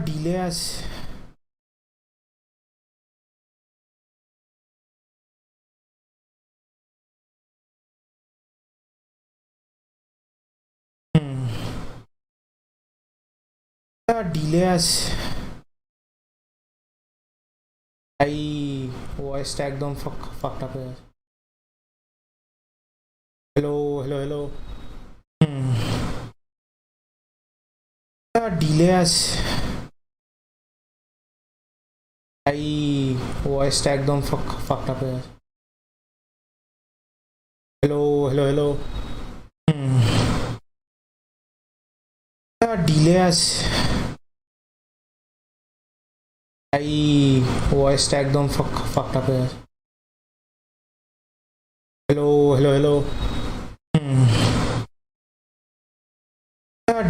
Delay আছে। Delay আছে ভাই, ভয়েসটা একদম ফাকড আপ হয়ে আছে। Hello hello hello. ডিলে আছে ভাই, ভয়েসটা একদম ফাকড আপ হয়ে আছে। Hello hello hello. ডিলে আছে ভাই, ভয়েসটা একদম ফাকড আপ হয়ে আছে। Hello hello hello.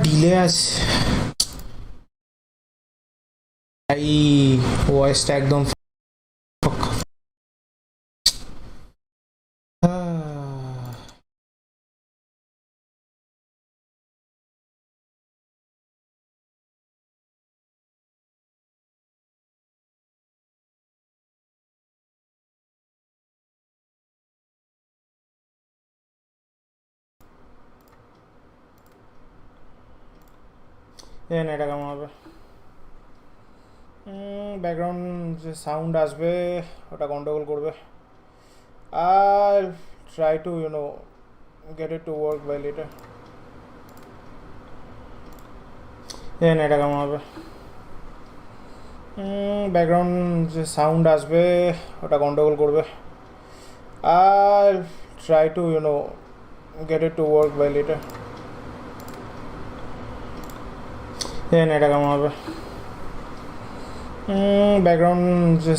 ডিলে আছে ভাই, ভয়েসটা একদম এটা কেমন হবে? ব্যাকগ্রাউন্ড যে সাউন্ড আসবে ওটা গন্ডগোল করবে। I'll try to get it to work by later. এটা কেমন হবে? ব্যাকগ্রাউন্ড যে সাউন্ড আসবে ওটা গন্ডগোল করবে। I'll try to get it to work by later. এটা কেমন হবে? ব্যাকগ্রাউন্ড যে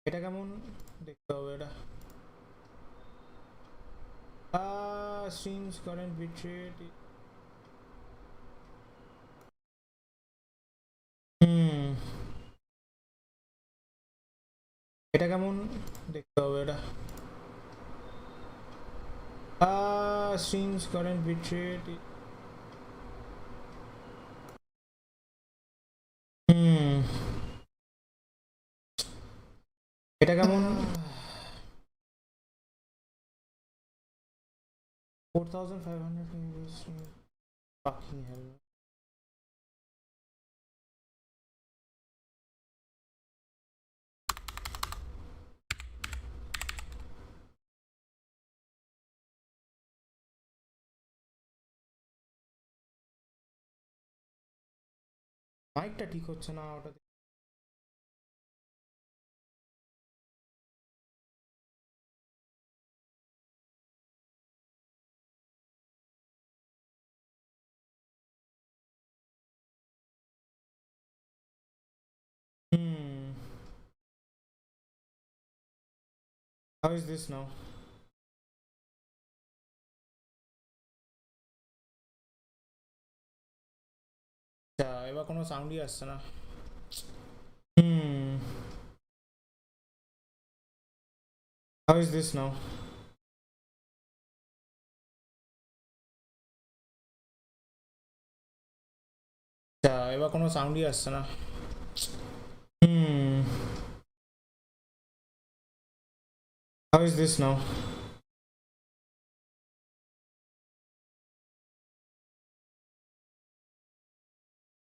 এটা কেমন দেখতে হবে এটা? Streams current bitrate. এটা কেমন দেখতে হবে এটা? Streams current bitrate. এটা কেমন? 4500 fucking hell. মাইকটা ঠিক হচ্ছে না ওটা। How is this now? আচ্ছা, এবার কোনো সাউন্ডই আসছে না। How is this now? আচ্ছা, এবার কোনো সাউন্ডই আসছে না। How is this now?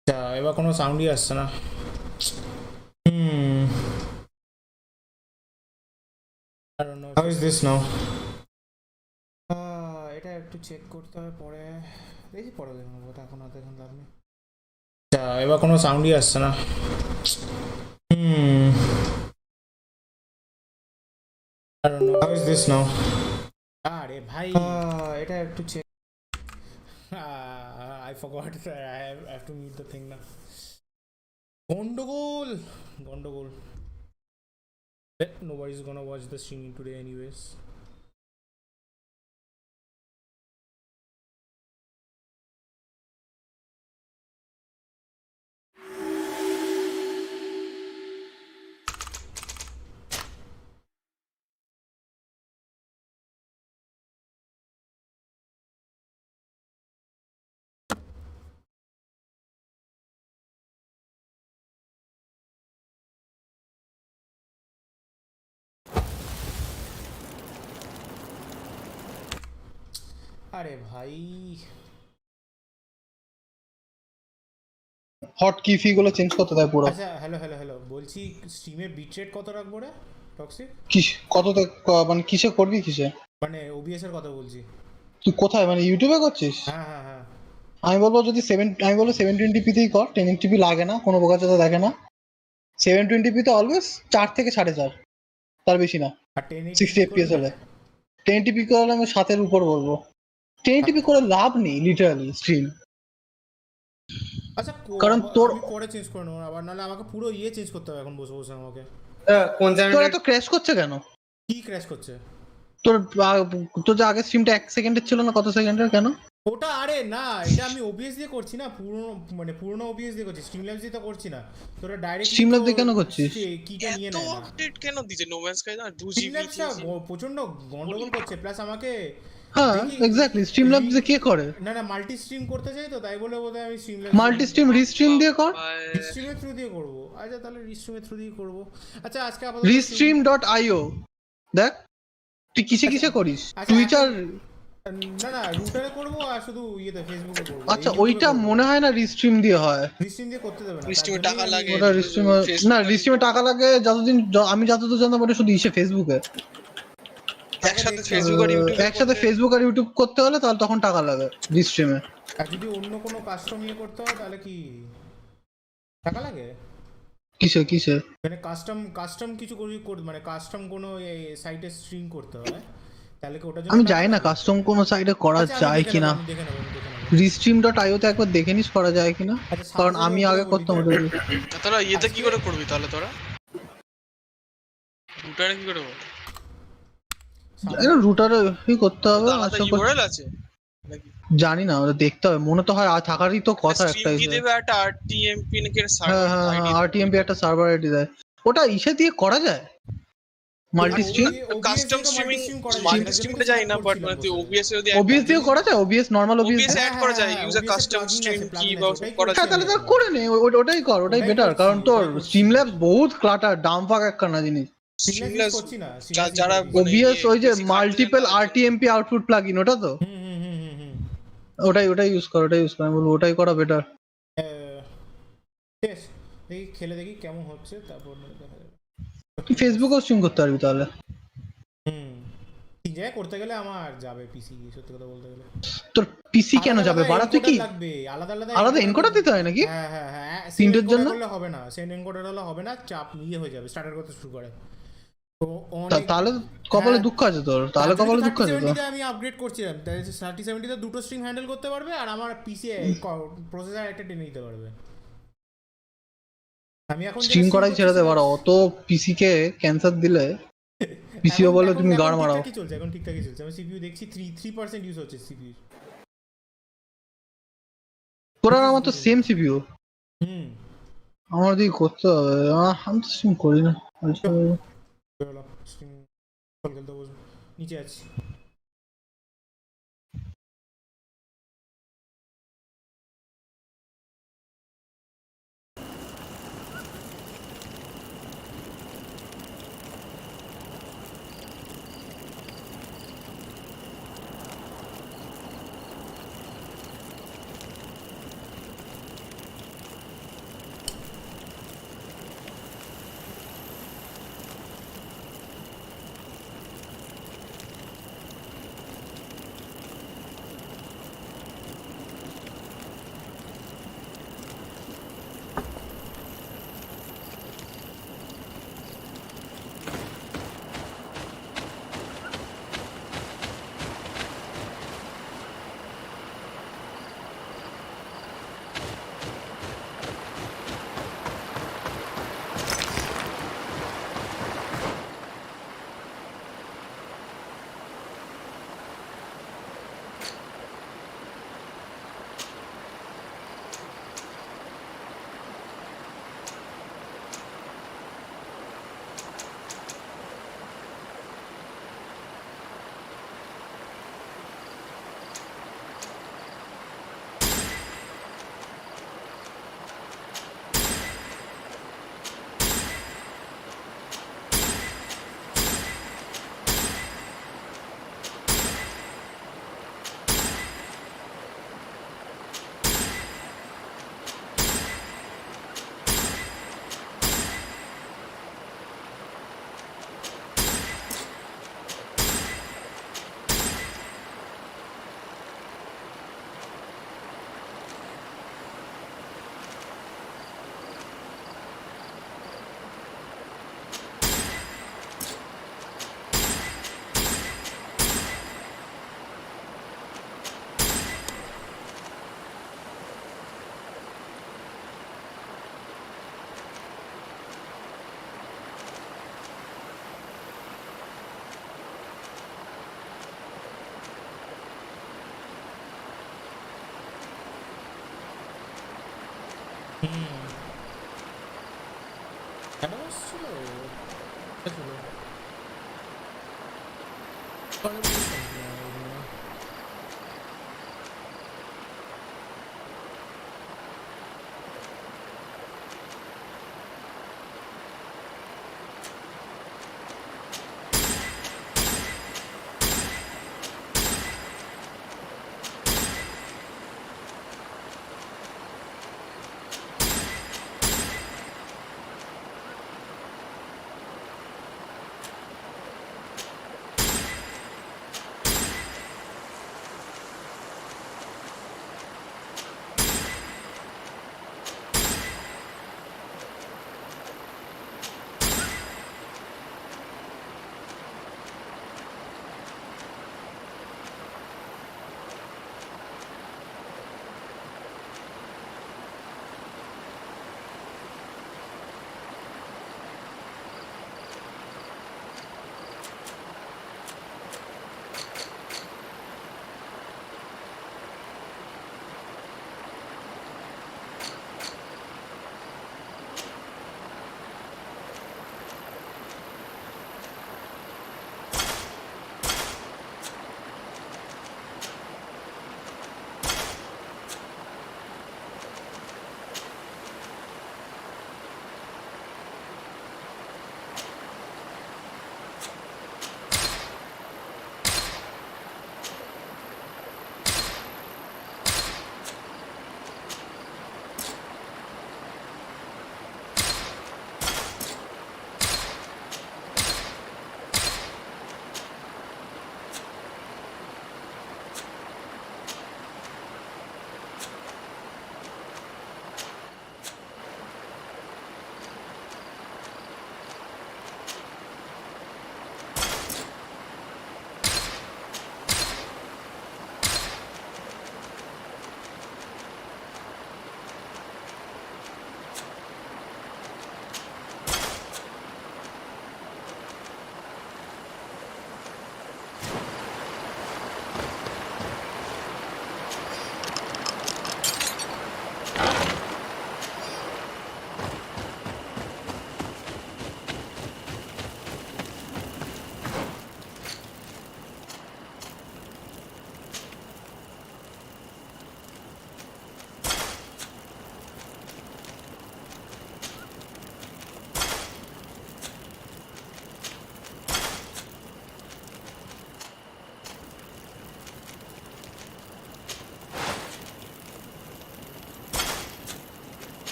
আচ্ছা, এবার কোনো সাউন্ডই আসছে না। I don't know. How is this now? এটা একটু চেক করতে হবে পরে, দেখি পরে দেখুন, ওটা এখন আর দেখুন লাভ নেই। আচ্ছা, এবার কোনো সাউন্ডই আসছে না। I don't know. How is this now? আরে ভাই এটা একটু check I forgot that I have to mute the thing now. গন্ডগোল গন্ডগোল nobody's gonna watch the streaming today anyways. আরে ভাই হট কি ফি গুলো চেঞ্জ করতে দেয় পুরো। আচ্ছা হ্যালো বলছি স্ট্রিমে বিট রেট কত রাখবো রে টক্সিক? কততে মানে কিসে করবি কিসে? মানে ওবিএস এর কথা বলছি। তুই কোথায় মানে ইউটিউবে করছিস? হ্যাঁ আমি বলবো যদি আমি বলবো 720p তেই কর, 1080p লাগে না, কোনো বোকাচোদা দেখে না। 720p তে অলওয়েজ 4 থেকে 4.5, তার বেশি না। আর 60 1080p fps করলে হলে 1080p করলে আমি 7-এর উপর বলবো। 1080p করে লাভ নেই লিটারালি স্ট্রিম, আচ্ছা কারণ তোর আমি পরে চেঞ্জ করে নেবো আবার, নাহলে আমাকে পুরো চেঞ্জ করতে হবে এখন বসে বসে আমাকে। কোন তোর চ্যানেলে এত ক্র্যাশ করছে কেন? কি ক্র্যাশ করছে? তোর তোর যে আগের স্ট্রিমটা 1 সেকেন্ডের ছিল না, কত সেকেন্ডের কেন? ওটা আরে না, এটা আমি ওবিএস দিয়ে করছি না, পুরনো ওবিএস দিয়ে করছি, স্ট্রিমল্যাবস দিয়ে তো করছি না। তোরা ডাইরেক্ট Streamlabs দিয়ে কেন করছিস? কিটা নিয়ে এত নেয় না। আপডেট কেন দিছে নো ম্যানস স্কাই না 2 জিবি স্ট্রিমল্যাবসটা প্রচন্ড গন্ডগোল করছে, প্লাস আমাকে হ্যাঁ এক্স্যাক্টলি, স্ট্রিমল্যাবস দিয়ে কে করে? না মাল্টি স্ট্রিম করতে চাই তো, তাই বলে বোধহয় আমি মাল্টি স্ট্রিম রিস্ট্রিম দিয়ে কর, রিস্ট্রিমের থ্রু দিয়ে করবো। আচ্ছা তাহলে রিস্ট্রিমের থ্রু দিয়ে করবো। আচ্ছা আজকে আপাতত restream.io দেখ তুই কিসে কিসে করিস, টুইটার। না রুটারে করবো আর শুধু ফেসবুকে করবো। আচ্ছা ওইটা মনে হয় না রিস্ট্রিম দিয়ে হয়। রিস্ট্রিম দিয়ে করতে দেবে না, রিস্ট্রিমে টাকা লাগে। ওটা রিস্ট্রিমে না, রিস্ট্রিমে টাকা লাগে যতদিন আমি যতদূর জানতাম ওটা শুধু ফেসবুকে। একসাথে ফেসবুক আর ইউটিউব একসাথে ফেসবুক আর ইউটিউব করতে হলে তাহলে তখন টাকা লাগে রিস্ট্রিমে। আর যদি অন্য কোনো কাস্টম করতে হয় তাহলে কি টাকা লাগে? কিসে মানে কাস্টম কিছু মানে কাস্টম কোনো সাইটে স্ট্রিম করতে হয়, তাহলে কি ওটার জন্য আমি টাকা জানি না লাগে? কাস্টম কোন সাইটে করা আচ্ছা, আমি যায় দেখে কিনা। নেবো, আমি দেখে নেবো। restream.io তে একবার দেখে নিস করা যায় কিনা, আচ্ছা, কারণ 700 আমি করে আগে বলি। করতাম ওটা। তোরা ইয়েতে কি করে করবি তাহলে তোরা রুটারে কি করে করবি? রুটারে কি করতে হবে আলাদা আশা করি, ইউআরএল আছে নাকি? জানি না, ওটা দেখতে হবে, মনে তো হয় থাকারই তো কথা স্ট্রিম একটা কি ইসে। দেবে একটা আরটিএমপি নাকি হ্যাঁ সার্ভার আইডি আরটিএমপি একটা সার্ভার আইডি দেয়, ওটা ইসে দিয়ে করা যায় মাল্টি স্ট্রিম। কাস্টম স্ট্রিমিং করা যায়, মাল্টি স্ট্রিমটা যাই না, বাট মানে তুই ওবিএস এ যদি ওবিএস দিয়ে করা যায়, OBS normal OBS. OBS add করা যায় ইউজার কাস্টম স্ট্রিম কি বা করা হ্যাঁ যায়। তাহলে তো করে নে, ওটাই কর, ওটাই বেটার, কারণ তোর স্ট্রিমল্যাবস বহুত ক্লাটার ডাম্পাক একখানা জিনিস। স্ট্রিমলেস করছি না, যারা ওবিএস ওই যে মাল্টিপল আরটিএমপি আউটপুট প্লাগইন, ওটা তো হুম ওটাই ইউজ কর, আমি বলবো ওটাই করা বেটার। বেশ, দেখি খেলে দেখি কেমন হচ্ছে, তারপর দেখা যাবে। তুই ফেসবুকেও স্ট্রিম করতে পারবি তাহলে। তিন জায়গায় করতে গেলে আমার যাবে পিসি, সত্যি কথা বলতে গেলে। তোর পিসি কেন যাবে বাড়া? তুই কি লাগবে আলাদা আলাদা এনকোডার দিতে হয় নাকি? হ্যাঁ তিনটের জন্য করলে হবে না, সেন্ড এনকোডার হলে হবে না, চাপ নিয়ে হয়ে যাবে, স্টার্টার করতে শুরু করে। তাহলে কপালে দুঃখ আছে তোর, তাহলে কপালে দুঃখ আছে তোর। আমি আপগ্রেড করছিলাম, 3070 তে দুটো স্ট্রিম হ্যান্ডেল করতে পারবে, আর আমার পিসি প্রসেসর একটা টেনে নিতে পারবে। আমি এখন স্ট্রিম করাই ছেড়ে দে বাড়া, অত পিসি কে ক্যান্সার দিলে পিসিও বলে তুমি গাড় মারাও। ঠিকঠাকই চলছে, এখন ঠিকঠাকই চলছে। আমি সিপিইউ দেখছি 3% ইউজ হচ্ছে সিপিইউ। তোর আর আমার তো সেম সিপিইউ। আমার দিকে করতে হবে, আমি তো স্ট্রিম করি না। স্ট্রিম খেলতে বসবো, নিচে আছি। হুম অ্যাডভান্স ছিল ছিল পরে বুঝতাম না এগুলো।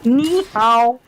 Ni hao.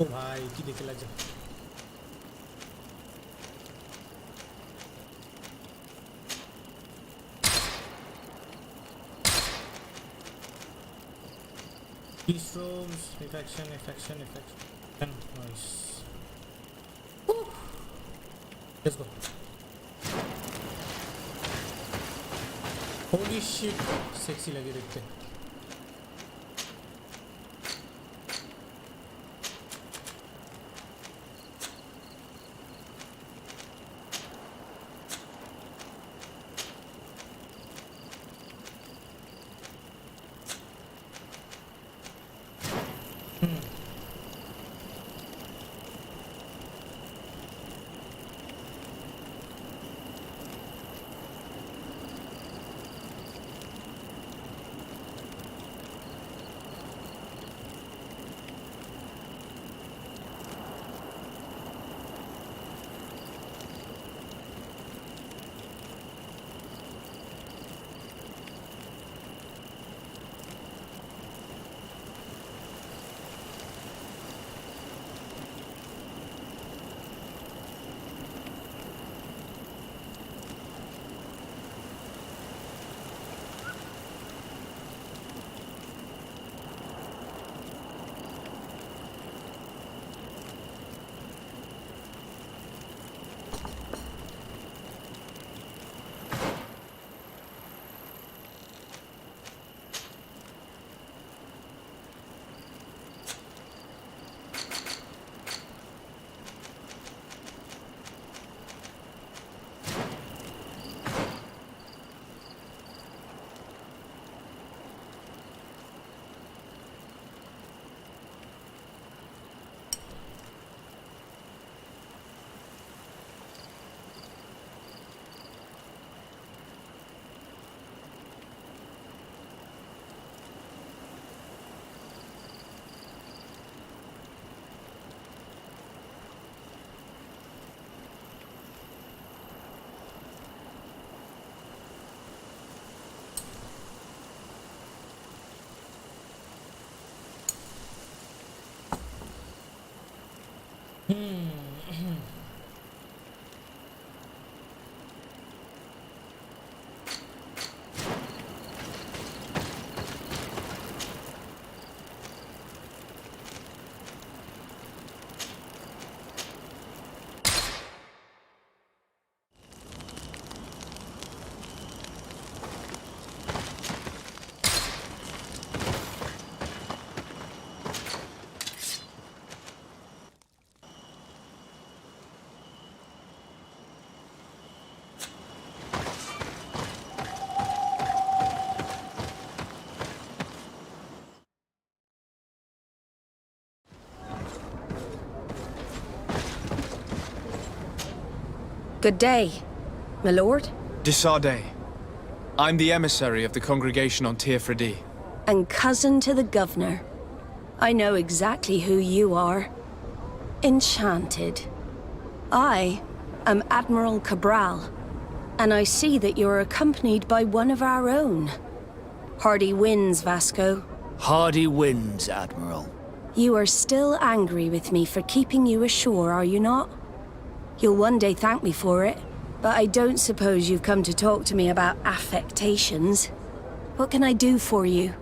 ও ভাই কি দেখে লাগছে। Peace robes, affection. Nice. Woo. Let's go. Holy shit, sexy लगे देखते. Good day, my lord. Desardet. I'm the emissary of the congregation on Tirfredi. And cousin to the governor. I know exactly who you are. Enchanted. I am Admiral Cabral, and I see that you're accompanied by one of our own. Hardy winds, Vasco. Hardy winds, Admiral. You are still angry with me for keeping you ashore, are you not? You'll one day thank me for it, but I don't suppose you've come to talk to me about affectations. What can I do for you?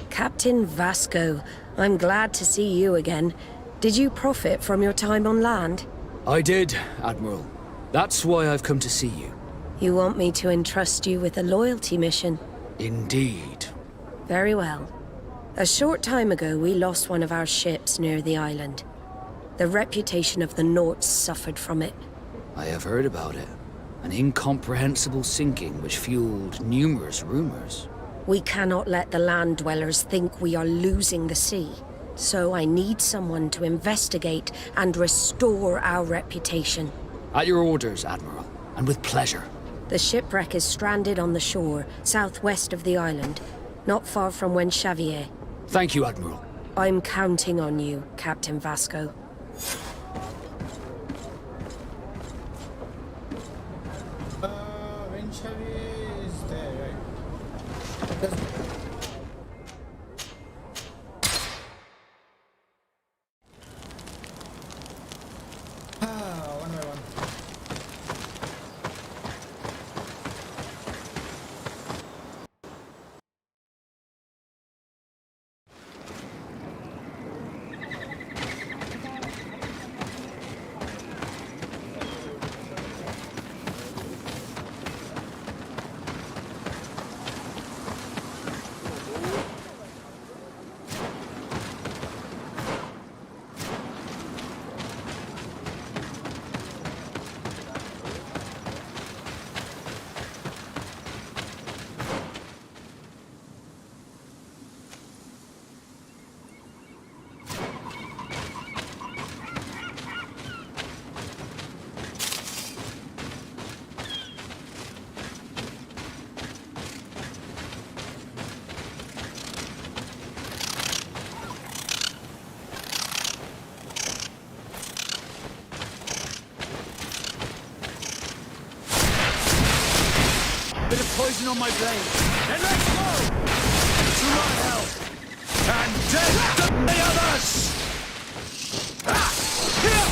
Captain Vasco, I'm glad to see you again. Did you profit from your time on land? I did, Admiral. That's why I've come to see you. You want me to entrust you with a loyalty mission? Indeed. Very well. A short time ago, we lost one of our ships near the island. The reputation of the Norts suffered from it. I have heard about it. An incomprehensible sinking which fueled numerous rumors. We cannot let the land dwellers think we are losing the sea. So I need someone to investigate and restore our reputation. At your orders, Admiral, and with pleasure. The shipwreck is stranded on the shore, southwest of the island, not far from Xavier. Thank you, Admiral. I'm counting on you, Captain Vasco. When Xavier is there, right? on my blade. Then let's go! To my help! And death to the others! Ah! Here!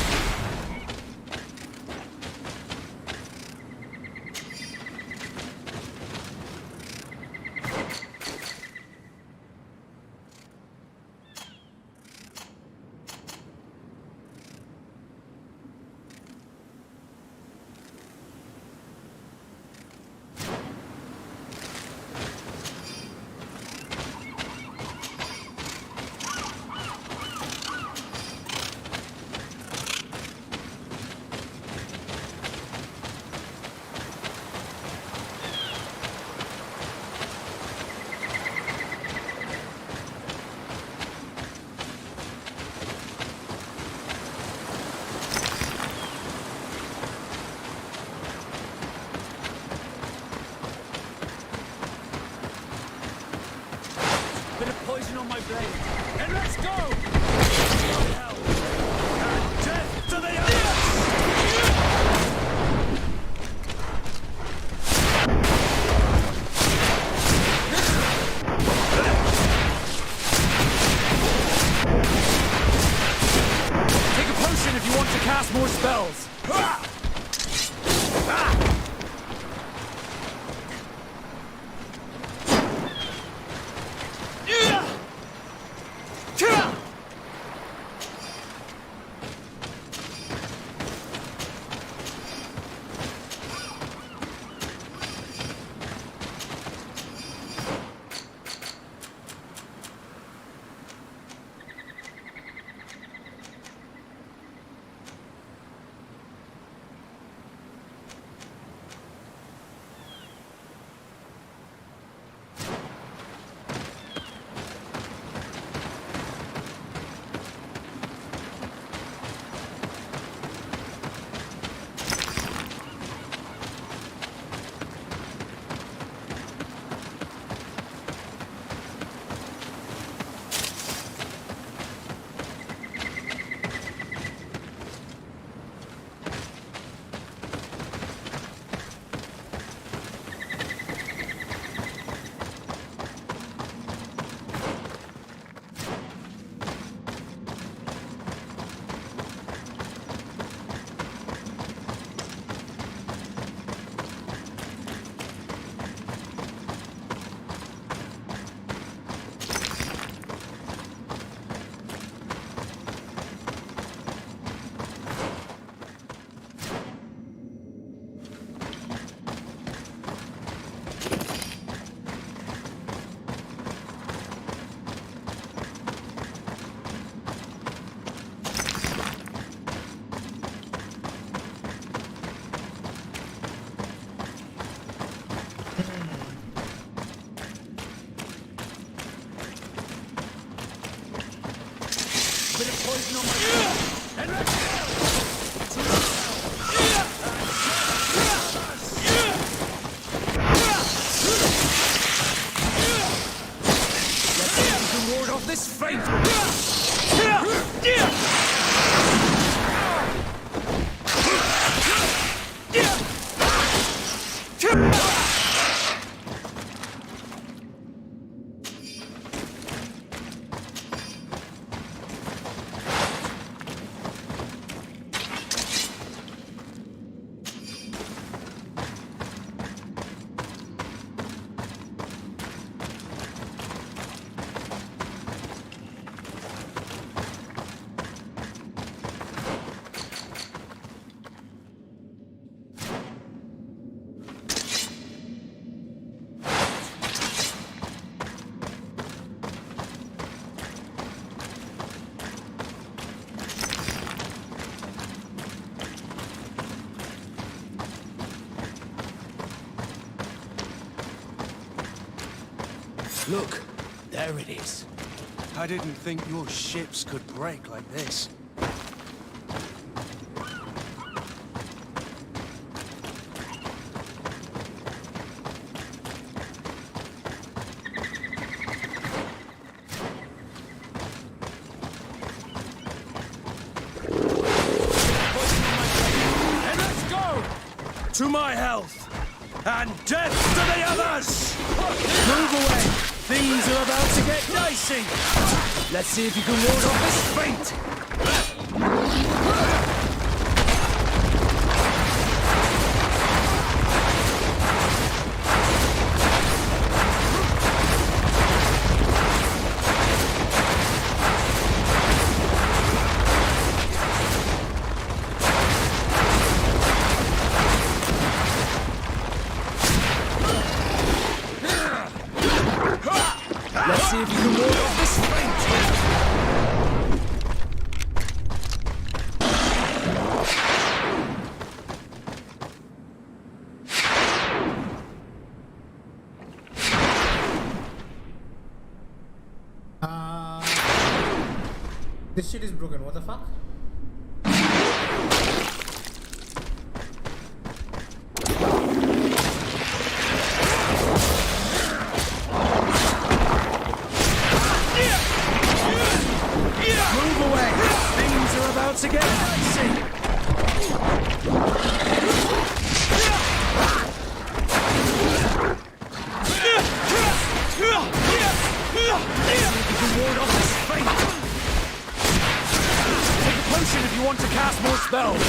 Bit of poison on my blade. And let's go! Hell. And death to the others! Take a potion if you want to cast more spells. Ah! Ah! Bit of poison on my blade. And let's go! Let's to ward off this fate! Look, there it is. I didn't think your ships could break like this. And let's go! To my health! And death to the others! Move away! Things are about to get dicey! Let's see if you can ward off this feint! Let's see if you can ward off this feint! This shit is broken. What the fuck? Move away! Things are about to get dicey! You can ward off this feint! Take a potion if you want to cast more spells!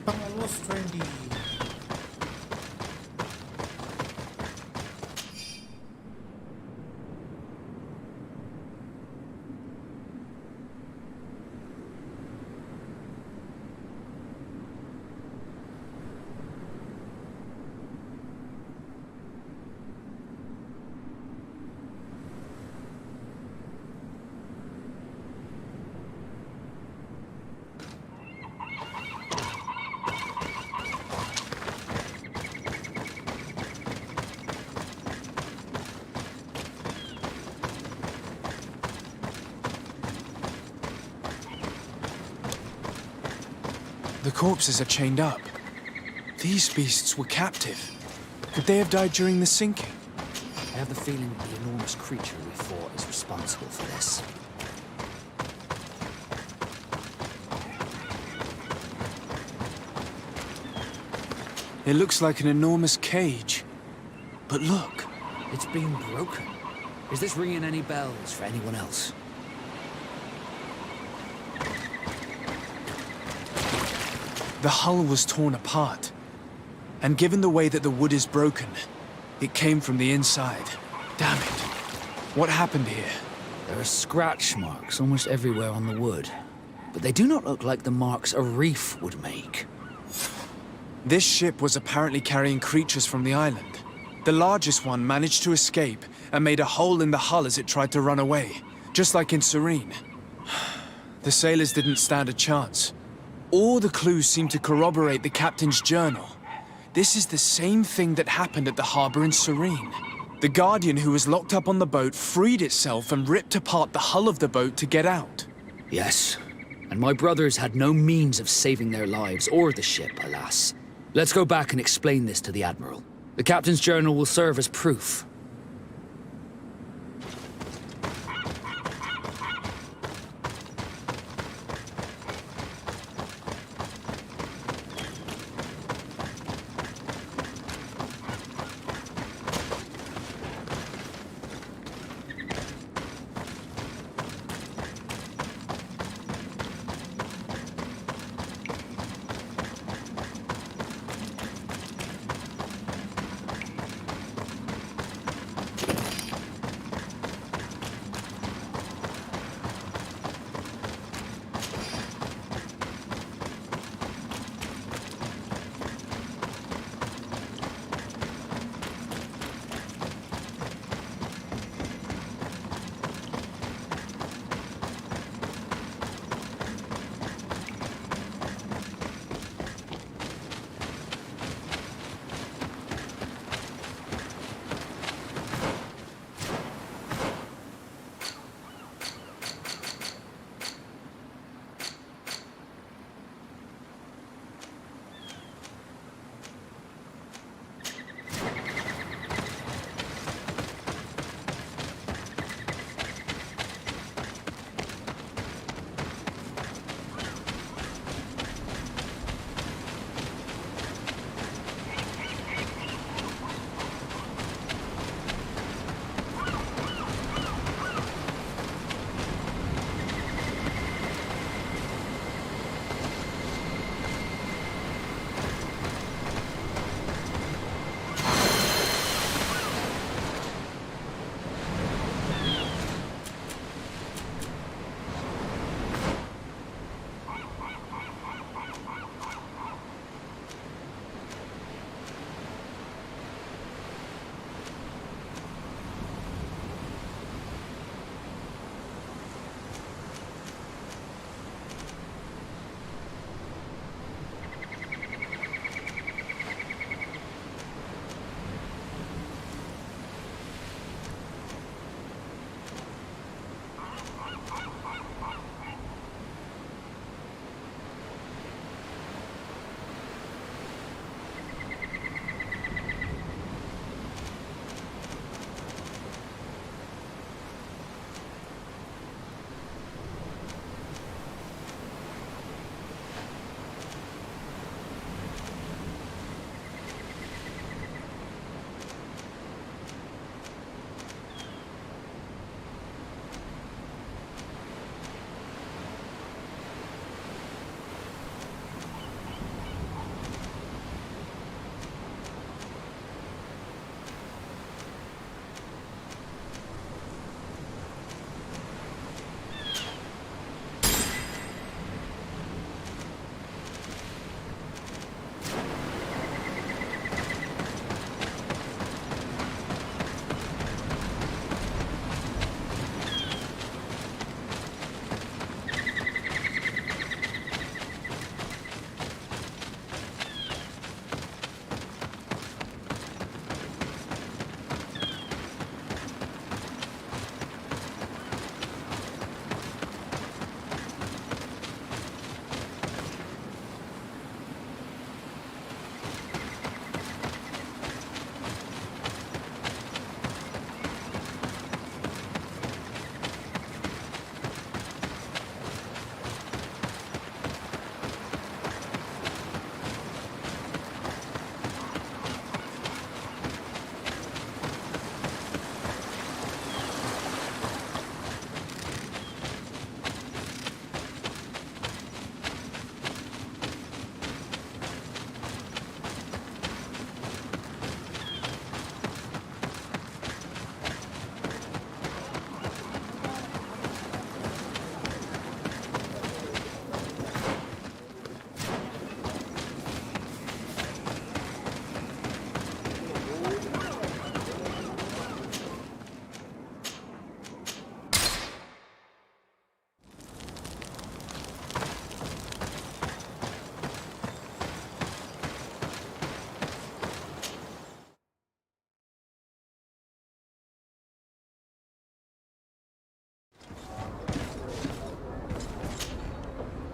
Almost 20. The corpses are chained up. These beasts were captive. Could they have died during the sinking? I have the feeling that the enormous creature we fought is responsible for this. It looks like an enormous cage. But look, It's been broken. Is this ringing any bells for anyone else? the hull was torn apart. And given the way that the wood is broken, it came from the inside. Damn it. What happened here? There are scratch marks almost everywhere on the wood, but they do not look like the marks a reef would make. This ship was apparently carrying creatures from the island. The largest one managed to escape and made a hole in the hull as it tried to run away, just like in Serene. The sailors didn't stand a chance. All the clues seem to corroborate the captain's journal. This is the same thing that happened at the harbor in Serene. The Guardian who was locked up on the boat freed itself and ripped apart the hull of the boat to get out. Yes, and my brothers had no means of saving their lives or the ship, alas. Let's go back and explain this to the Admiral. The captain's journal will serve as proof.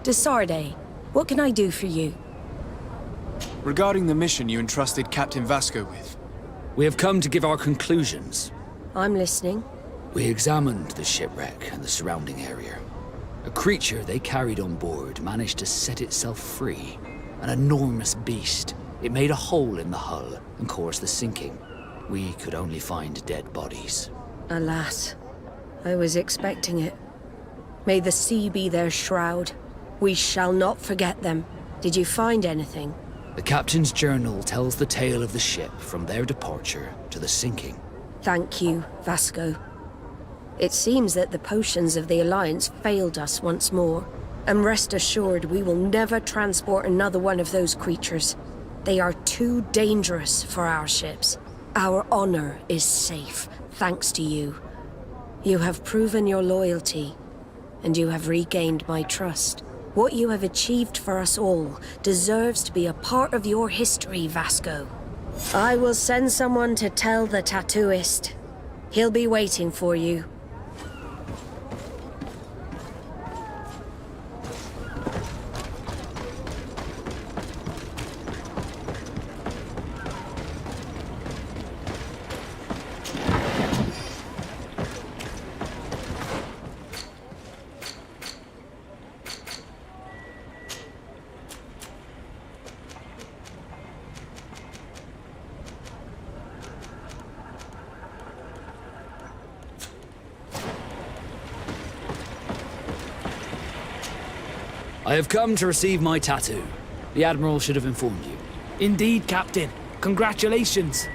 De Sarde, what can I do for you? Regarding the mission you entrusted Captain Vasco with, We have come to give our conclusions. I'm listening. We examined the shipwreck and the surrounding area. A creature they carried on board managed to set itself free. An enormous beast. It made a hole in the hull and caused the sinking. We could only find dead bodies. Alas, I was expecting it. May the sea be their shroud. We shall not forget them. Did you find anything? The captain's journal tells the tale of the ship from their departure to the sinking. Thank you, Vasco. It seems that the potions of the Alliance failed us once more. And rest assured, we will never transport another one of those creatures. They are too dangerous for our ships. Our honor is safe, thanks to you. You have proven your loyalty, and you have regained my trust. What you have achieved for us all deserves to be a part of your history, Vasco. I will send someone to tell the tattooist. He'll be waiting for you. I have come to receive my tattoo. The Admiral should have informed you. Indeed, Captain. Congratulations.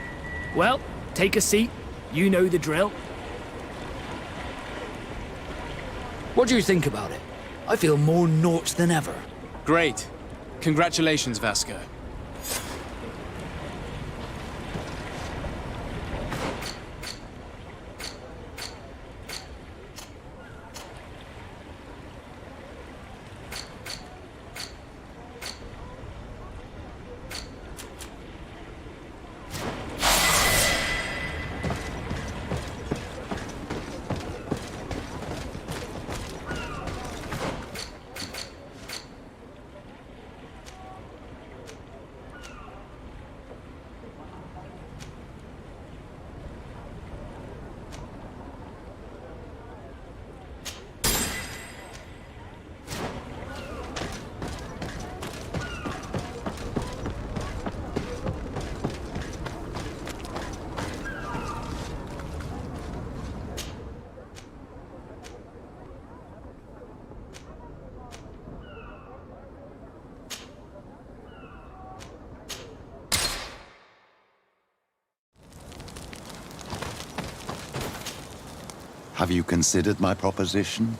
Well, take a seat. You know the drill. What do you think about it? I feel more Nort than ever. great. Congratulations, Vasco. Have you considered my proposition?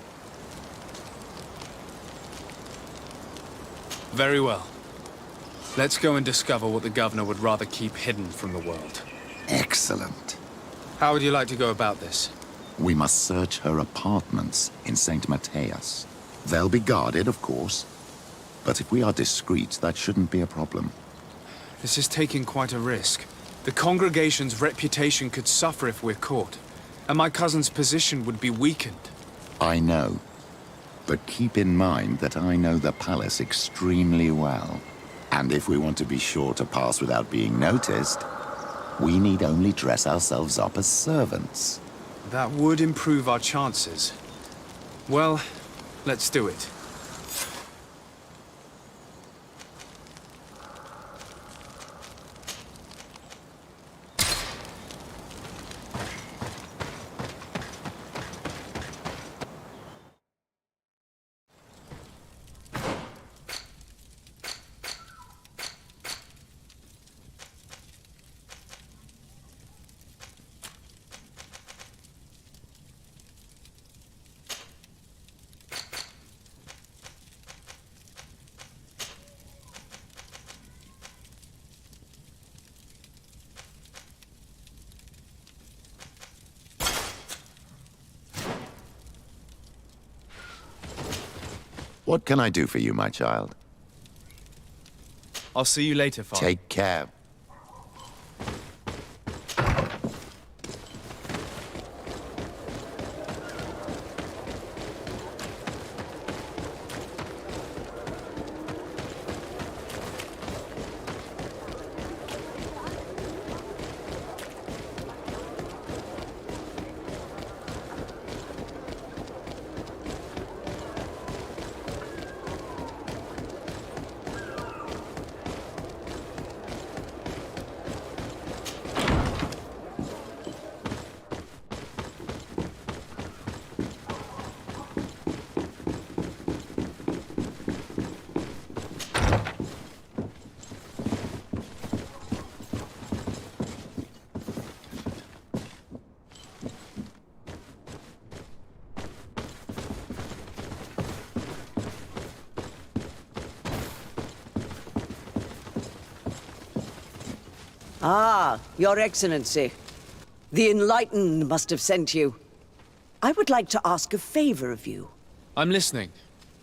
Very well. Let's go and discover what the governor would rather keep hidden from the world. Excellent. How would you like to go about this? We must search her apartments in St. Matthias. They'll be guarded, of course. But if we are discreet, that shouldn't be a problem. This is taking quite a risk. The congregation's reputation could suffer if we're caught, and my cousin's position would be weakened. I know. But keep in mind that I know the palace extremely well. And if we want to be sure to pass without being noticed, we need only dress ourselves up as servants. That would improve our chances. Well, let's do it. What can I do for you, my child? I'll see you later, Father. Take care. Ah, Your Excellency. The Enlightened must have sent you. I would like to ask a favor of you. I'm listening.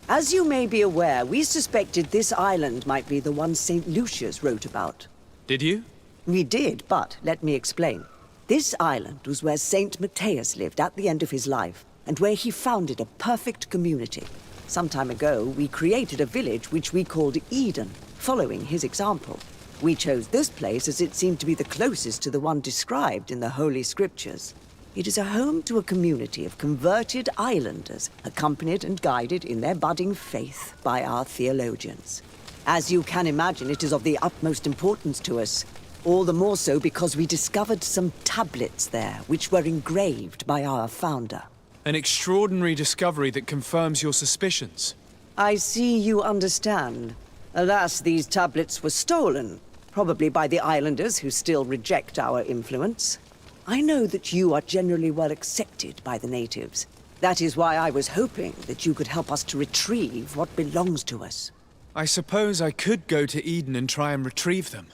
As you may be aware, we suspected this island might be the one St. Lucius wrote about. Did you? We did, but let me explain. This island was where St. Matthias lived at the end of his life, and where he founded a perfect community. Some time ago, we created a village which we called Eden, following his example. We chose this place as it seemed to be the closest to the one described in the Holy Scriptures. It is a home to a community of converted islanders, accompanied and guided in their budding faith by our theologians. As you can imagine, it is of the utmost importance to us. All the more so because we discovered some tablets there, which were engraved by our founder. An extraordinary discovery that confirms your suspicions. I see you understand. Alas, these tablets were stolen, probably by the islanders who still reject our influence. I know that you are generally well accepted by the natives. That is why I was hoping that you could help us to retrieve what belongs to us. I suppose I could go to Eden and try and retrieve them.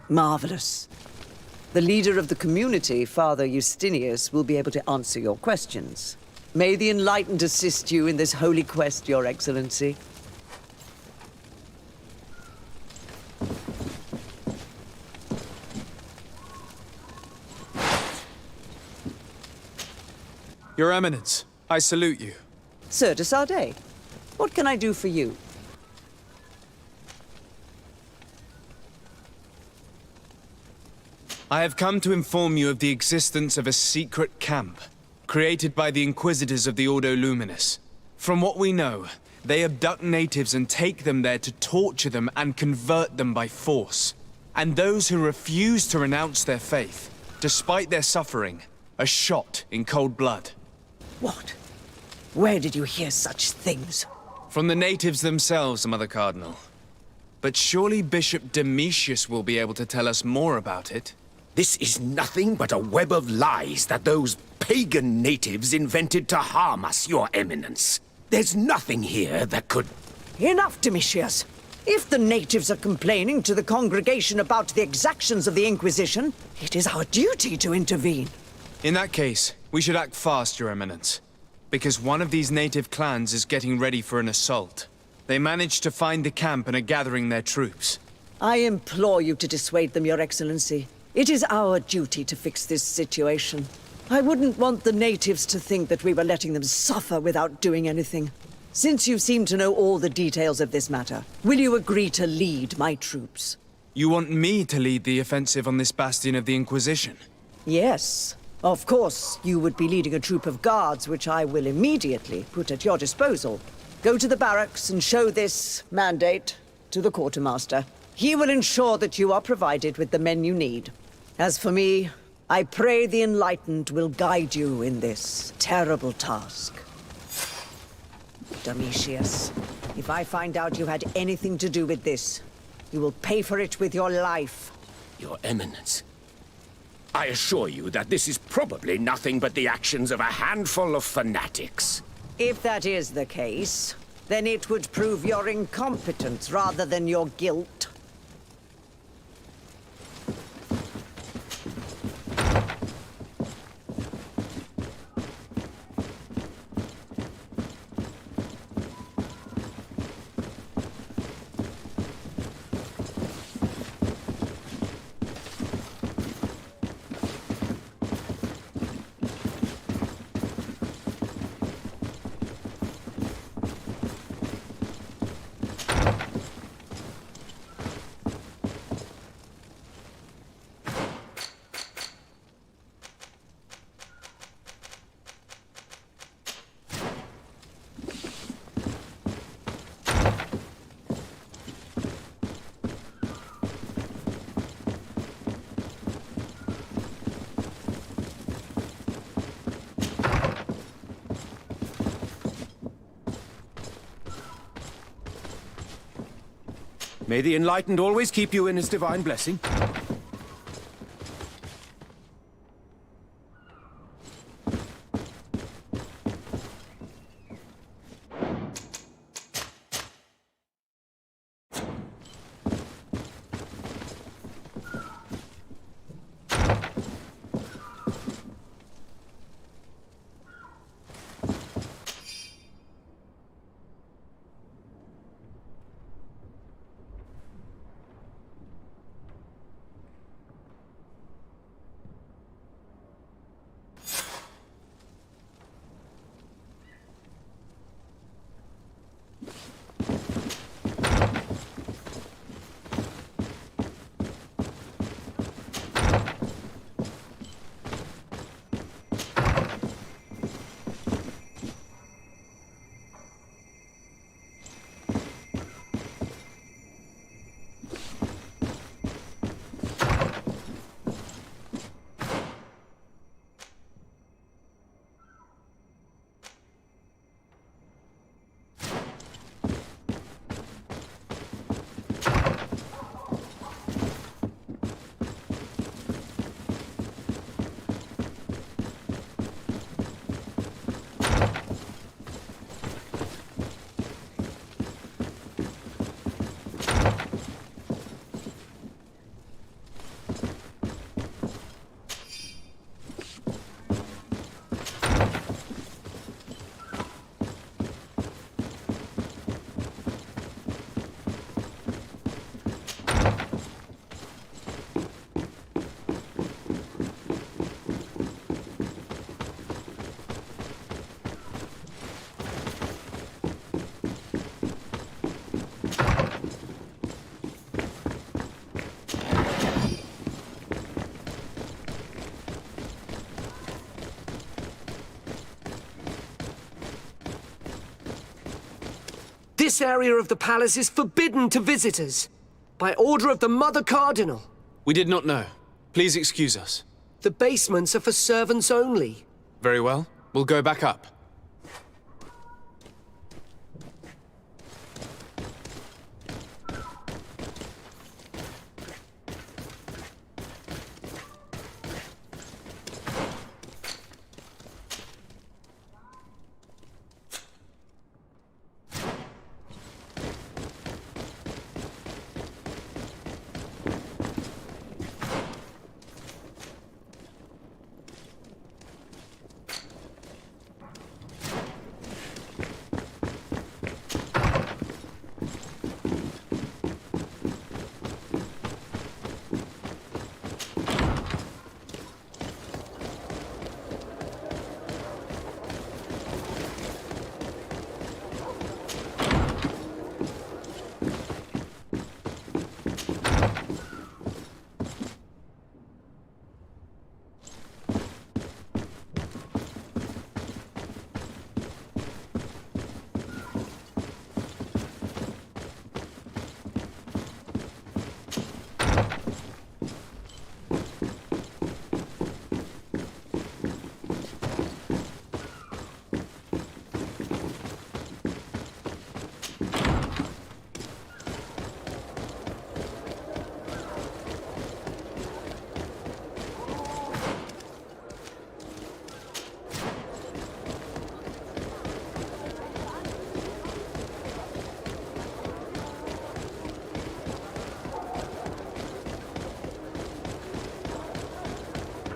Marvelous. The leader of the community, Father Justinius, will be able to answer your questions. May the Enlightened assist you in this holy quest, Your Excellency. Your Eminence, I salute you. Sir de Sardet, what can I do for you? I have come to inform you of the existence of a secret camp, created by the Inquisitors of the Ordo Luminis. From what we know, they abduct natives and take them there to torture them and convert them by force. And those who refuse to renounce their faith, despite their suffering, are shot in cold blood. What? Where did you hear such things? From the natives themselves, Mother Cardinal. But surely Bishop Domitius will be able to tell us more about it. This is nothing but a web of lies that those pagan natives invented to harm us, Your Eminence. There's nothing here that could... Enough, Domitius. If the natives are complaining to the congregation about the exactions of the Inquisition, it is our duty to intervene. In that case, we should act fast, Your Eminence. Because one of these native clans is getting ready for an assault. They managed to find the camp and are gathering their troops. I implore you to dissuade them, Your Excellency. It is our duty to fix this situation. I wouldn't want the natives to think that we were letting them suffer without doing anything. Since you seem to know all the details of this matter, will you agree to lead my troops? You want me to lead the offensive on this bastion of the Inquisition? Yes. Of course, you would be leading a troop of guards, which I will immediately put at your disposal. Go to the barracks and show this mandate to the quartermaster. He will ensure that you are provided with the men you need. As for me, I pray the Enlightened will guide you in this terrible task. Domitius, if I find out you had anything to do with this, you will pay for it with your life. Your Eminence, I assure you that this is probably nothing but the actions of a handful of fanatics. If that is the case, then it would prove your incompetence rather than your guilt. May the Enlightened always keep you in his divine blessing. This area of the palace is forbidden to visitors. By order of the Mother Cardinal. We did not know. Please excuse us. The basements are for servants only. Very well. We'll go back up.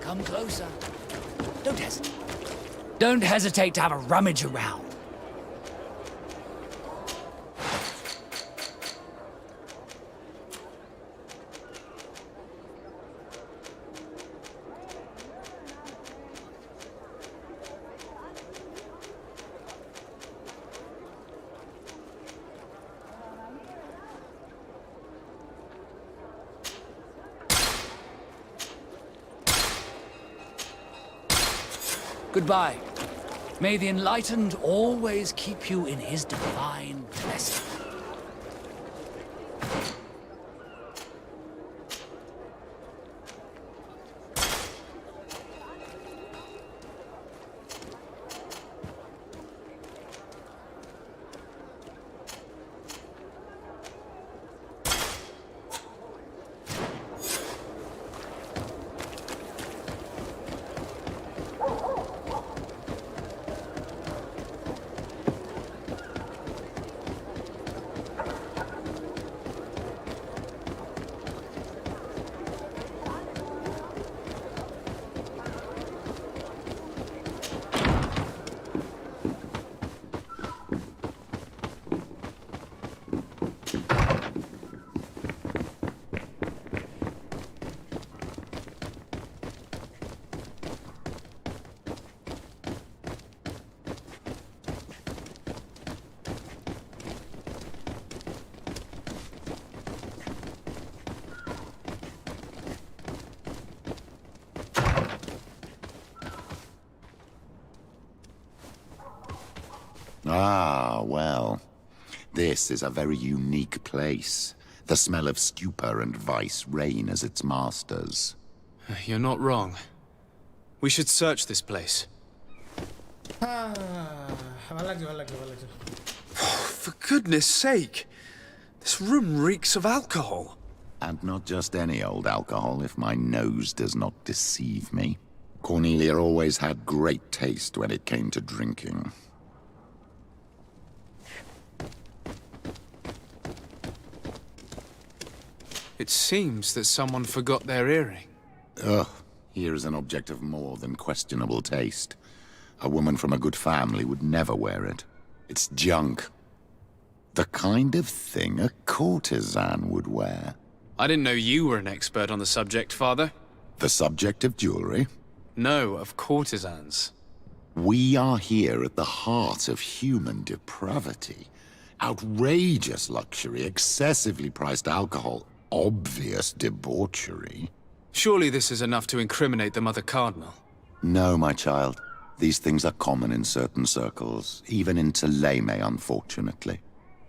Come closer. Don't hesitate. Don't hesitate to have a rummage around. Goodbye. May the Enlightened always keep you in his divine blessing. Ah, well. This is a very unique place. The smell of stupor and vice reign as its masters. You're not wrong. We should search this place. For goodness sake! This room reeks of alcohol. And not just any old alcohol, if my nose does not deceive me. Cornelia always had great taste when it came to drinking. It seems that someone forgot their earring. Ugh, here is an object of more than questionable taste. A woman from a good family would never wear it. It's junk. The kind of thing a courtesan would wear. I didn't know you were an expert on the subject, Father. The subject of jewelry? No, of courtesans. We are here at the heart of human depravity. Outrageous luxury, excessively priced alcohol, obvious debauchery. Surely this is enough to incriminate the Mother Cardinal. No, my child. These things are common in certain circles, even in Thélème, unfortunately.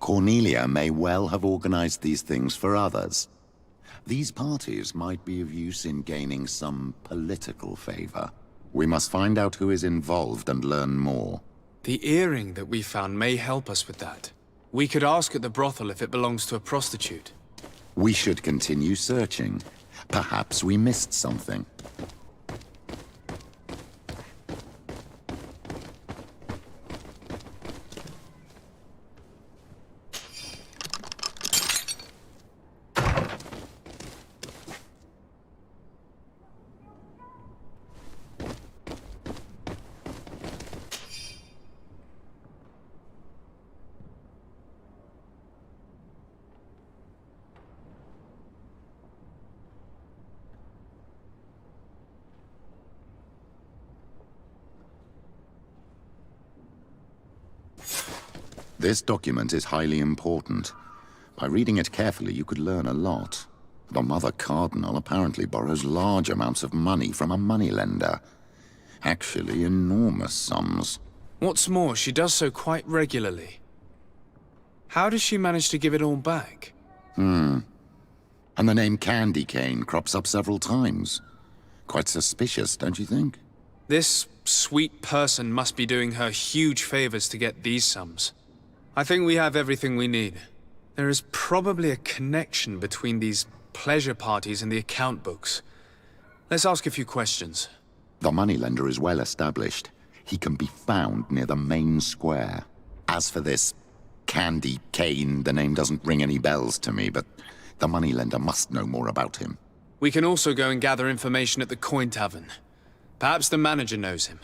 Cornelia may well have organized these things for others. These parties might be of use in gaining some political favor. We must find out who is involved and learn more. The earring that we found may help us with that. We could ask at the brothel if it belongs to a prostitute. We should continue searching. Perhaps we missed something. This document is highly important. By reading it carefully, you could learn a lot. The Mother Cardinal apparently borrows large amounts of money from a moneylender. Actually, enormous sums. What's more, she does so quite regularly. How does she manage to give it all back? And the name Candy Cane crops up several times. Quite suspicious, don't you think? This sweet person must be doing her huge favors to get these sums. I think we have everything we need. There is probably a connection between these pleasure parties and the account books. Let's ask a few questions. The moneylender is well established. He can be found near the main square. As for this Candy Cane, the name doesn't ring any bells to me, but the moneylender must know more about him. We can also go and gather information at the Coin Tavern. Perhaps the manager knows him.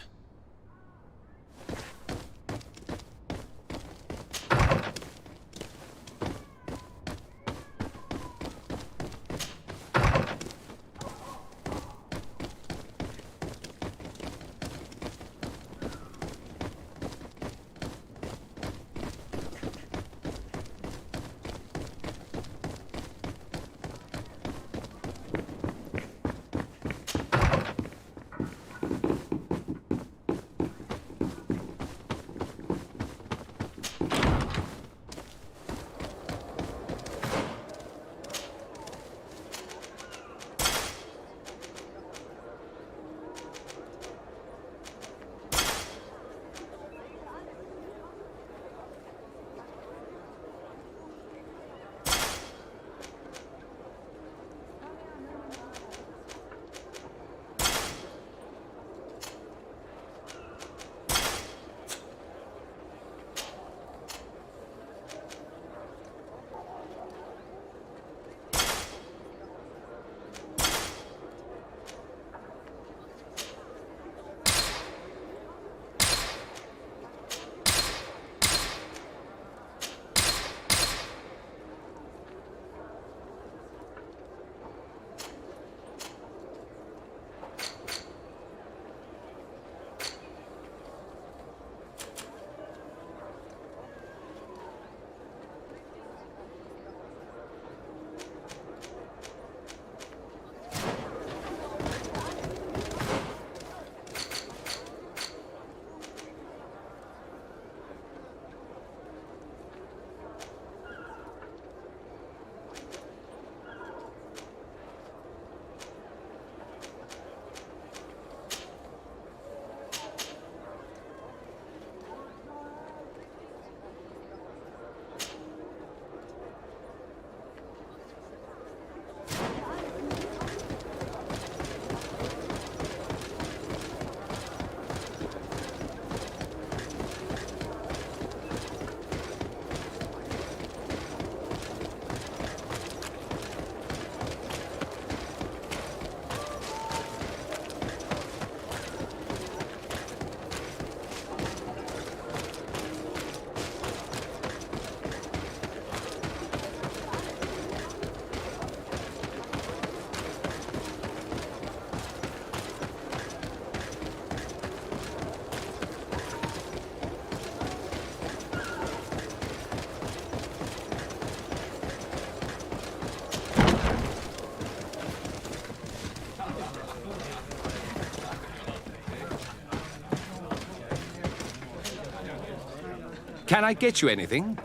Can I get you anything?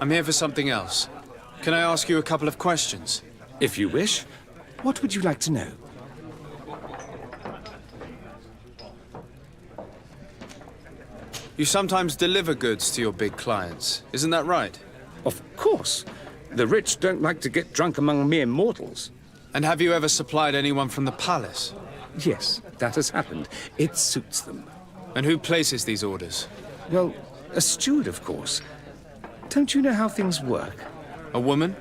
I'm here for something else. Can I ask you a couple of questions? If you wish. What would you like to know? You sometimes deliver goods to your big clients, isn't that right? Of course. The rich don't like to get drunk among mere mortals. And have you ever supplied anyone from the palace? Yes, that has happened. It suits them. And who places these orders? Well, a steward, of course. Don't you know how things work? A woman?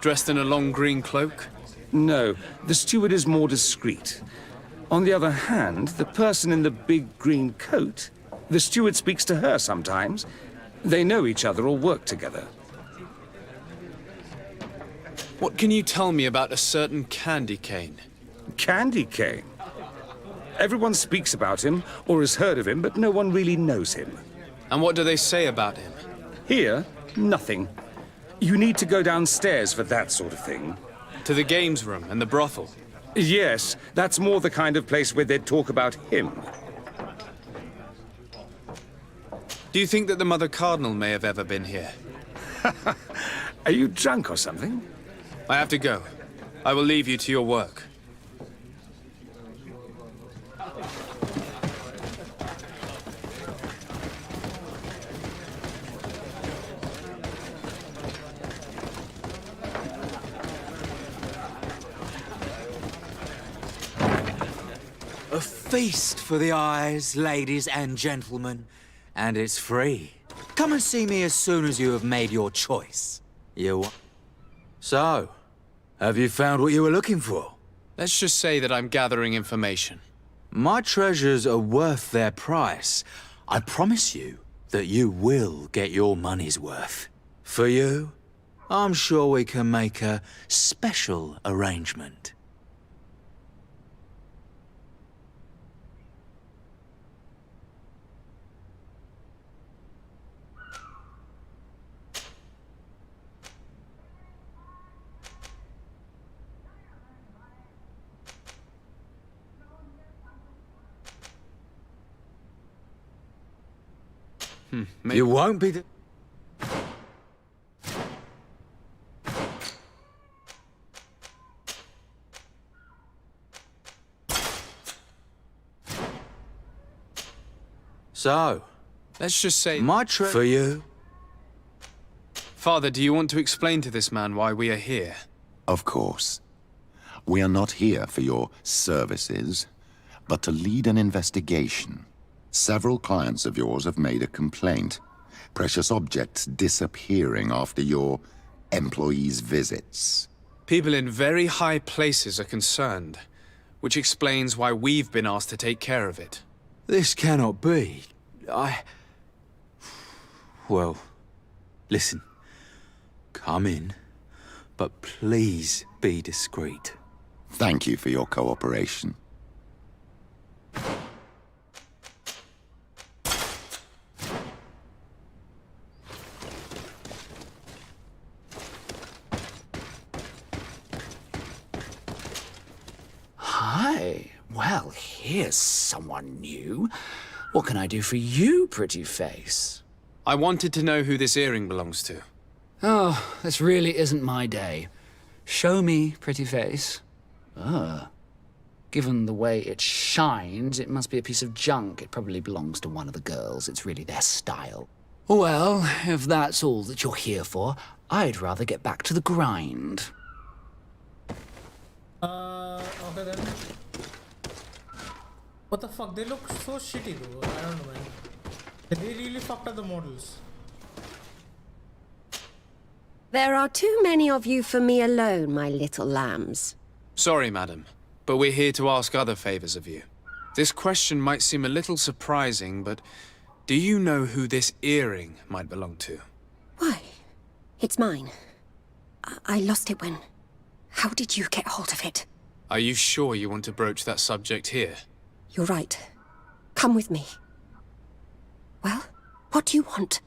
Dressed in a long green cloak? No, the steward is more discreet. On the other hand, the person in the big green coat, the steward speaks to her sometimes. They know each other or work together. What can you tell me about a certain Candy Cane? Candy Cane? Everyone speaks about him or has heard of him, but no one really knows him. And what do they say about him? Here, nothing. You need to go downstairs for that sort of thing. To the games room and the brothel? Yes, that's more the kind of place where they'd talk about him. Do you think that the Mother Cardinal may have ever been here? Are you drunk or something? I have to go. I will leave you to your work. A feast for the eyes, ladies and gentlemen, and it's free. Come and see me as soon as you have made your choice. So, have you found what you were looking for? Let's just say that I'm gathering information. My treasures are worth their price. I promise you that you will get your money's worth. For you, I'm sure we can make a special arrangement. You won't be the... So, let's just say... My trip for you? Father, do you want to explain to this man why we are here? Of course. We are not here for your services, but to lead an investigation. Several clients of yours have made a complaint. Precious objects disappearing after your employees' visits. People in very high places are concerned, which explains why we've been asked to take care of it. This cannot be. Well, listen. Come in, but please be discreet. Thank you for your cooperation. Hi. Well, here's someone new. What can I do for you, pretty face? I wanted to know who this earring belongs to. Oh, this really isn't my day. Show me, pretty face. Given the way it shines, it must be a piece of junk. It probably belongs to one of the girls. It's really their style. Well, if that's all that you're here for, I'd rather get back to the grind. Okay then. What the fuck? They look so shitty though. I don't know, man. They really fucked up the models. There are too many of you for me alone, my little lambs. Sorry, madam, but we're here to ask other favors of you. This question might seem a little surprising, but do you know who this earring might belong to? Why? It's mine. I lost it when... How did you get hold of it? Are you sure you want to broach that subject here? You're right. Come with me. Well, what do you want?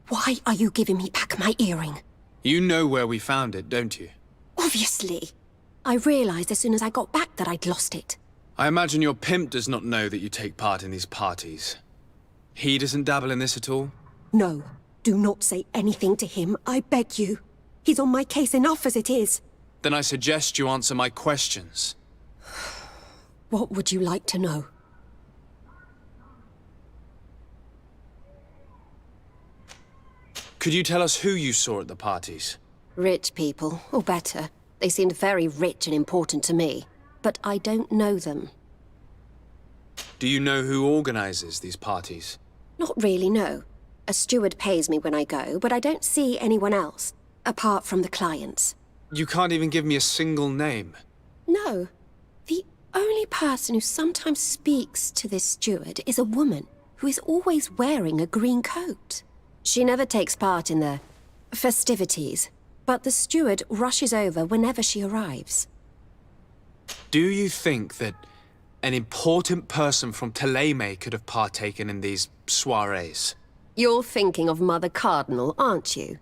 Why are you giving me back my earring? You know where we found it, don't you? Obviously. I realized as soon as I got back that I'd lost it. I imagine your pimp does not know that you take part in these parties. He doesn't dabble in this at all? No. Do not say anything to him, I beg you. He's on my case enough as it is. Then I suggest you answer my questions. What would you like to know? Could you tell us who you saw at the parties? Rich people, or better. They seemed very rich and important to me. But I don't know them. Do you know who organizes these parties? Not really, no. A steward pays me when I go, but I don't see anyone else, apart from the clients. You can't even give me a single name. No. The only person who sometimes speaks to this steward is a woman who is always wearing a green coat. She never takes part in the festivities, but the steward rushes over whenever she arrives. Do you think that an important person from Teleme could have partaken in these soirees? You're thinking of Mother Cardinal, aren't you?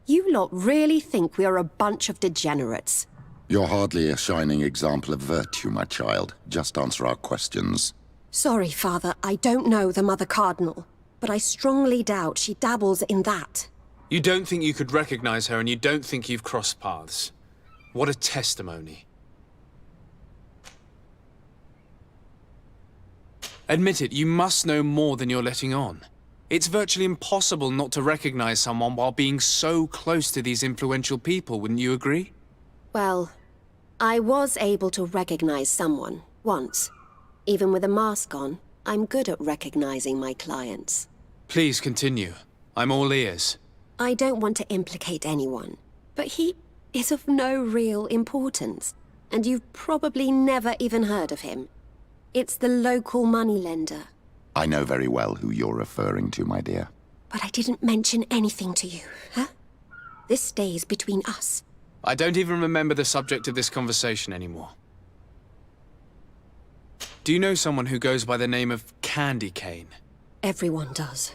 You lot really think we are a bunch of degenerates. You're hardly a shining example of virtue, my child. Just answer our questions. Sorry, Father, I don't know the Mother Cardinal, but I strongly doubt she dabbles in that. You don't think you could recognize her, and you don't think you've crossed paths. What a testimony. Admit it, you must know more than you're letting on. It's virtually impossible not to recognize someone while being so close to these influential people, wouldn't you agree? Well, I was able to recognize someone, once. Even with a mask on, I'm good at recognizing my clients. Please continue. I'm all ears. I don't want to implicate anyone, but he is of no real importance, and you've probably never even heard of him. It's the local moneylender. I know very well who you're referring to, my dear. But I didn't mention anything to you, huh? This stays between us. I don't even remember the subject of this conversation anymore. Do you know someone who goes by the name of Candy Cane? Everyone does.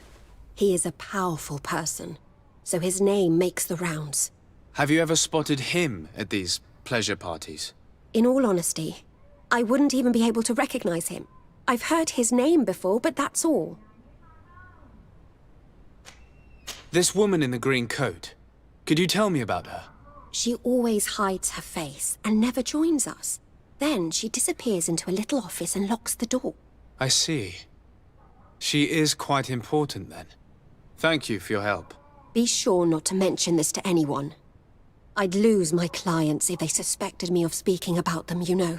He is a powerful person, so his name makes the rounds. Have you ever spotted him at these pleasure parties? In all honesty, I wouldn't even be able to recognize him. I've heard his name before, but that's all. This woman in the green coat, could you tell me about her? She always hides her face and never joins us. Then she disappears into a little office and locks the door. I see. She is quite important then. Thank you for your help. Be sure not to mention this to anyone. I'd lose my clients if they suspected me of speaking about them, you know.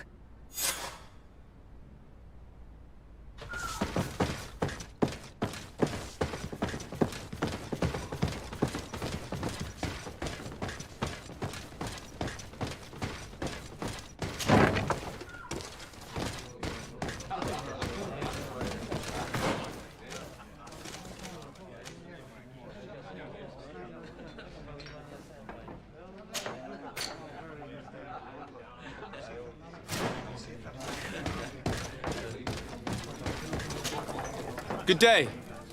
Good day.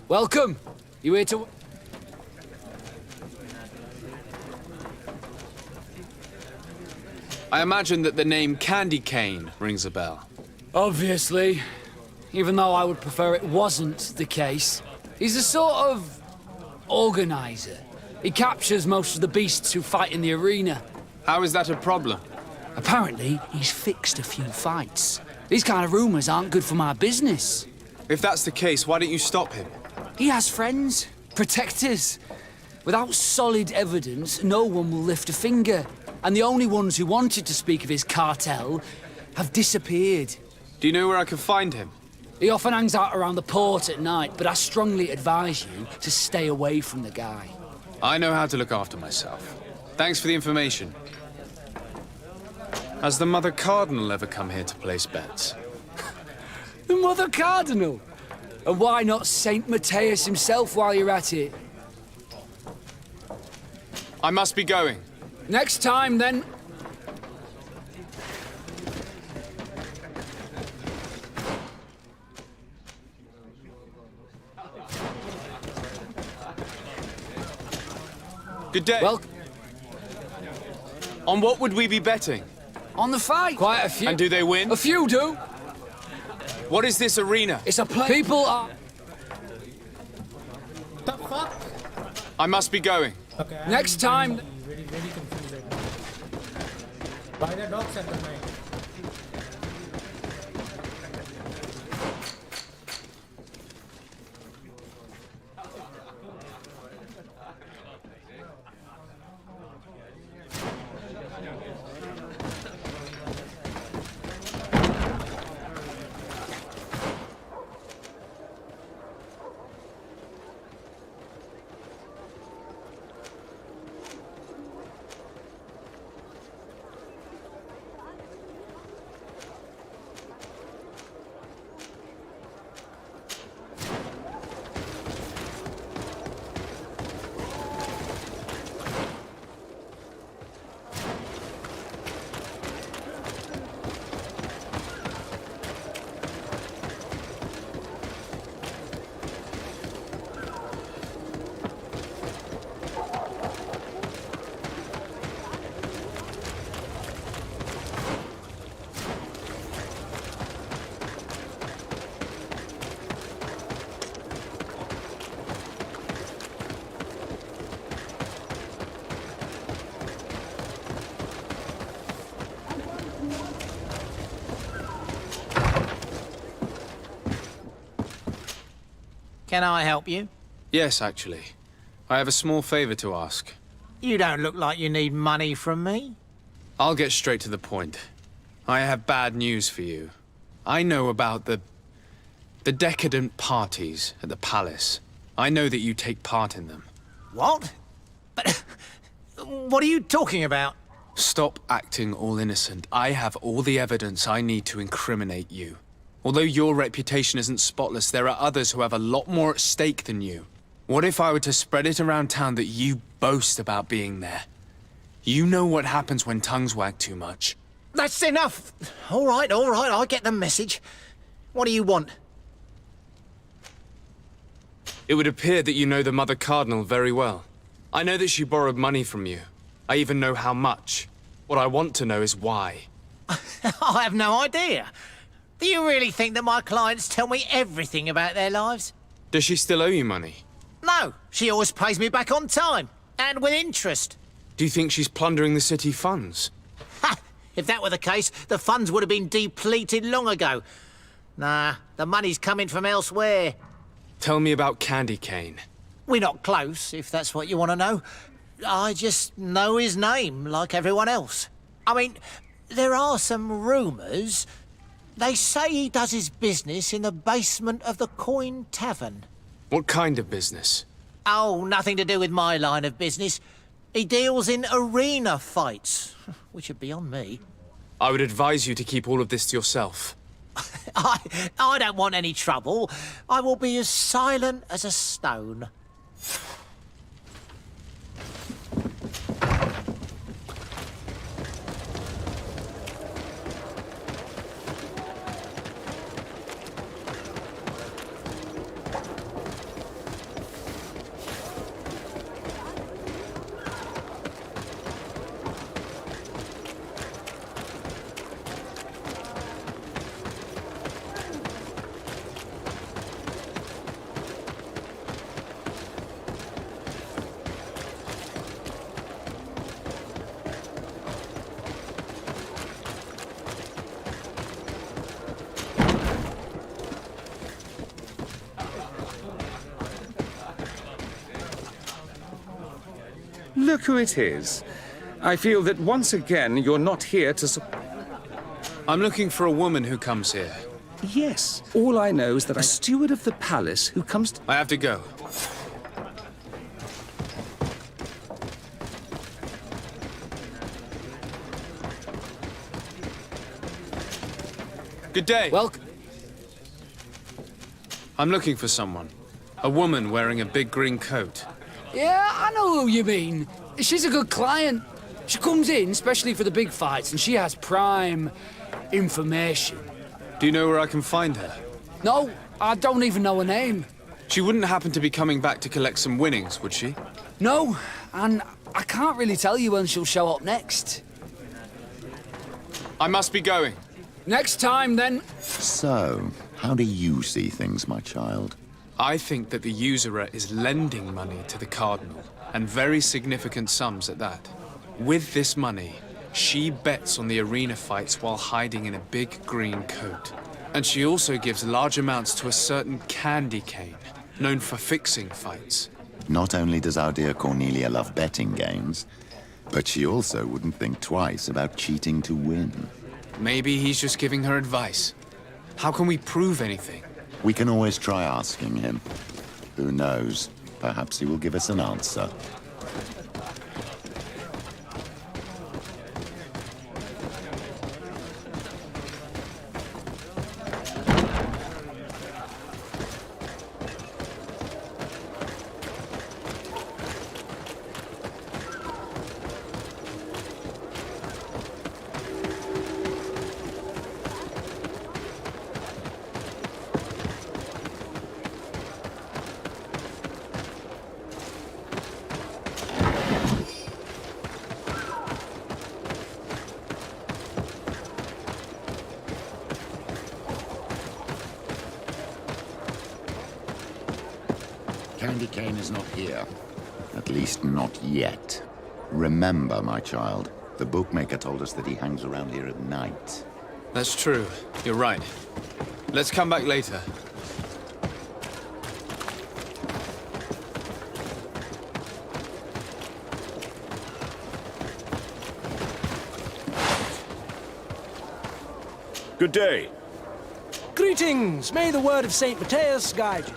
Welcome. You here to... I imagine that the name Candy Cane rings a bell. Obviously. Even though I would prefer it wasn't the case. He's a sort of... organizer. He captures most of the beasts who fight in the arena. How is that a problem? Apparently, he's fixed a few fights. These kind of rumors aren't good for my business. If that's the case, why don't you stop him? He has friends, protectors. Without solid evidence, no one will lift a finger. And the only ones who wanted to speak of his cartel have disappeared. Do you know where I can find him? He often hangs out around the port at night, but I strongly advise you to stay away from the guy. I know how to look after myself. Thanks for the information. Has the Mother Cardinal ever come here to place bets? The Mother Cardinal? And why not Saint Matthias himself while you're at it? I must be going. Next time, then. Good day. Well, on what would we be betting? On the fight. Quite a few. And do they win? A few do. What is this arena? It's a place. People are... The fuck? I must be going. Okay. Next time. Very confused right now. By the docks at the night. Can I help you? Yes, actually. I have a small favor to ask. You don't look like you need money from me. I'll get straight to the point. I have bad news for you. I know about the decadent parties at the palace. I know that you take part in them. What? But what are you talking about? Stop acting all innocent. I have all the evidence I need to incriminate you. Although your reputation isn't spotless, there are others who have a lot more at stake than you. What if I were to spread it around town that you boast about being there? You know what happens when tongues wag too much. That's enough. All right, I get the message. What do you want? It would appear that you know the Mother Cardinal very well. I know that she borrowed money from you. I even know how much. What I want to know is why. I have no idea. Do you really think that my clients tell me everything about their lives? Does she still owe you money? No, she always pays me back on time, and with interest. Do you think she's plundering the city funds? Ha! If that were the case, the funds would have been depleted long ago. Nah, the money's coming from elsewhere. Tell me about Candy Cane. We're not close, if that's what you want to know. I just know his name, like everyone else. I mean, there are some rumours. They say he does his business in the basement of the Coin Tavern. What kind of business? Oh, nothing to do with my line of business. He deals in arena fights, which would be on me. I would advise you to keep all of this to yourself. I don't want any trouble. I will be as silent as a stone. Look who it is. I feel that once again you're not here to I'm looking for a woman who comes here. Yes. All I know is that a steward of the palace who comes to... I have to go. Good day. Welcome. I'm looking for someone. A woman wearing a big green coat. Yeah, I know who you mean. She's a good client. She comes in especially for the big fights, and she has prime information. Do you know where I can find her? No, I don't even know her name. She wouldn't happen to be coming back to collect some winnings, would she? No, and I can't really tell you when she'll show up next. I must be going. Next time, then. So, how do you see things, my child? I think that the usurer is lending money to the Cardinal, and very significant sums at that. With this money, she bets on the arena fights while hiding in a big green coat. And she also gives large amounts to a certain candy cane, known for fixing fights. Not only does our dear Cornelia love betting games, but she also wouldn't think twice about cheating to win. Maybe he's just giving her advice. How can we prove anything? We can always try asking him. Who knows? Perhaps he will give us an answer. Candy Cane is not here. At least not yet. Remember, my child, the bookmaker told us that he hangs around here at night. That's true. You're right. Let's come back later. Good day. Greetings! May the word of St. Matthias guide you.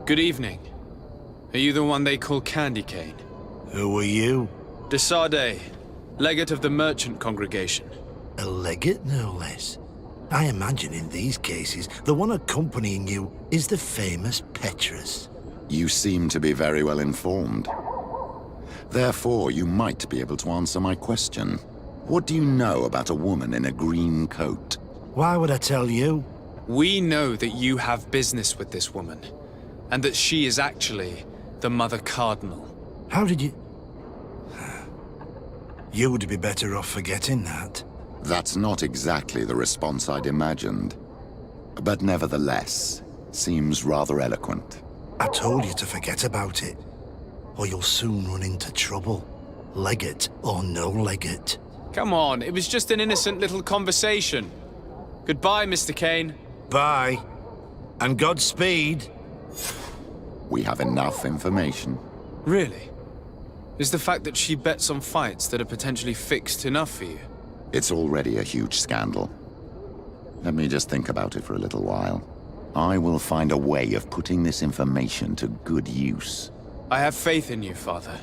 Good evening. Are you the one they call Candy Cane? Who are you? De Sardet, legate of the merchant congregation. A legate, no less. I imagine in these cases, the one accompanying you is the famous Petrus. You seem to be very well informed. Therefore, you might be able to answer my question. What do you know about a woman in a green coat? Why would I tell you? We know that you have business with this woman, and that she is actually the Mother Cardinal. How did you... You would be better off forgetting that. That's not exactly the response I'd imagined. But nevertheless, seems rather eloquent. I told you to forget about it, or you'll soon run into trouble. Legate or no legate. Come on, it was just an innocent little conversation. Goodbye, Mr. Kane. Bye. And Godspeed. We have enough information. Really? Is the fact that she bets on fights that are potentially fixed enough for you? It's already a huge scandal. Let me just think about it for a little while. I will find a way of putting this information to good use. I have faith in you, Father.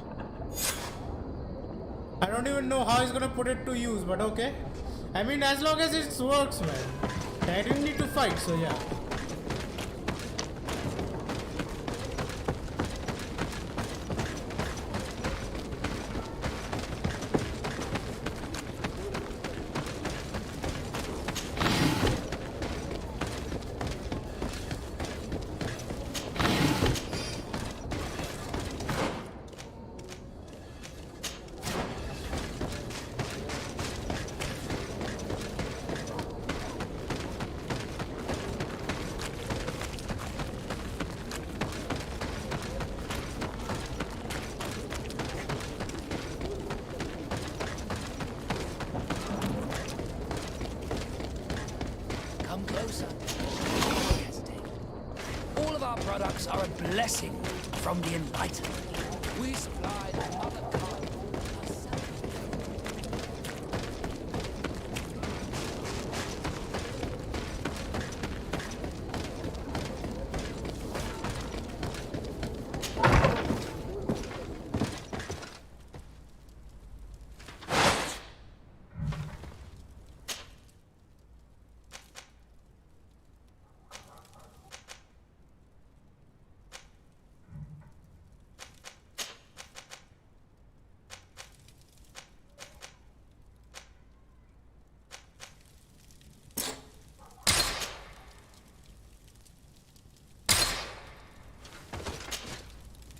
I don't even know how he's gonna put it to use, but okay. I mean, as long as it works, man. I didn't need to fight, so yeah. Come closer. Don't hesitate. All of our products are a blessing from the Enlightenment. We supply the mother card.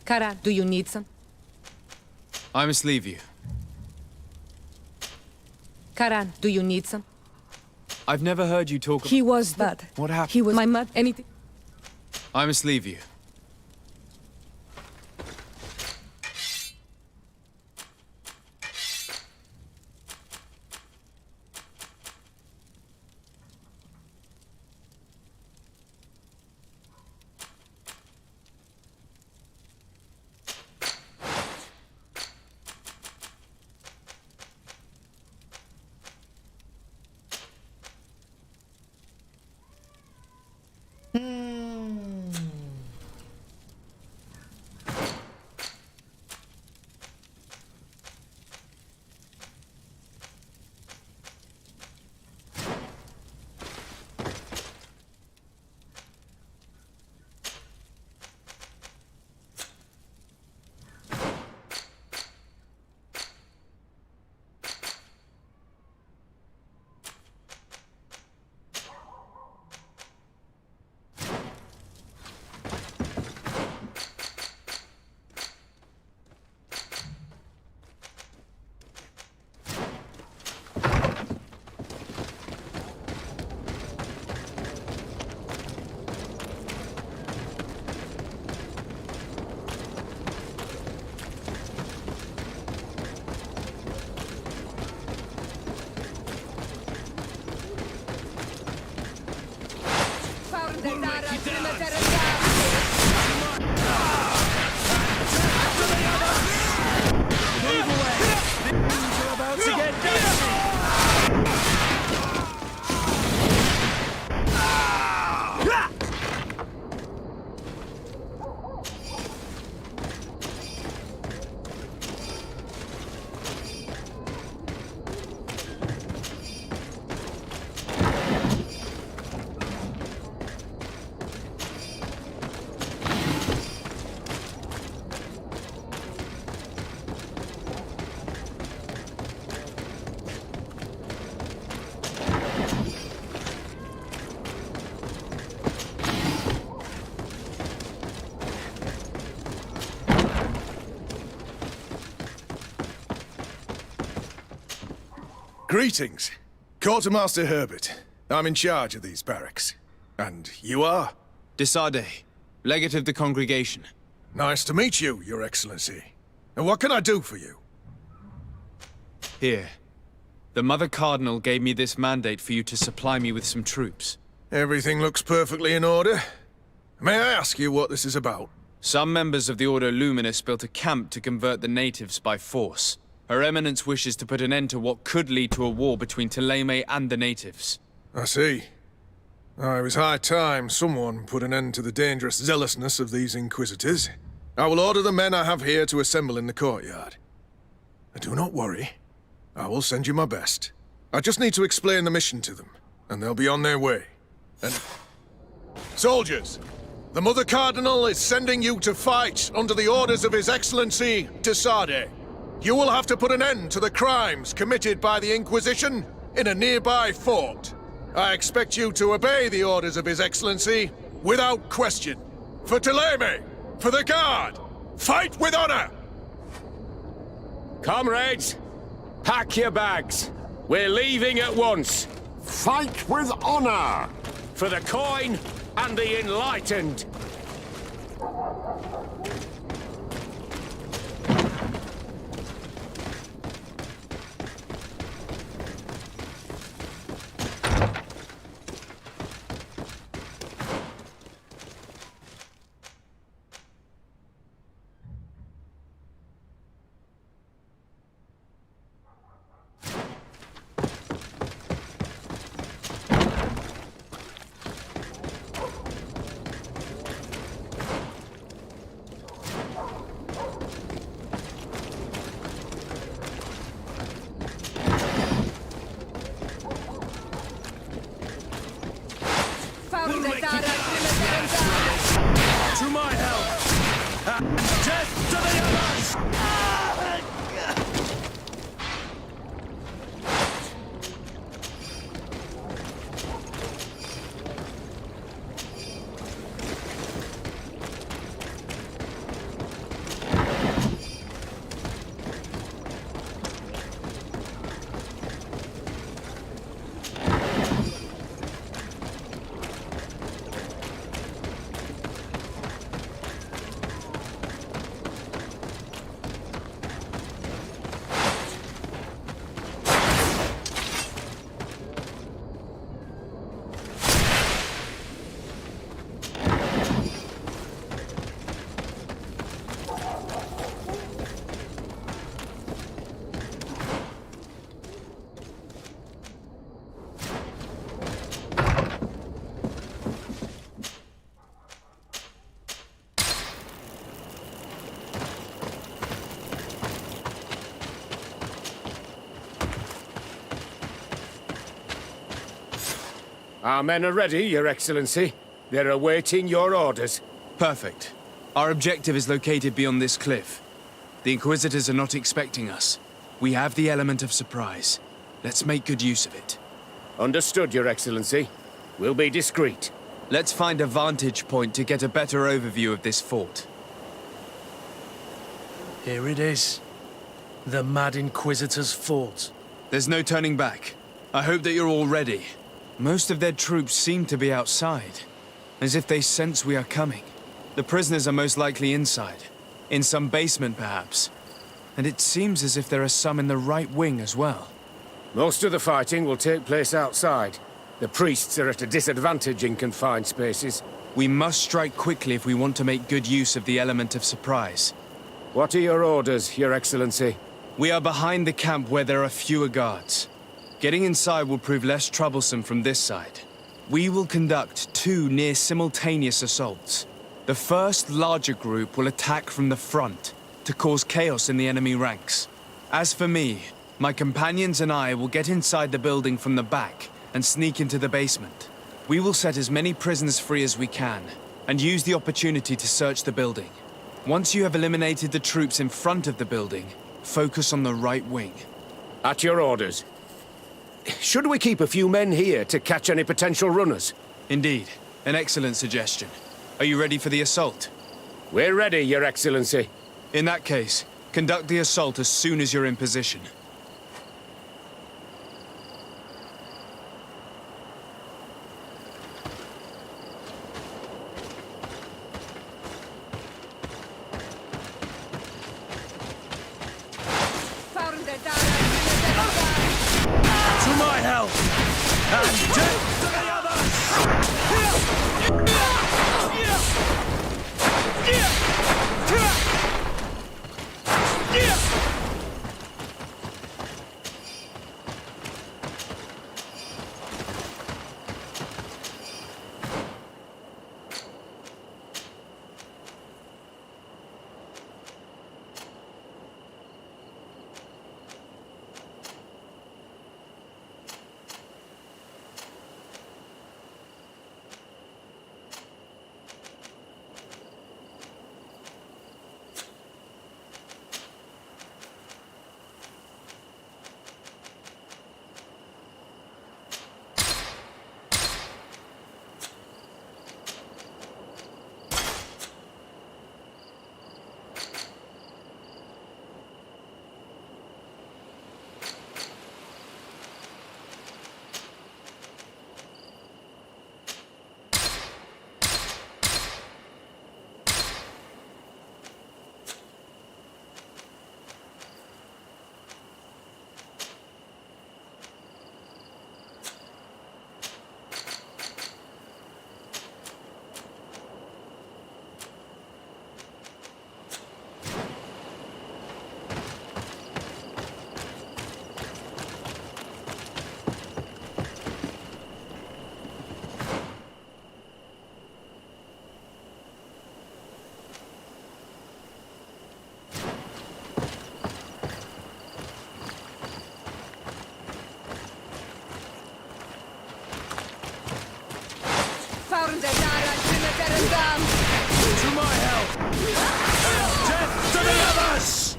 Karan, do you need some? I must leave you. Karan, do you need some? I've never heard you talk. He was bad. What happened? He was my mother. Anything? I must leave you. Greetings. Quartermaster Herbert. I'm in charge of these barracks. And you are? Desade, legate of the congregation. Nice to meet you, Your Excellency. And what can I do for you? Here. The Mother Cardinal gave me this mandate for you to supply me with some troops. Everything looks perfectly in order. May I ask you what this is about? Some members of the Order Luminous built a camp to convert the natives by force. Her Eminence wishes to put an end to what could lead to a war between Thélème and the natives. I see. It was high time someone put an end to the dangerous zealousness of these Inquisitors. I will order the men I have here to assemble in the courtyard. Do not worry. I will send you my best. I just need to explain the mission to them, and they'll be on their way. And... Soldiers! The Mother Cardinal is sending you to fight under the orders of His Excellency, de Sade. You will have to put an end to the crimes committed by the Inquisition in a nearby fort. I expect you to obey the orders of His Excellency without question. For Teleme! For the Guard! Fight with honor! Comrades, pack your bags. We're leaving at once. Fight with honor! For the coin and the enlightened. To my help! Death to the others! Our men are ready, Your Excellency. They're awaiting your orders. Perfect. Our objective is located beyond this cliff. The Inquisitors are not expecting us. We have the element of surprise. Let's make good use of it. Understood, Your Excellency. We'll be discreet. Let's find a vantage point to get a better overview of this fort. Here it is. The Mad Inquisitor's fort. There's no turning back. I hope that you're all ready. Most of their troops seem to be outside, as if they sense we are coming. The prisoners are most likely inside, in some basement perhaps. And it seems as if there are some in the right wing as well. Most of the fighting will take place outside. The priests are at a disadvantage in confined spaces. We must strike quickly if we want to make good use of the element of surprise. What are your orders, Your Excellency? We are behind the camp where there are fewer guards. Getting inside will prove less troublesome from this side. We will conduct 2 near-simultaneous assaults. The first larger group will attack from the front to cause chaos in the enemy ranks. As for me, my companions and I will get inside the building from the back and sneak into the basement. We will set as many prisoners free as we can and use the opportunity to search the building. Once you have eliminated the troops in front of the building, focus on the right wing. At your orders. Should we keep a few men here to catch any potential runners? Indeed. An excellent suggestion. Are you ready for the assault? We're ready, Your Excellency. In that case, conduct the assault as soon as you're in position. To my help! Death to the others!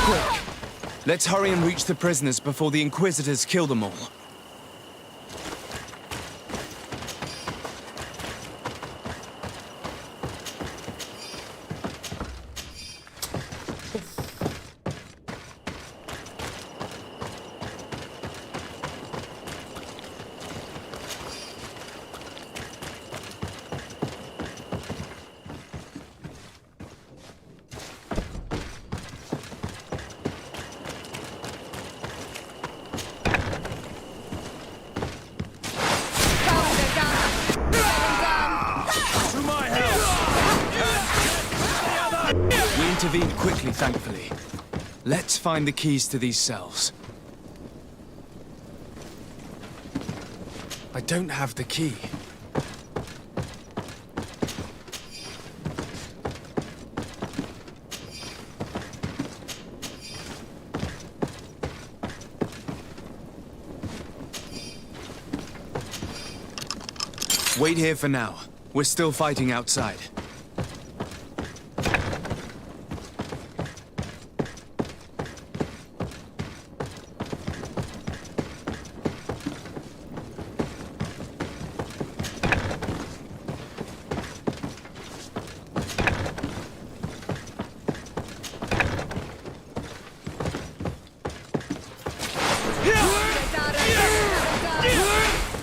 Quick! Let's hurry and reach the prisoners before the Inquisitors kill them all. We intervened quickly, thankfully. Let's find the keys to these cells. I don't have the key. Wait here for now. We're still fighting outside.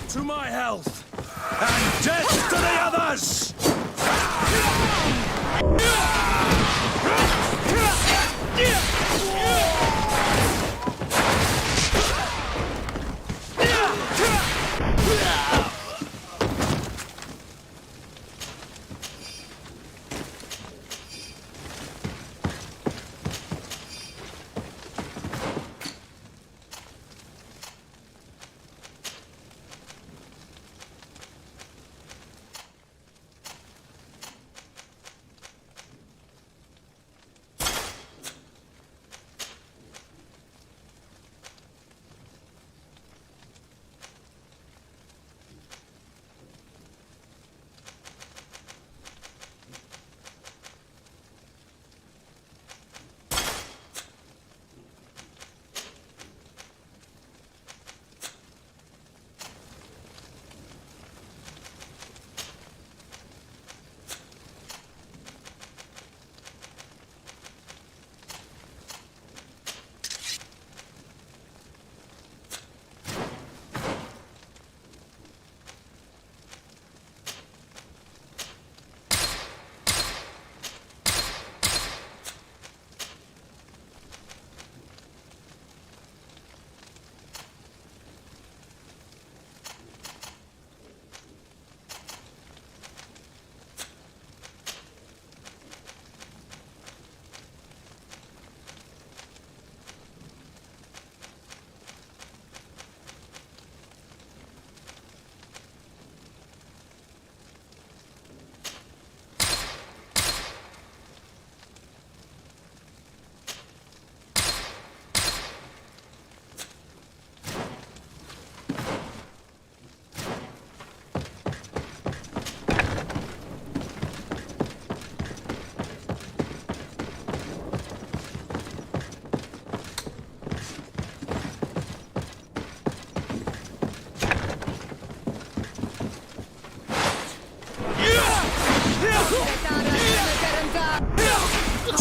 To my health! And death to the others!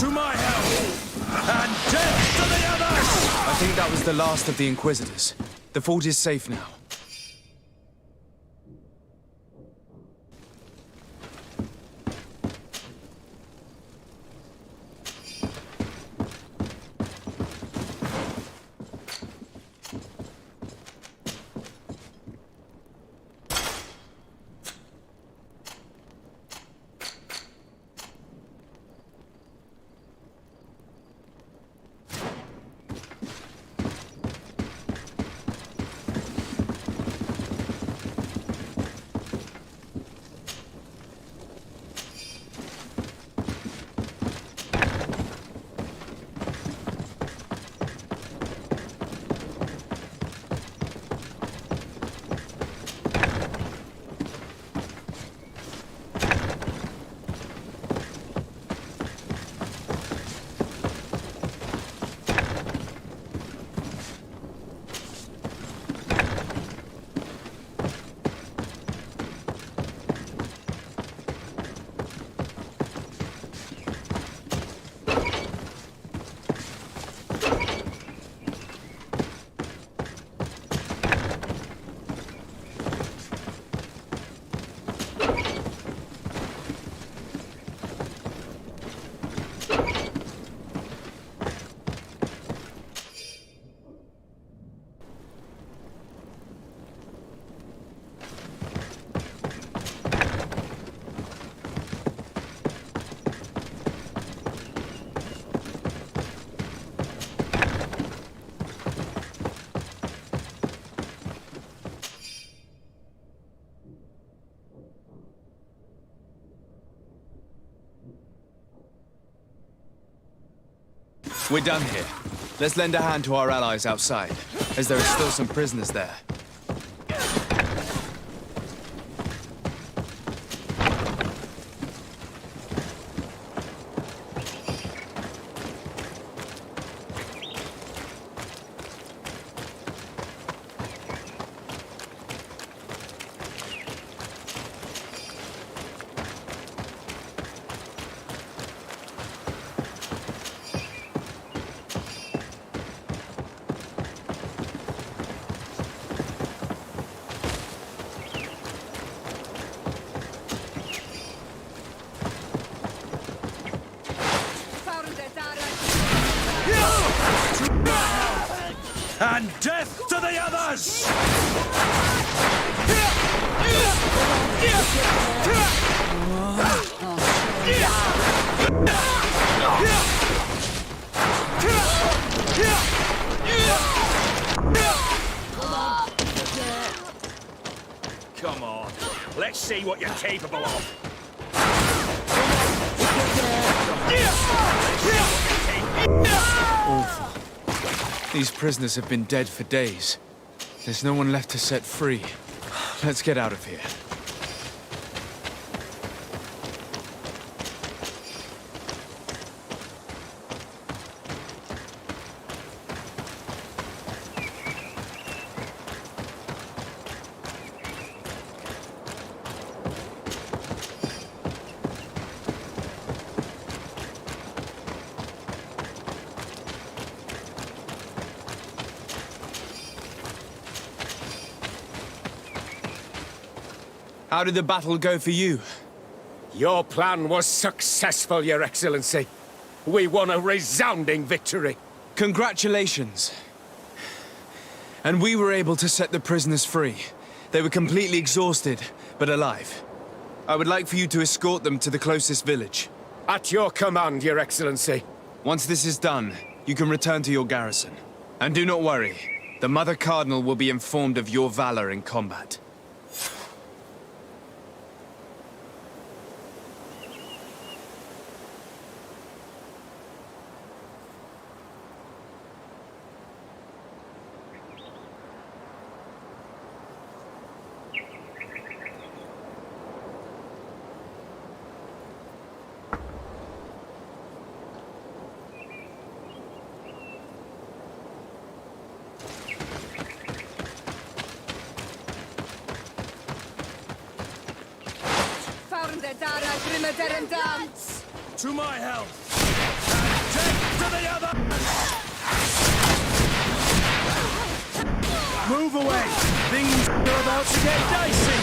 To my help! And death to the others! I think that was the last of the Inquisitors. The fort is safe now. We're done here. Let's lend a hand to our allies outside, as there are still some prisoners there. And death to the others! Come on, let's see what you're capable of. Awful. These prisoners have been dead for days. There's no one left to set free. Let's get out of here. How did the battle go for you? Your plan was successful, Your Excellency. We won a resounding victory. Congratulations. And we were able to set the prisoners free. They were completely exhausted, but alive. I would like for you to escort them to the closest village. At your command, Your Excellency. Once this is done, you can return to your garrison. And do not worry, the Mother Cardinal will be informed of your valor in combat. To my help! And death to the others! Move away! Things are about to get dicey!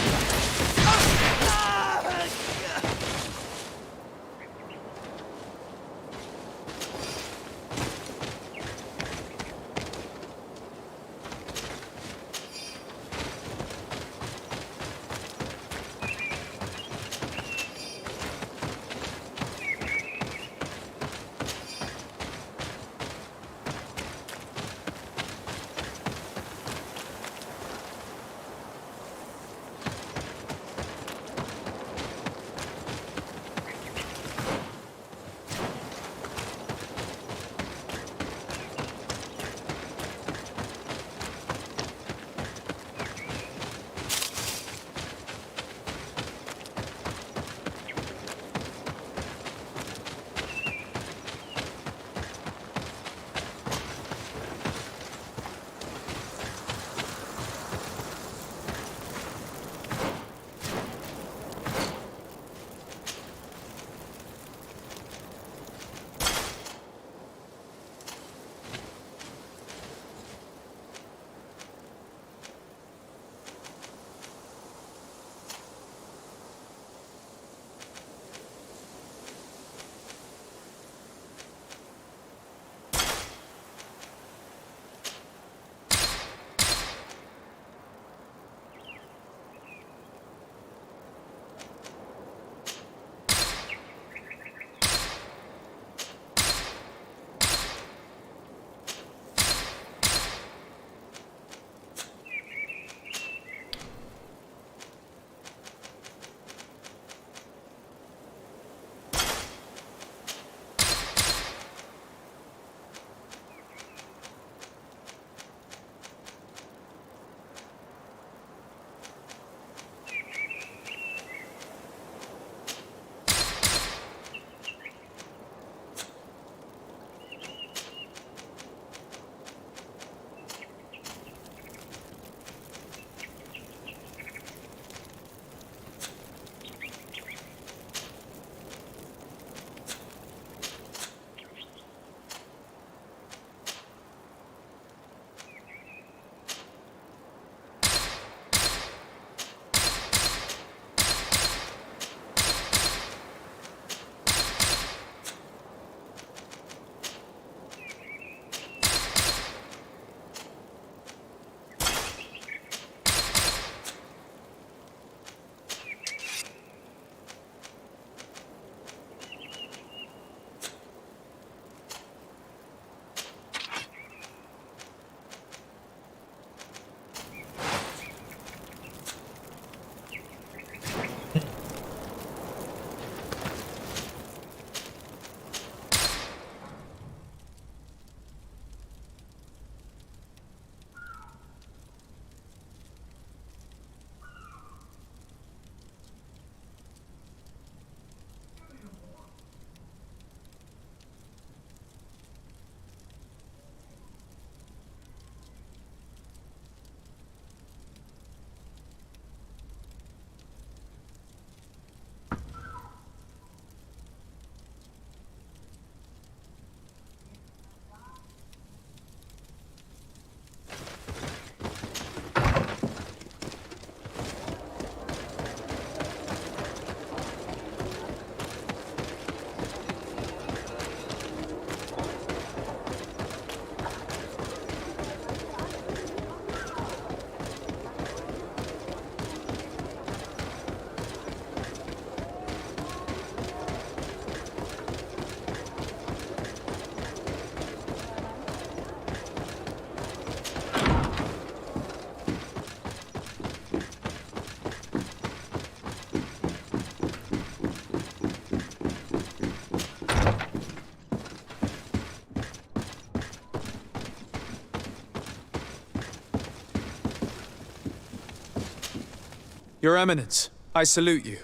Your Eminence, I salute you.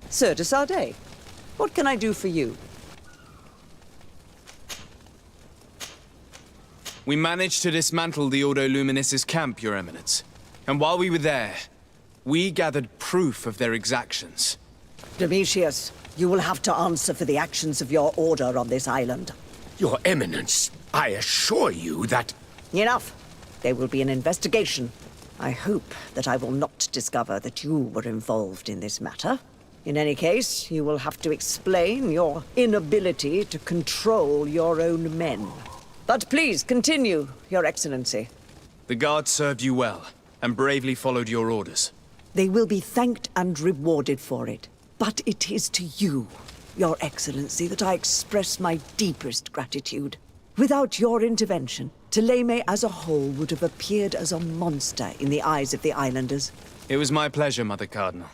Sir de Sardet, what can I do for you? We managed to dismantle the Ordo Luminis's camp, Your Eminence. And while we were there, we gathered proof of their exactions. Domitius, you will have to answer for the actions of your order on this island. Your Eminence, I assure you that... Enough. There will be an investigation. I hope that I will not discover that you were involved in this matter. In any case, you will have to explain your inability to control your own men. But please continue, Your Excellency. The guards served you well, and bravely followed your orders. They will be thanked and rewarded for it. But it is to you, Your Excellency, that I express my deepest gratitude. Without your intervention, Thélème as a whole would have appeared as a monster in the eyes of the islanders. It was my pleasure, Mother Cardinal.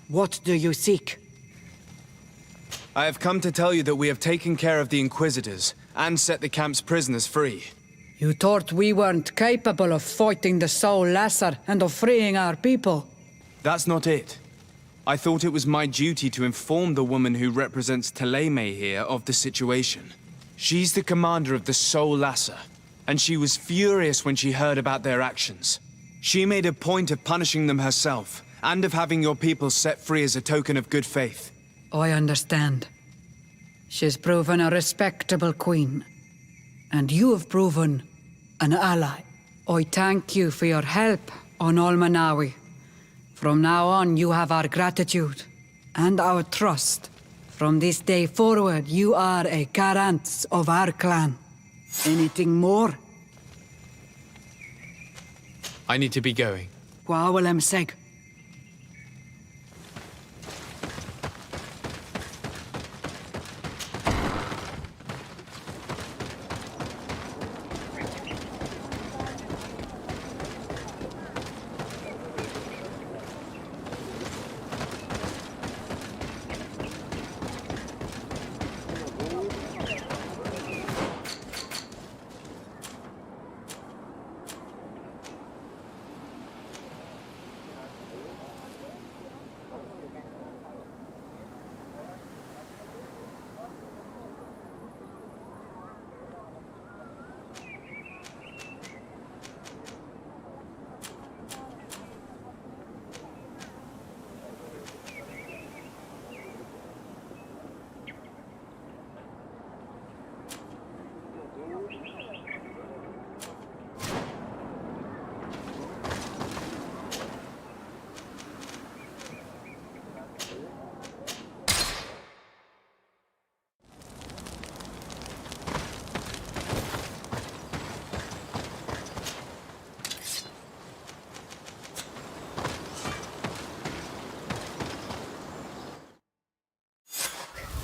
What do you seek? I have come to tell you that we have taken care of the Inquisitors, and set the camp's prisoners free. You thought we weren't capable of fighting the Soul Lasser and of freeing our people? That's not it. I thought it was my duty to inform the woman who represents Thélème here of the situation. She's the commander of the Soul Lasser, and she was furious when she heard about their actions. She made a point of punishing them herself, and of having your people set free as a token of good faith. I understand. She's proven a respectable queen. And you have proven an ally. I thank you for your help on Almanawi. From now on, you have our gratitude and our trust. From this day forward, you are a Garant of our clan. Anything more? I need to be going. Qua willem seg.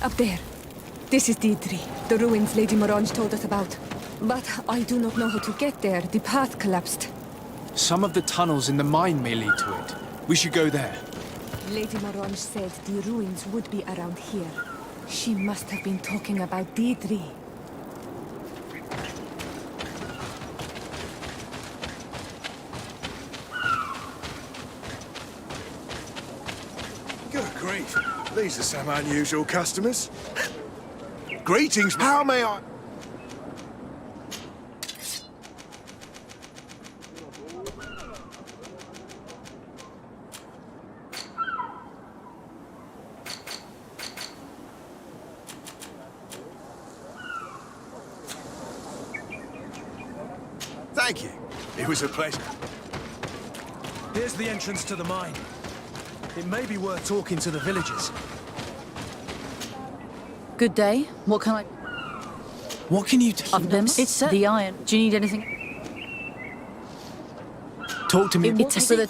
Up there. This is Deidre, the ruins Lady Morange told us about. But I do not know how to get there. The path collapsed. Some of the tunnels in the mine may lead to it. We should go there. Lady Morange said the ruins would be around here. She must have been talking about Deidre. Good grief. These are some unusual customers. Greetings, how may I... Thank you. It was a pleasure. Here's the entrance to the mine. It may be worth talking to the villagers. Good day. What can I... What can you Of them? It's the iron. Do you need anything? Talk to me. It's for the...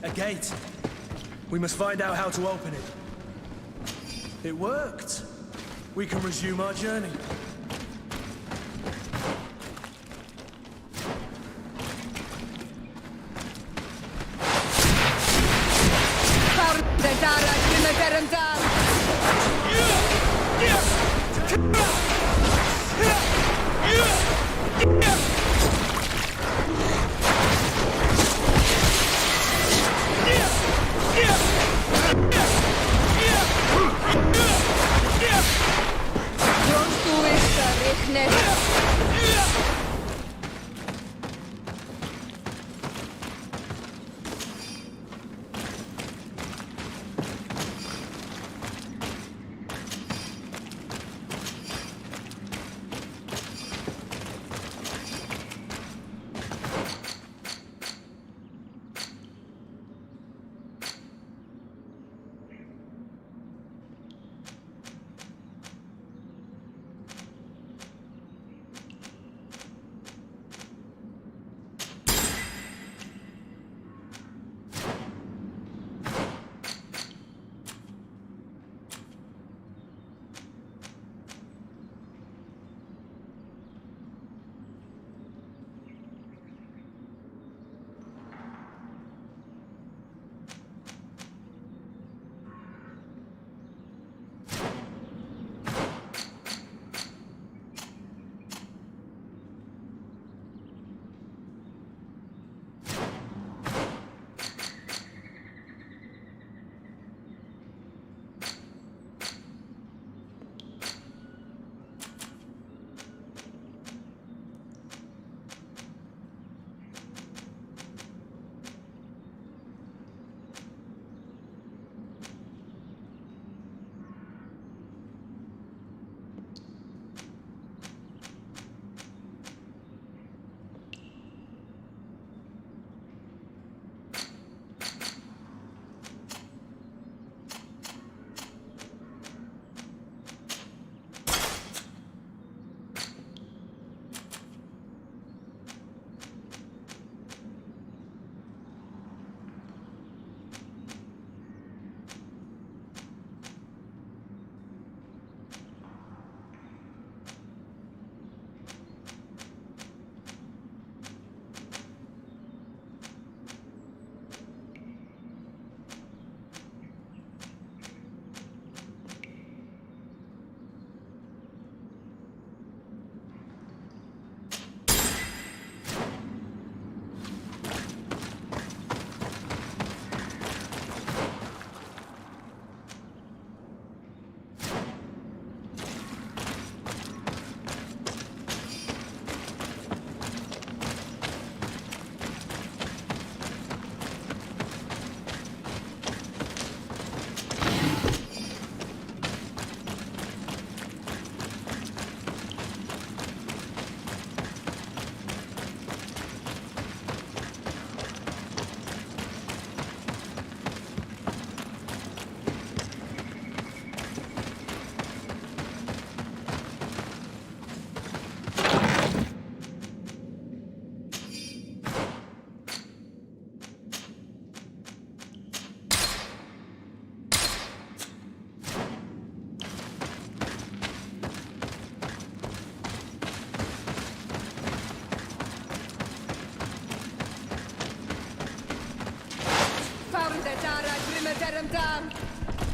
A gate. We must find out how to open it. It worked. We can resume our journey.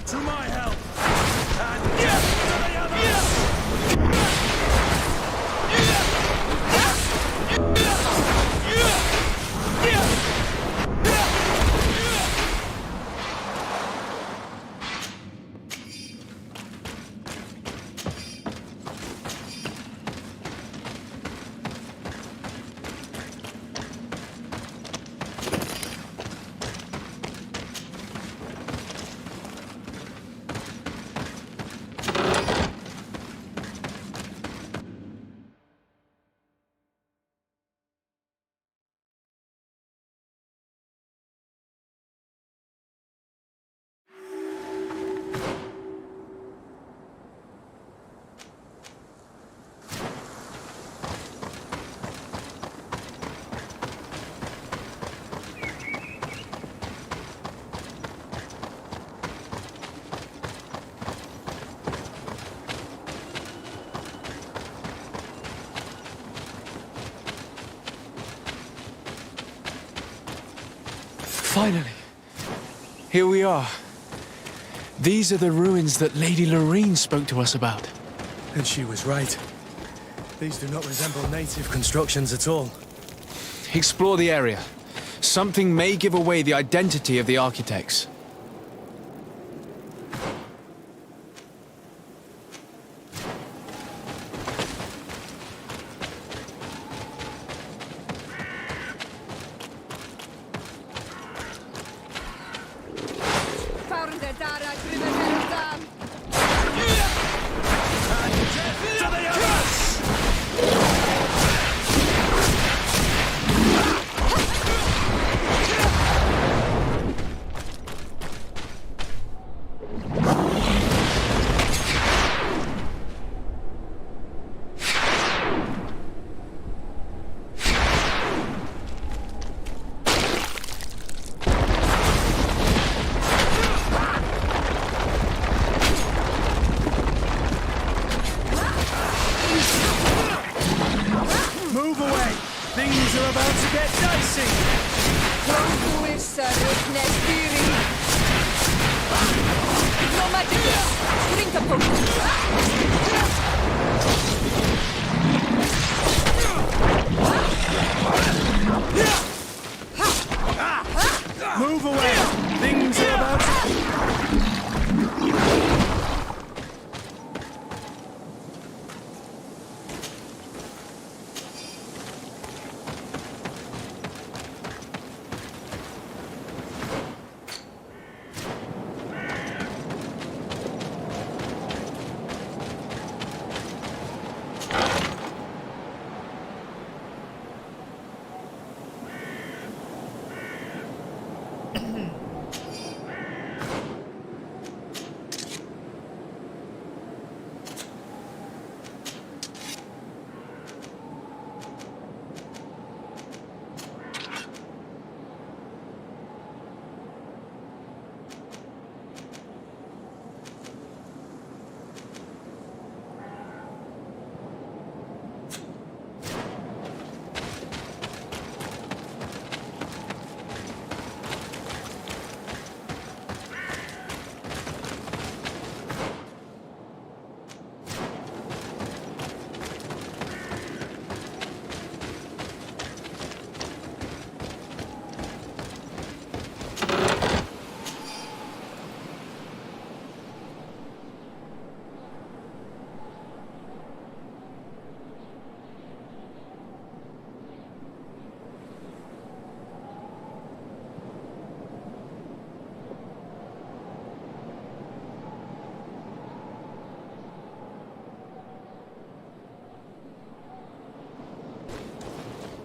To my help! And death to the others! Finally, here we are. These are the ruins that Lady Lorene spoke to us about. And she was right. These do not resemble native constructions at all. Explore the area. Something may give away the identity of the architects. Move away! Things are about to get dicey! No magic! Drink a potion! Move away! Things are about to...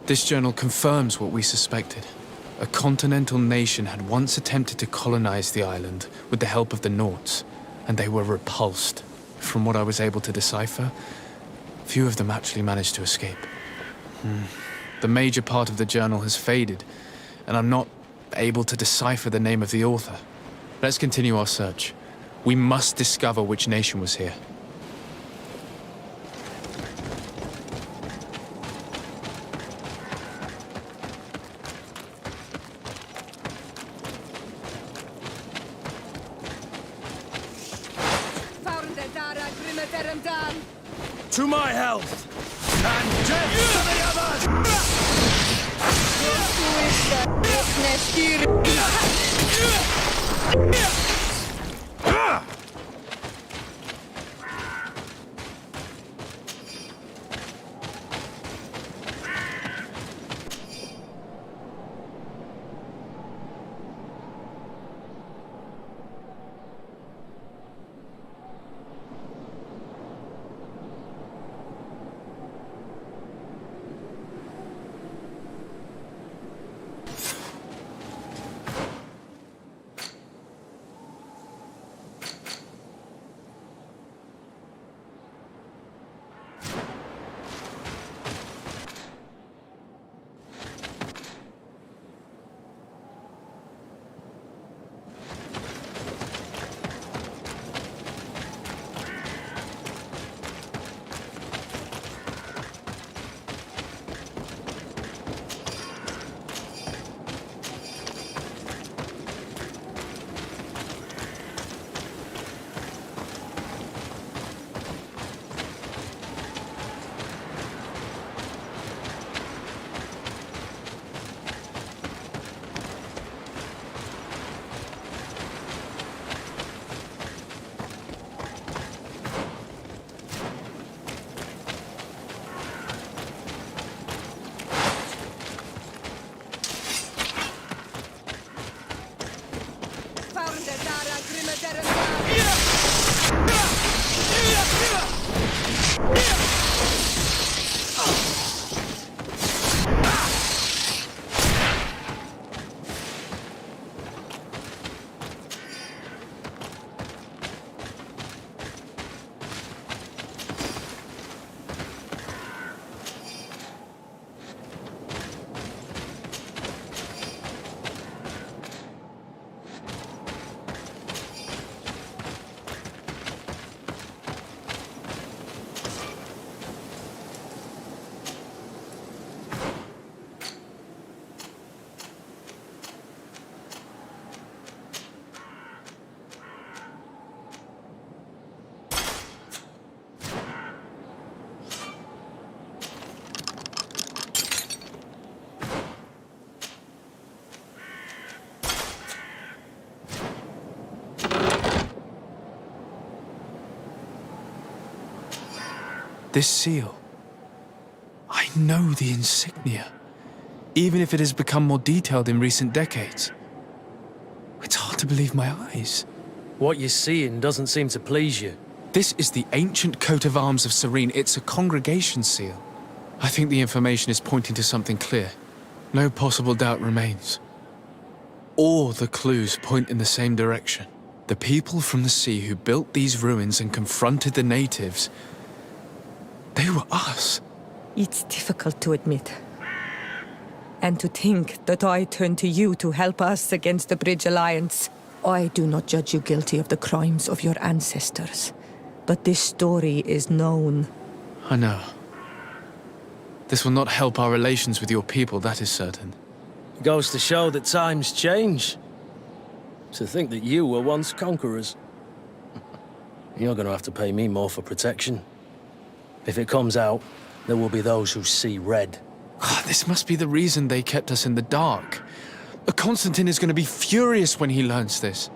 This journal confirms what we suspected. A continental nation had once attempted to colonize the island with the help of the Nords, and they were repulsed. From what I was able to decipher, few of them actually managed to escape. The major part of the journal has faded, and I'm not able to decipher the name of the author. Let's continue our search. We must discover which nation was here. To my health! And death to the others! This seal. I know the insignia, even if it has become more detailed in recent decades. It's hard to believe my eyes. What you're seeing doesn't seem to please you. This is the ancient coat of arms of Serene. It's a congregation seal. I think the information is pointing to something clear. No possible doubt remains. All the clues point in the same direction. The people from the sea who built these ruins and confronted the natives, they were us. It's difficult to admit. And to think that I turn to you to help us against the Bridge Alliance. I do not judge you guilty of the crimes of your ancestors. But this story is known. I know. This will not help our relations with your people, that is certain. It goes to show that times change. To think that you were once conquerors. You're gonna have to pay me more for protection. If it comes out, there will be those who see red. This must be the reason they kept us in the dark. Constantine is going to be furious when he learns this.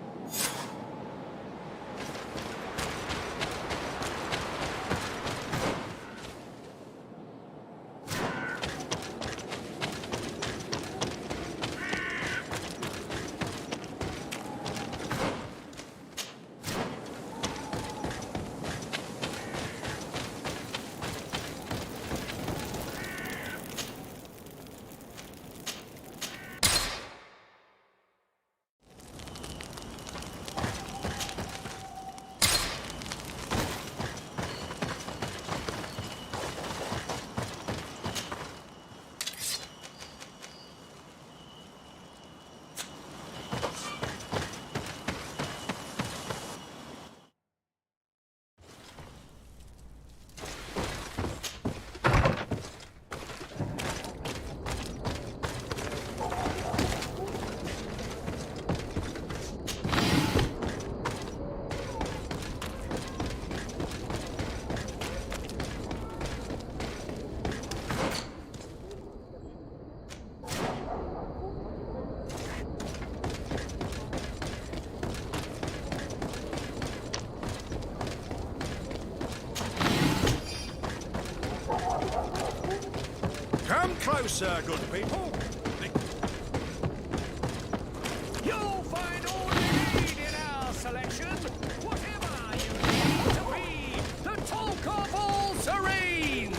closer, good people. You'll find all you need in our selection. Whatever you need to be the talk of all Serene.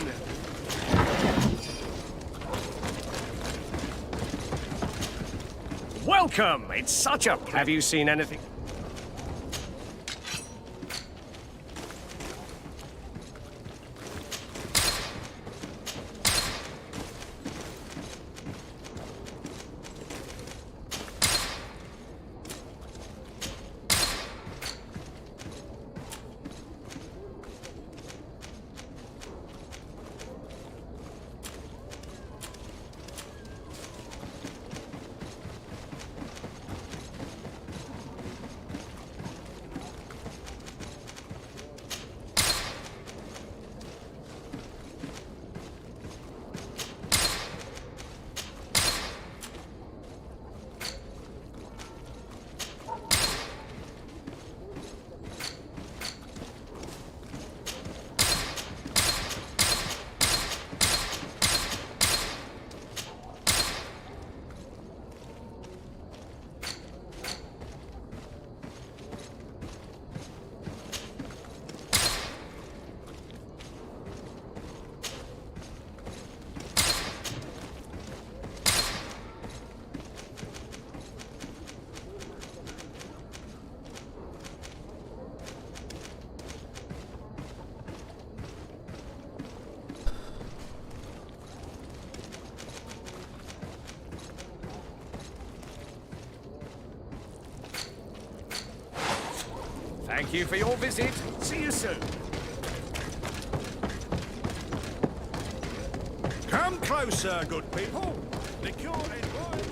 Welcome. It's such a... Have you seen anything? Thank you for your visit. See you soon. Come closer, good people. The cure is right.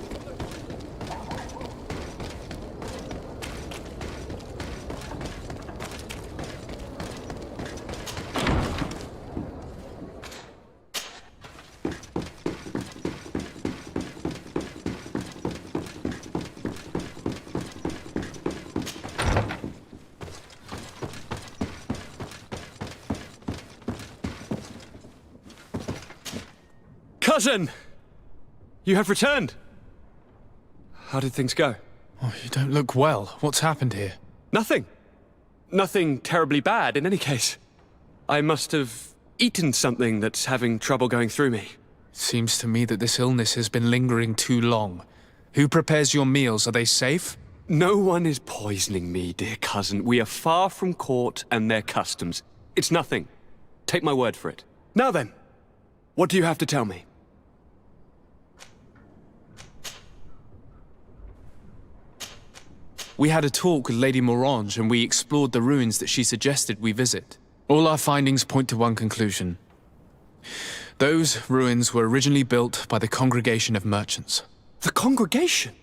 Cousin! You have returned. How did things go? Oh, you don't look well. What's happened here? Nothing. Nothing terribly bad, in any case. I must have eaten something that's having trouble going through me. Seems to me that this illness has been lingering too long. Who prepares your meals? Are they safe? No one is poisoning me, dear cousin. We are far from court and their customs. It's nothing. Take my word for it. Now then, what do you have to tell me? We had a talk with Lady Morange and we explored the ruins that she suggested we visit. All our findings point to one conclusion. Those ruins were originally built by the Congregation of Merchants. The Congregation?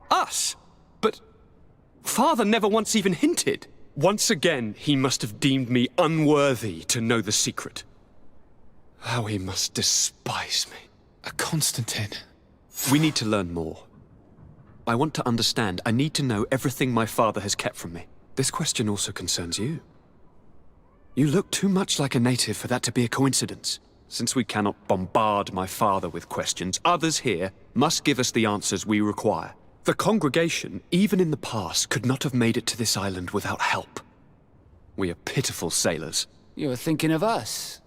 Us? But Father never once even hinted. Once again, he must have deemed me unworthy to know the secret. How he must despise me. Constantine. We need to learn more. I want to understand. I need to know everything my father has kept from me. This question also concerns you. You look too much like a native for that to be a coincidence. Since we cannot bombard my father with questions, others here must give us the answers we require. The congregation, even in the past, could not have made it to this island without help. We are pitiful sailors. You are thinking of us.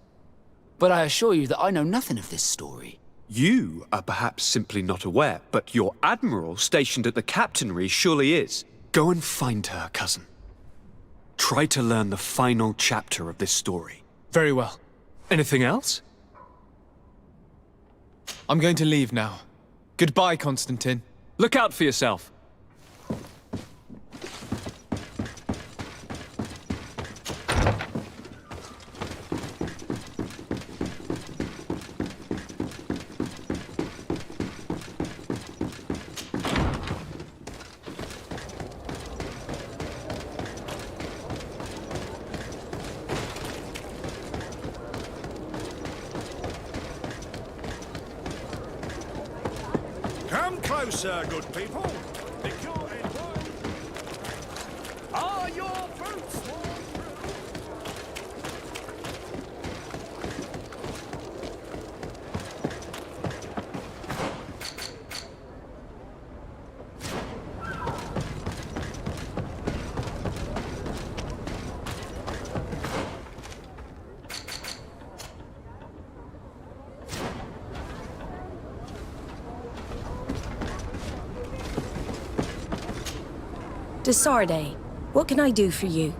But I assure you that I know nothing of this story. You are perhaps simply not aware, but your admiral stationed at the captainry surely is. Go and find her, cousin. Try to learn the final chapter of this story. Very well. Anything else? I'm going to leave now. Goodbye, Constantine. Look out for yourself. Come closer, good people. The cure is right. Are your boots worn through? Desarde, what can I do for you?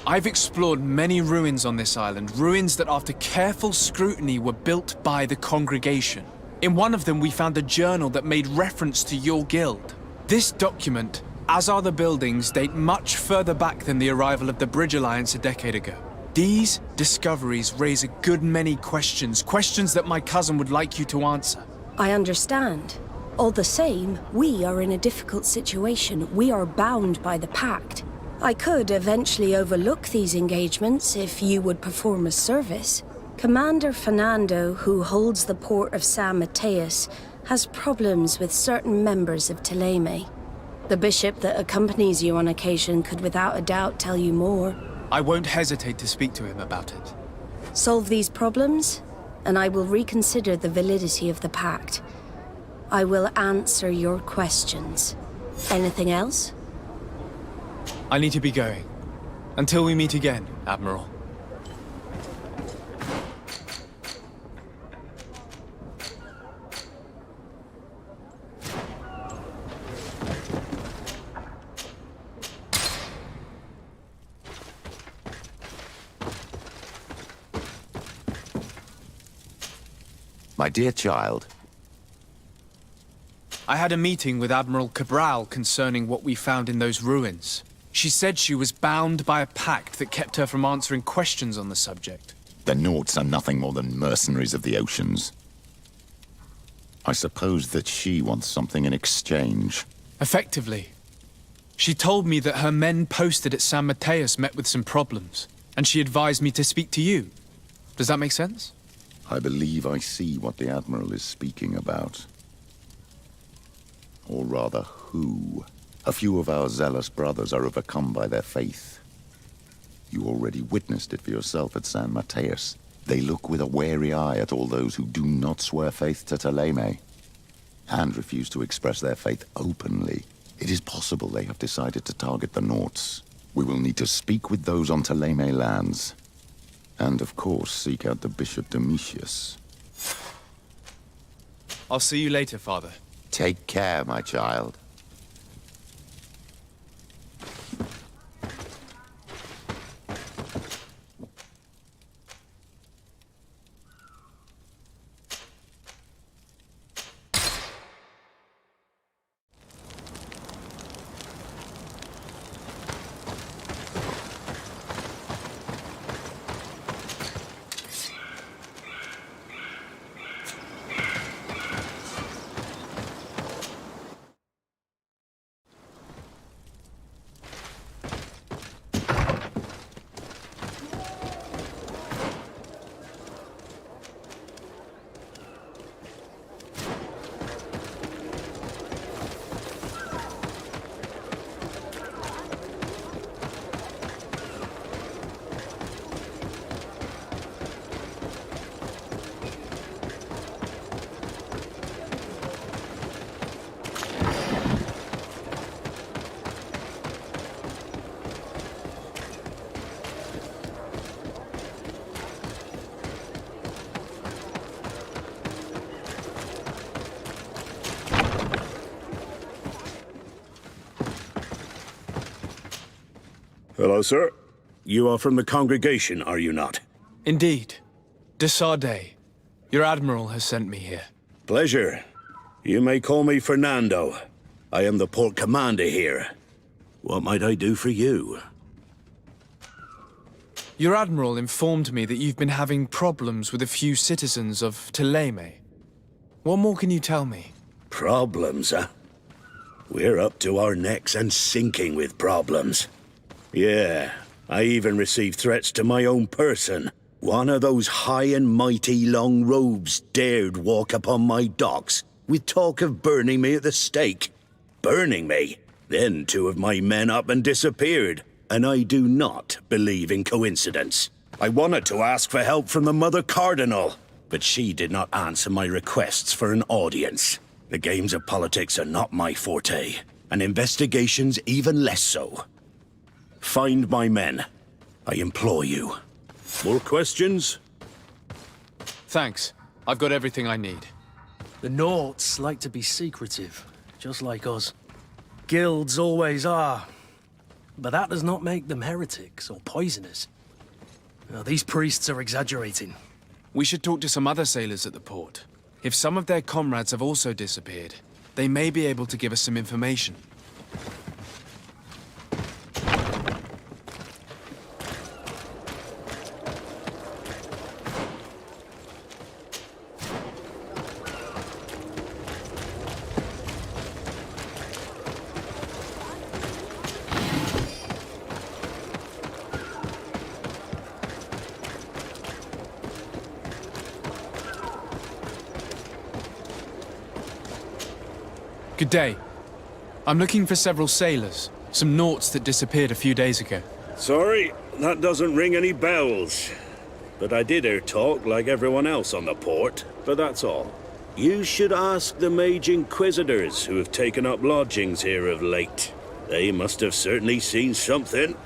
I've explored many ruins on this island, ruins that after careful scrutiny were built by the congregation. In one of them we found a journal that made reference to your guild. This document, as are the buildings, date much further back than the arrival of the Bridge Alliance a decade ago. These discoveries raise a good many questions, questions that my cousin would like you to answer. I understand. All the same, we are in a difficult situation. We are bound by the Pact. I could eventually overlook these engagements if you would perform a service. Commander Fernando, who holds the port of San Mateus, has problems with certain members of Teleme. The bishop that accompanies you on occasion could without a doubt tell you more. I won't hesitate to speak to him about it. Solve these problems, and I will reconsider the validity of the Pact. I will answer your questions. Anything else? I need to be going. Until we meet again, Admiral. My dear child. I had a meeting with Admiral Cabral concerning what we found in those ruins. She said she was bound by a pact that kept her from answering questions on the subject. The Nauts are nothing more than mercenaries of the oceans. I suppose that she wants something in exchange. Effectively. She told me that her men posted at San Mateus met with some problems, and she advised me to speak to you. Does that make sense? I believe I see what the Admiral is speaking about. Or rather, who. A few of our zealous brothers are overcome by their faith. You already witnessed it for yourself at San Mateus. They look with a wary eye at all those who do not swear faith to Teleme, and refuse to express their faith openly. It is possible they have decided to target the Nauts. We will need to speak with those on Teleme lands. And of course, seek out the Bishop Domitius. I'll see you later, Father. Take care, my child. Hello, sir. You are from the congregation, are you not? Indeed. Desarde. Your Admiral has sent me here. Pleasure. You may call me Fernando. I am the port commander here. What might I do for you? Your Admiral informed me that you've been having problems with a few citizens of Teleme. What more can you tell me? Problems, huh? We're up to our necks and sinking with problems. Yeah, I even received threats to my own person. One of those high and mighty long robes dared walk upon my docks with talk of burning me at the stake. Burning me? Then two of my men up and disappeared, and I do not believe in coincidence. I wanted to ask for help from the Mother Cardinal, but she did not answer my requests for an audience. The games of politics are not my forte, and investigations even less so. Find my men. I implore you. More questions? Thanks. I've got everything I need. The Nauts like to be secretive, just like us. Guilds always are. But that does not make them heretics or poisoners. Now, these priests are exaggerating. We should talk to some other sailors at the port. If some of their comrades have also disappeared, they may be able to give us some information. Good day. I'm looking for several sailors, some naughts that disappeared a few days ago. Sorry, that doesn't ring any bells. But I did hear talk like everyone else on the port, but that's all. You should ask the mage inquisitors who have taken up lodgings here of late. They must have certainly seen something.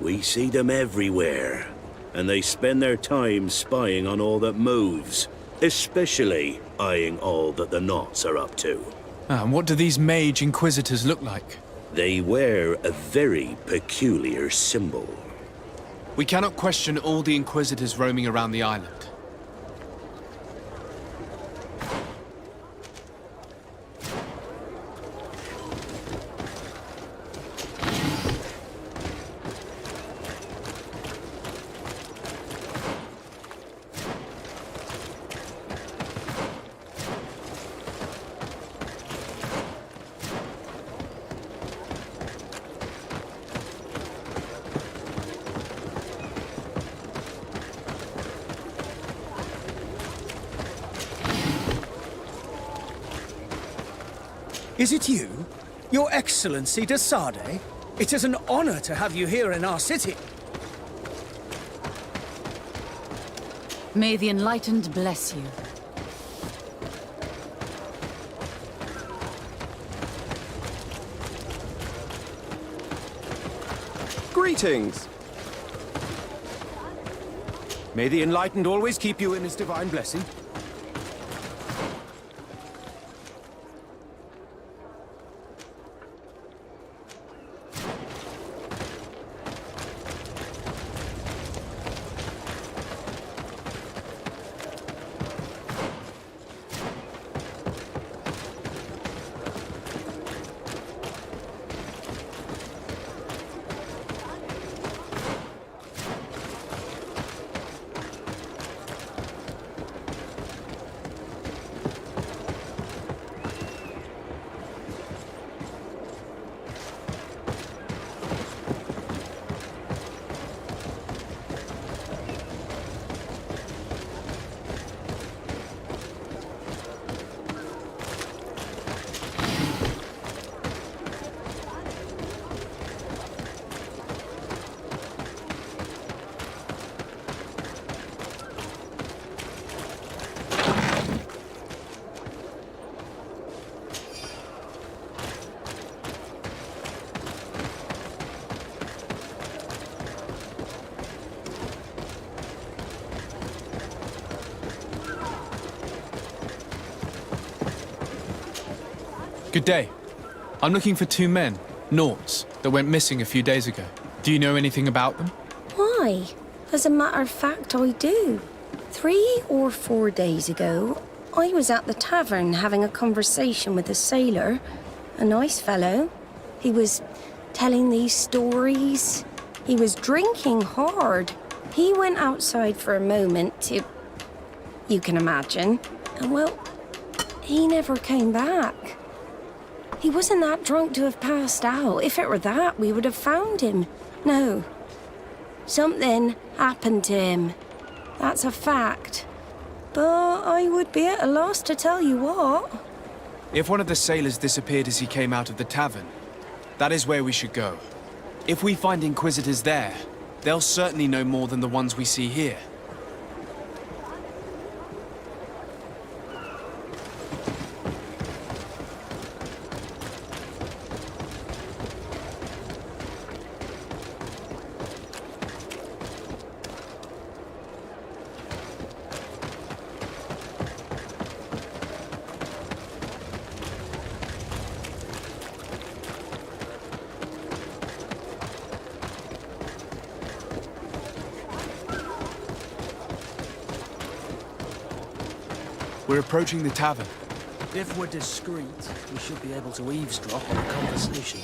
We see them everywhere, and they spend their time spying on all that moves, especially eyeing all that the Knots are up to. And what do these mage inquisitors look like? They wear a very peculiar symbol. We cannot question all the inquisitors roaming around the island. Is it you? Your Excellency de Sade? It is an honor to have you here in our city. May the Enlightened bless you. Greetings! May the Enlightened always keep you in his divine blessing. Good day. I'm looking for two men, Naughts, that went missing a few days ago. Do you know anything about them? Why? As a matter of fact, I do. 3 or 4 days ago, I was at the tavern having a conversation with a sailor. A nice fellow. He was telling these stories. He was drinking hard. He went outside for a moment to... you can imagine. And well, he never came back. He wasn't that drunk to have passed out. If it were that, we would have found him. No. Something happened to him. That's a fact. But I would be at a loss to tell you what. If one of the sailors disappeared as he came out of the tavern, that is where we should go. If we find inquisitors there, they'll certainly know more than the ones we see here. We're approaching the tavern. If we're discreet, we should be able to eavesdrop on a conversation.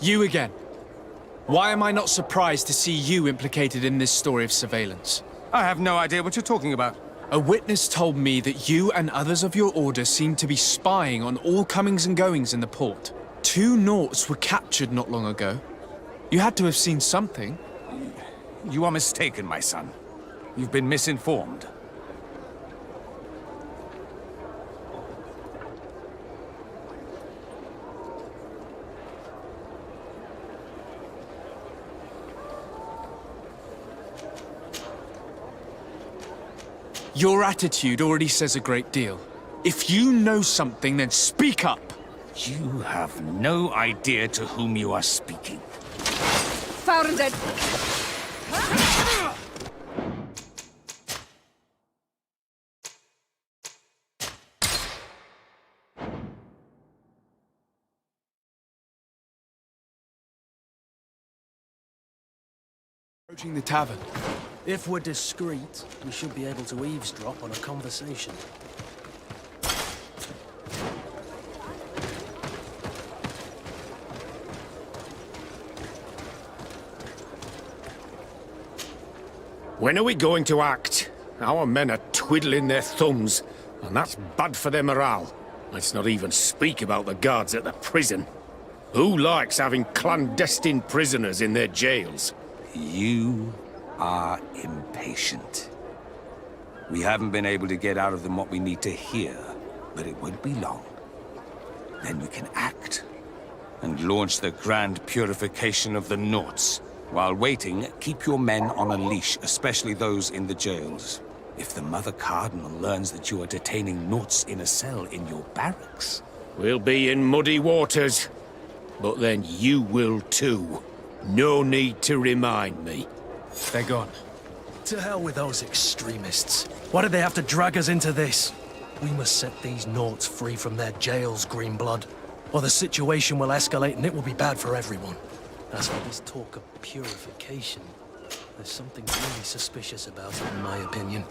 You again. Why am I not surprised to see you implicated in this story of surveillance? I have no idea what you're talking about. A witness told me that you and others of your order seemed to be spying on all comings and goings in the port. 2 Nauts were captured not long ago. You had to have seen something. You are mistaken, my son. You've been misinformed. Your attitude already says a great deal. If you know something, then speak up! You have no idea to whom you are speaking. Found it! Approaching the tavern. If we're discreet, we should be able to eavesdrop on a conversation. When are we going to act? Our men are twiddling their thumbs, and that's bad for their morale. Let's not even speak about the guards at the prison. Who likes having clandestine prisoners in their jails? You are impatient. We haven't been able to get out of them what we need to hear, but it won't be long. Then we can act and launch the grand purification of the Nauts. While waiting, keep your men on a leash, especially those in the jails. If the Mother Cardinal learns that you are detaining Nauts in a cell in your barracks... We'll be in muddy waters, but then you will too. No need to remind me. They're gone. To hell with those extremists. Why did they have to drag us into this? We must set these Nauts free from their jails, Greenblood, or the situation will escalate and it will be bad for everyone. As for this talk of purification, there's something really suspicious about it, in my opinion.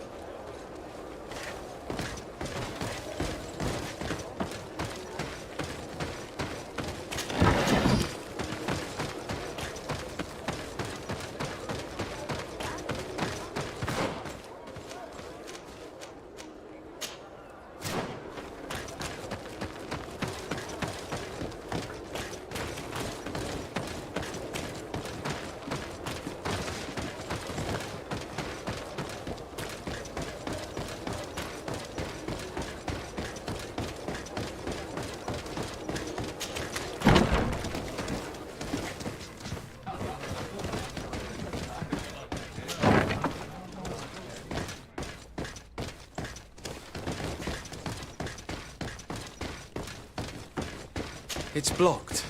It's blocked.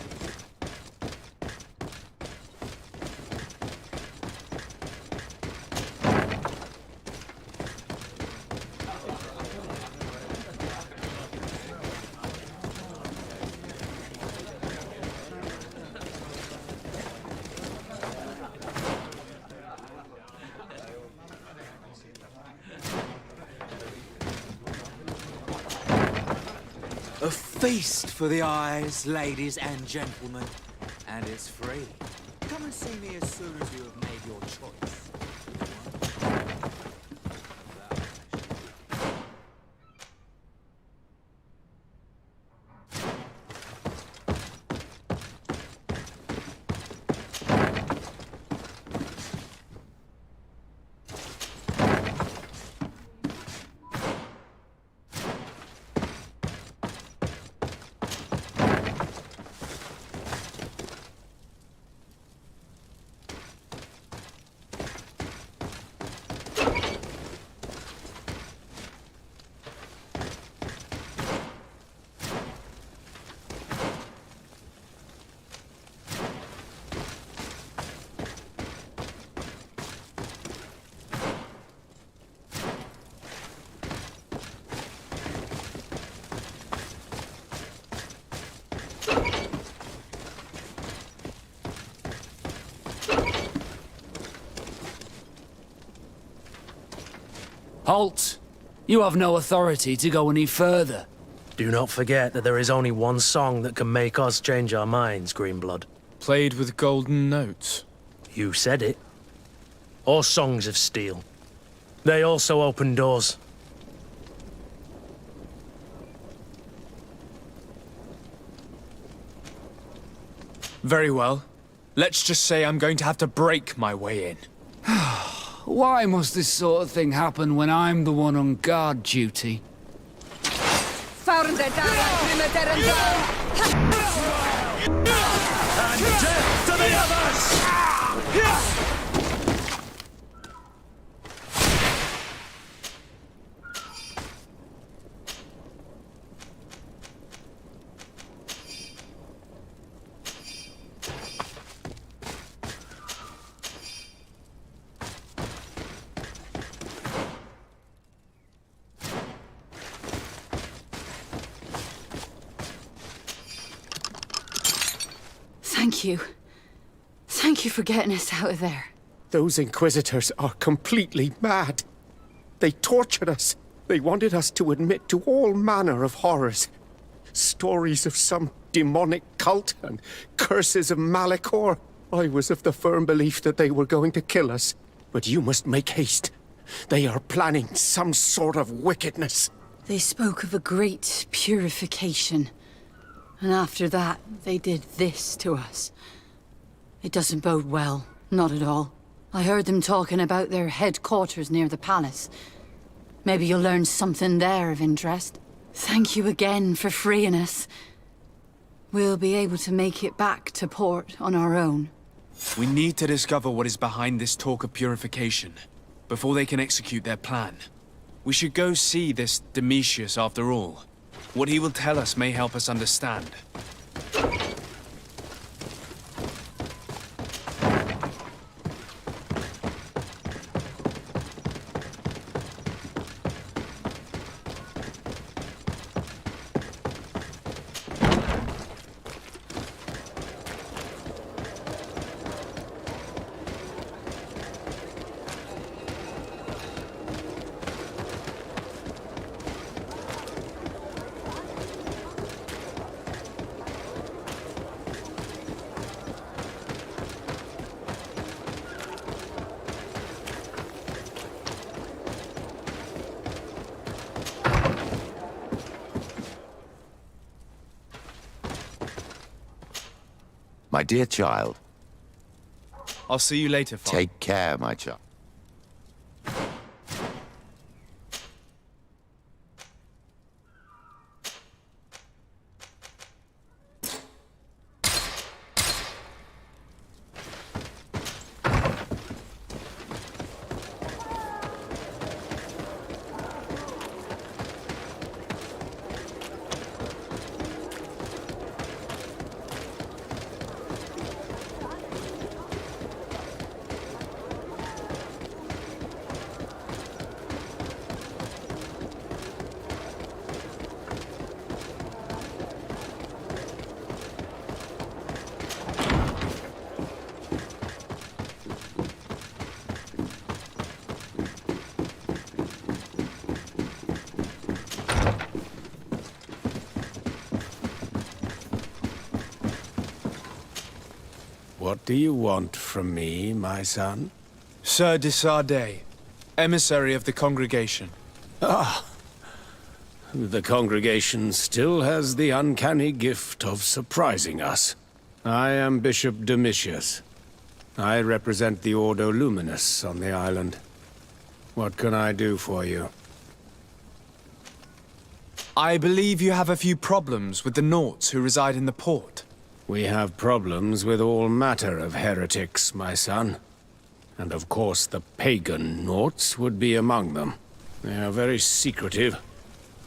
A feast for the eyes, ladies and gentlemen. And it's free. Come and see me as soon as you have made your choice. Halt! You have no authority to go any further. Do not forget that there is only one song that can make us change our minds, Greenblood. Played with golden notes. You said it. Or songs of steel. They also open doors. Very well. Let's just say I'm going to have to break my way in. Why must this sort of thing happen when I'm the one on guard duty? And death to the others! Thank you. Thank you for getting us out of there. Those Inquisitors are completely mad. They tortured us. They wanted us to admit to all manner of horrors. Stories of some demonic cult and curses of Malachor. I was of the firm belief that they were going to kill us. But you must make haste. They are planning some sort of wickedness. They spoke of a great purification. And after that, they did this to us. It doesn't bode well. Not at all. I heard them talking about their headquarters near the palace. Maybe you'll learn something there of interest. Thank you again for freeing us. We'll be able to make it back to port on our own. We need to discover what is behind this talk of purification, before they can execute their plan. We should go see this Domitius after all. What he will tell us may help us understand. My dear child. I'll see you later, Father. Take care, my child. What do you want from me, my son? Sir de Sardet, emissary of the congregation. Ah! The congregation still has the uncanny gift of surprising us. I am Bishop Domitius. I represent the Ordo Luminous on the island. What can I do for you? I believe you have a few problems with the Nauts who reside in the port. We have problems with all matter of heretics, my son. And of course the pagan Nauts would be among them. They are very secretive,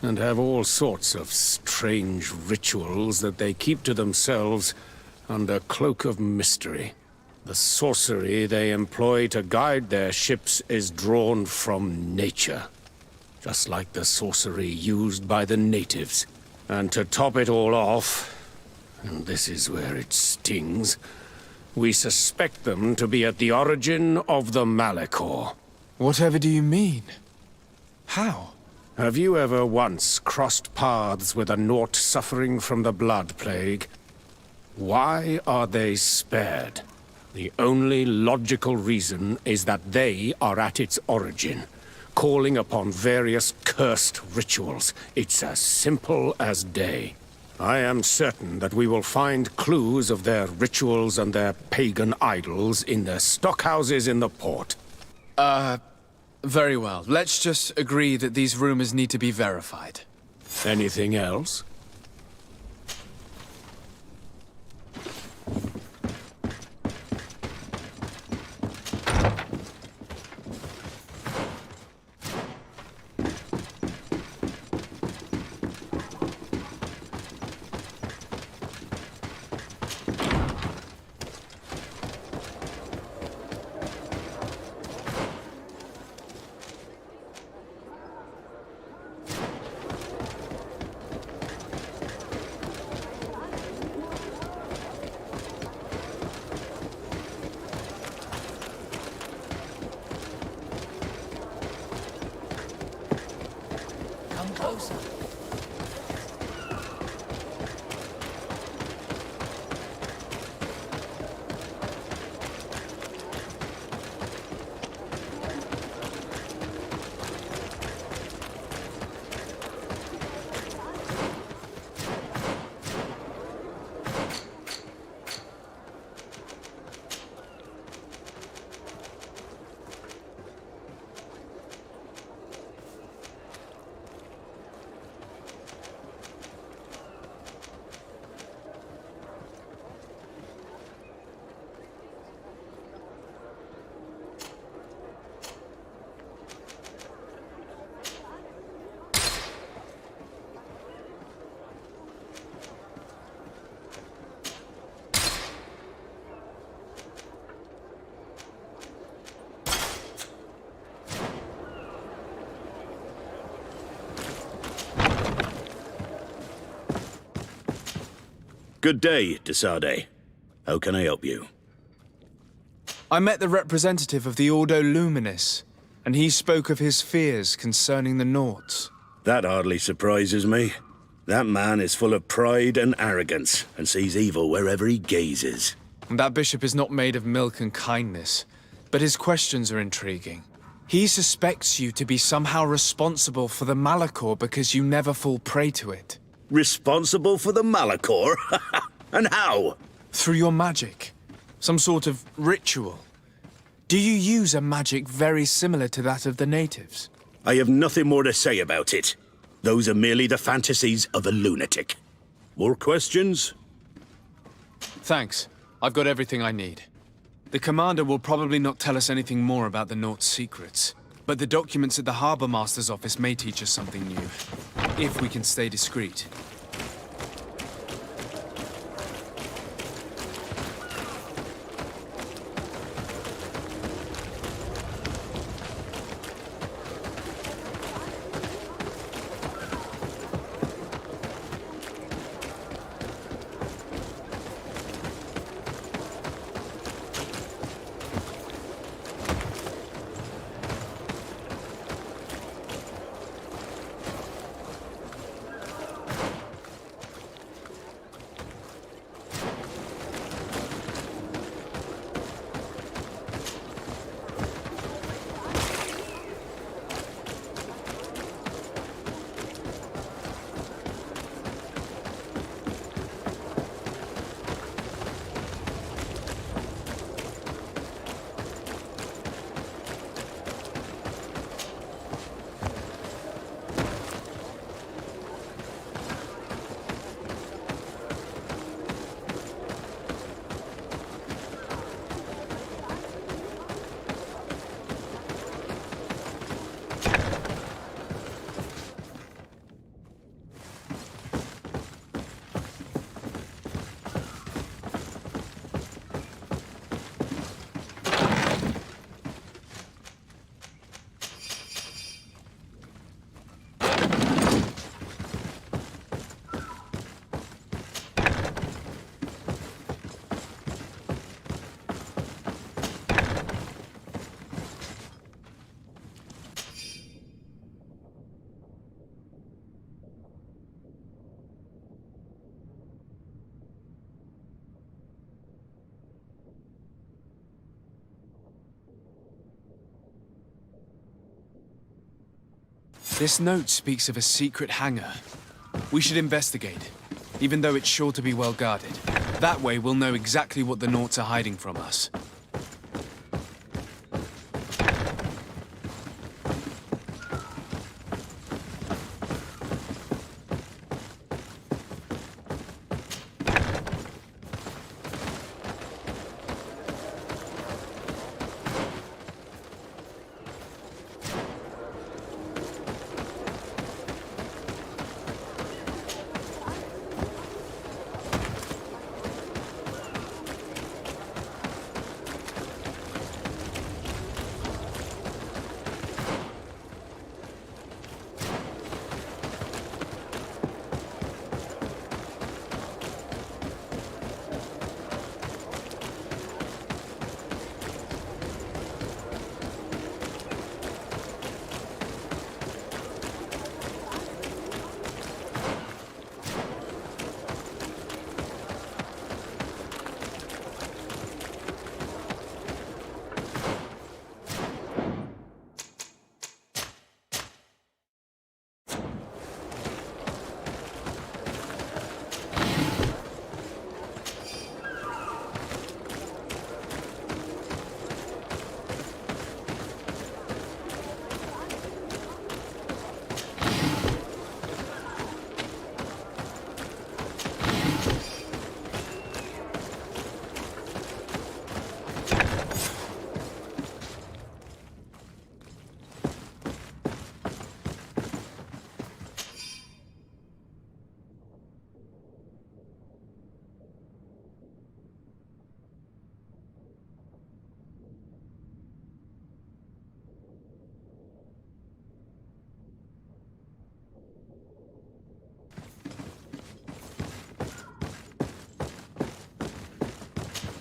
and have all sorts of strange rituals that they keep to themselves under cloak of mystery. The sorcery they employ to guide their ships is drawn from nature, just like the sorcery used by the natives. And to top it all off, and this is where it stings, we suspect them to be at the origin of the Malachor. Whatever do you mean? How? Have you ever once crossed paths with a Nort suffering from the blood plague? Why are they spared? The only logical reason is that they are at its origin, calling upon various cursed rituals. It's as simple as day. I am certain that we will find clues of their rituals and their pagan idols in the stockhouses in the port. Very well. Let's just agree that these rumors need to be verified. Anything else? Come closer. Good day, Desade. How can I help you? I met the representative of the Ordo Luminis, and he spoke of his fears concerning the Norts. That hardly surprises me. That man is full of pride and arrogance, and sees evil wherever he gazes. That bishop is not made of milk and kindness, but his questions are intriguing. He suspects you to be somehow responsible for the Malachor because you never fall prey to it. Responsible for the Malachor? And how? Through your magic. Some sort of ritual. Do you use a magic very similar to that of the natives? I have nothing more to say about it. Those are merely the fantasies of a lunatic. More questions? Thanks. I've got everything I need. The commander will probably not tell us anything more about the Nort's secrets, but the documents at the Harbor Master's office may teach us something new, if we can stay discreet. This note speaks of a secret hangar. We should investigate, even though it's sure to be well guarded. That way we'll know exactly what the Naughts are hiding from us.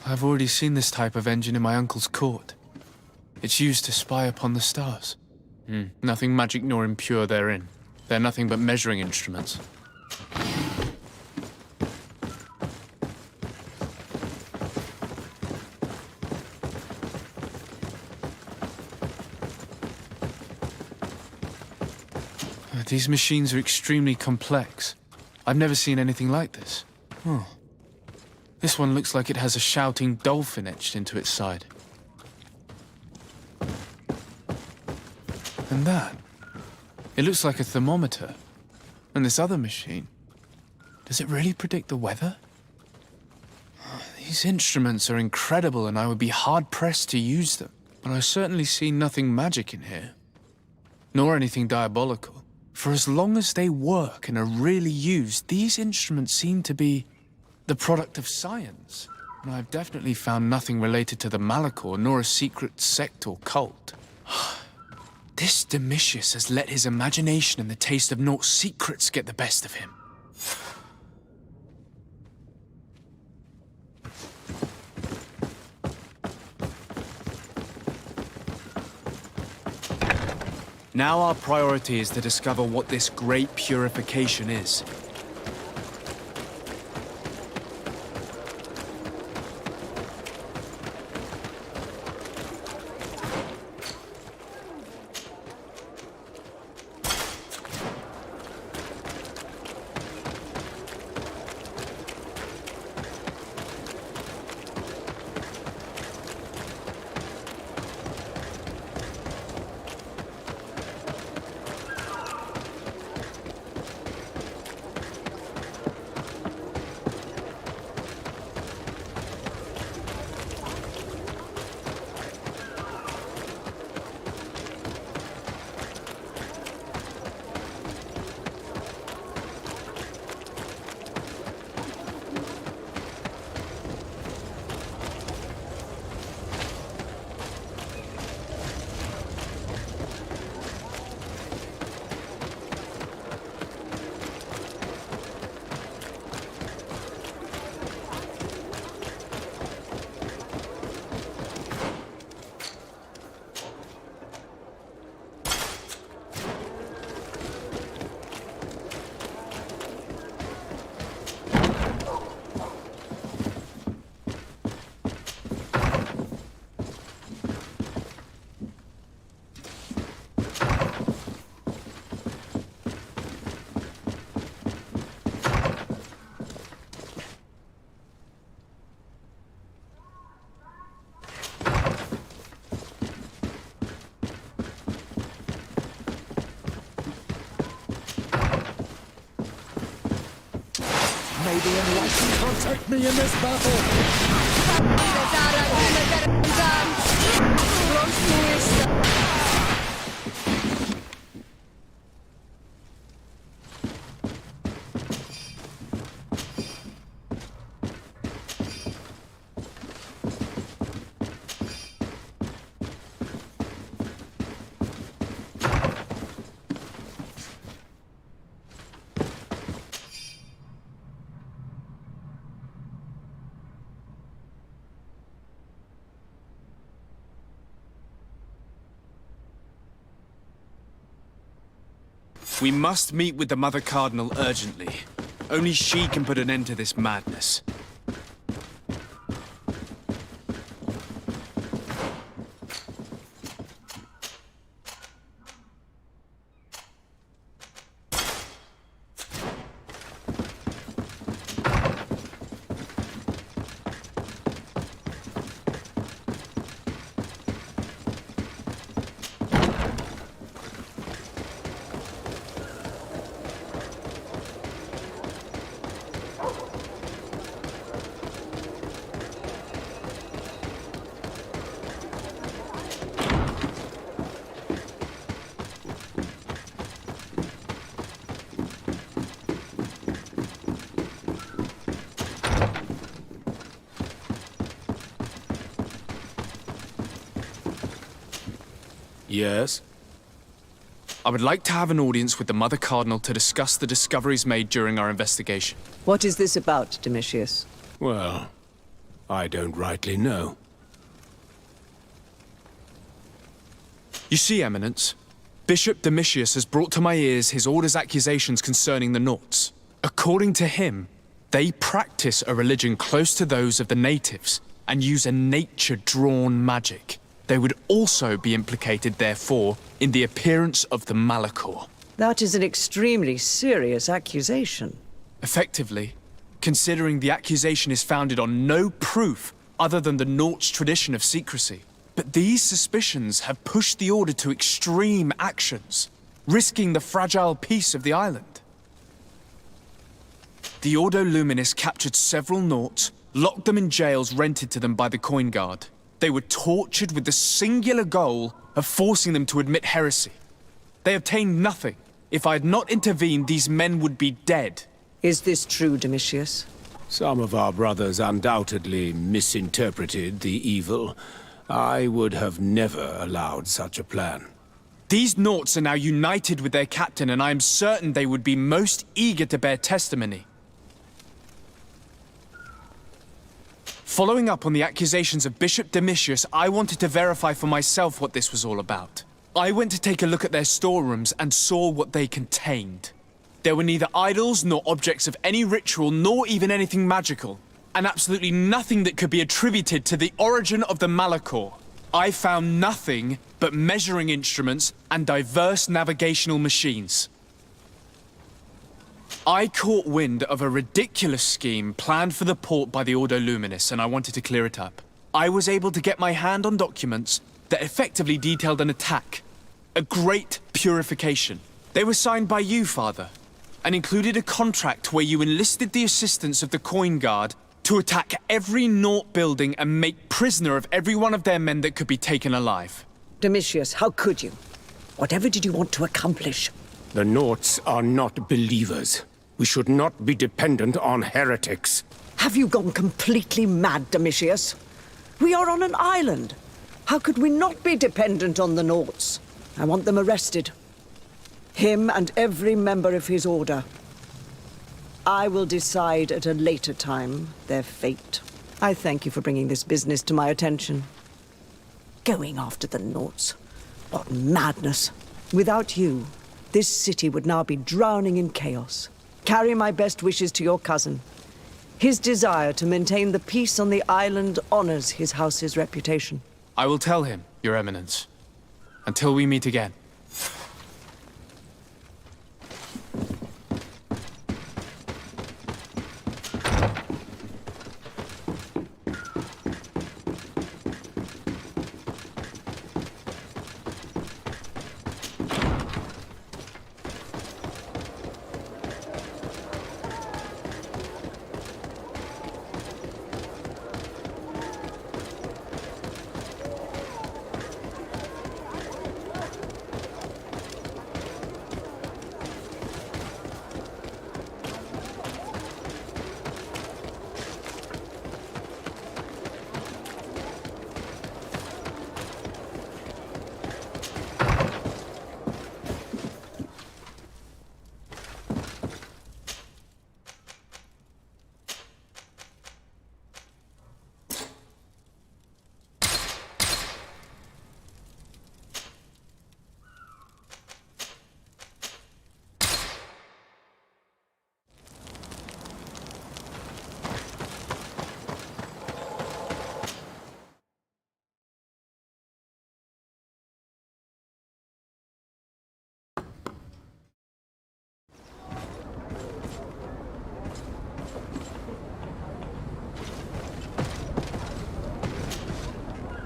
I've already seen this type of engine in my uncle's court. It's used to spy upon the stars. Nothing magic nor impure therein. They're nothing but measuring instruments. These machines are extremely complex. I've never seen anything like this. Oh. This one looks like it has a shouting dolphin etched into its side. And that. It looks like a thermometer. And this other machine. Does it really predict the weather? These instruments are incredible and I would be hard-pressed to use them. But I certainly see nothing magic in here. Nor anything diabolical. For as long as they work and are really used, these instruments seem to be the product of science. And I've definitely found nothing related to the Malachor, nor a secret sect or cult. This Domitius has let his imagination and the taste of Naught's secrets get the best of him. Now our priority is to discover what this great purification is. the enlightened protect me in this battle! We must meet with the Mother Cardinal urgently. Only she can put an end to this madness. Yes? I would like to have an audience with the Mother Cardinal to discuss the discoveries made during our investigation. What is this about, Domitius? Well, I don't rightly know. You see, Eminence, Bishop Domitius has brought to my ears his order's accusations concerning the Nauts. According to him, they practice a religion close to those of the natives and use a nature-drawn magic. They would also be implicated, therefore, in the appearance of the Malachor. That is an extremely serious accusation. Effectively, considering the accusation is founded on no proof other than the Nauts' tradition of secrecy. But these suspicions have pushed the Order to extreme actions, risking the fragile peace of the island. The Ordo Luminis captured several Nauts, locked them in jails rented to them by the Coin Guard. They were tortured with the singular goal of forcing them to admit heresy. They obtained nothing. If I had not intervened, these men would be dead. Is this true, Domitius? Some of our brothers undoubtedly misinterpreted the evil. I would have never allowed such a plan. These Nauts are now united with their captain, and I am certain they would be most eager to bear testimony. Following up on the accusations of Bishop Domitius, I wanted to verify for myself what this was all about. I went to take a look at their storerooms and saw what they contained. There were neither idols nor objects of any ritual, nor even anything magical, and absolutely nothing that could be attributed to the origin of the Malachor. I found nothing but measuring instruments and diverse navigational machines. I caught wind of a ridiculous scheme planned for the port by the Ordo Luminis, and I wanted to clear it up. I was able to get my hand on documents that effectively detailed an attack. A great purification. They were signed by you, Father, and included a contract where you enlisted the assistance of the Coin Guard to attack every Naut building and make prisoner of every one of their men that could be taken alive. Domitius, how could you? Whatever did you want to accomplish? The Nauts are not believers. We should not be dependent on heretics. Have you gone completely mad, Domitius? We are on an island. How could we not be dependent on the Nauts? I want them arrested. Him and every member of his order. I will decide at a later time their fate. I thank you for bringing this business to my attention. Going after the Nauts. What madness. Without you, this city would now be drowning in chaos. Carry my best wishes to your cousin. His desire to maintain the peace on the island honors his house's reputation. I will tell him, Your Eminence. Until we meet again.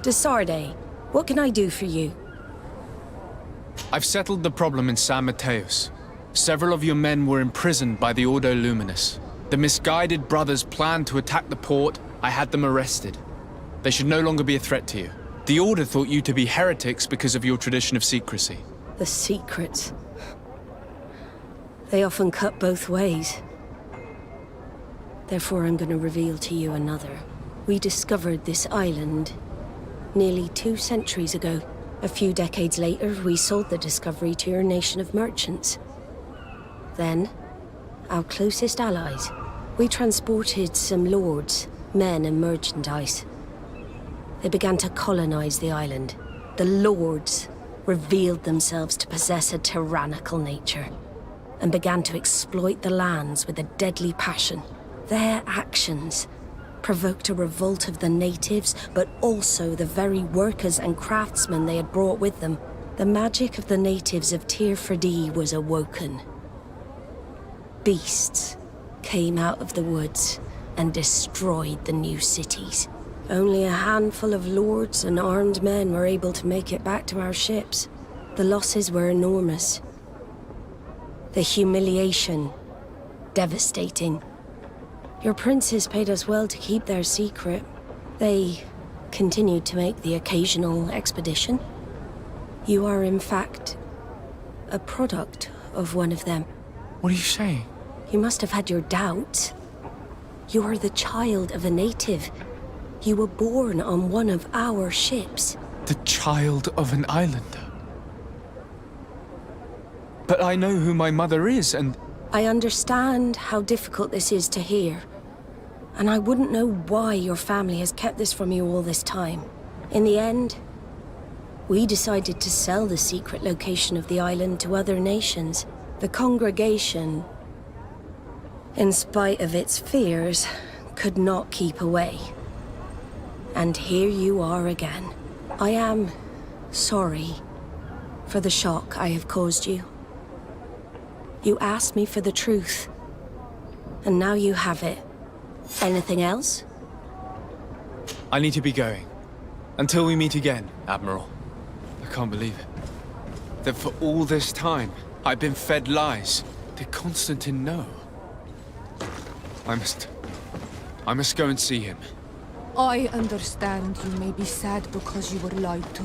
De Sarde, what can I do for you? I've settled the problem in San Mateus. Several of your men were imprisoned by the Ordo Luminous. The misguided brothers planned to attack the port. I had them arrested. They should no longer be a threat to you. The Order thought you to be heretics because of your tradition of secrecy. The secrets. They often cut both ways. Therefore, I'm going to reveal to you another. We discovered this island nearly 2 centuries ago. A few decades later, we sold the discovery to your nation of merchants. Then, our closest allies, we transported some lords, men and merchandise. They began to colonize the island. The lords revealed themselves to possess a tyrannical nature and began to exploit the lands with a deadly passion. Their actions provoked a revolt of the natives, but also the very workers and craftsmen they had brought with them. The magic of the natives of Tir Freddy was awoken. Beasts came out of the woods and destroyed the new cities. Only a handful of lords and armed men were able to make it back to our ships. The losses were enormous. The humiliation, devastating. Your princes paid us well to keep their secret. They continued to make the occasional expedition. You are, in fact, a product of one of them. What are you saying? You must have had your doubts. You are the child of a native. You were born on one of our ships. The child of an islander. But I know who my mother is, and... I understand how difficult this is to hear. And I wouldn't know why your family has kept this from you all this time. In the end, we decided to sell the secret location of the island to other nations. The congregation, in spite of its fears, could not keep away. And here you are again. I am sorry for the shock I have caused you. You asked me for the truth, and now you have it. Anything else? I need to be going. Until we meet again, Admiral. I can't believe it. That for all this time, I've been fed lies. Did Constantine know? I must go and see him. I understand you may be sad because you were lied to.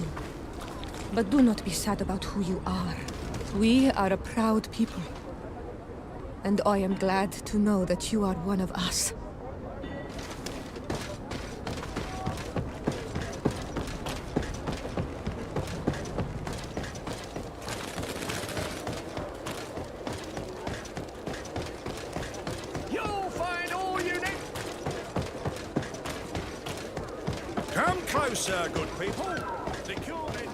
But do not be sad about who you are. We are a proud people. And I am glad to know that you are one of us. You'll find all you need. Come closer, good people. Secure in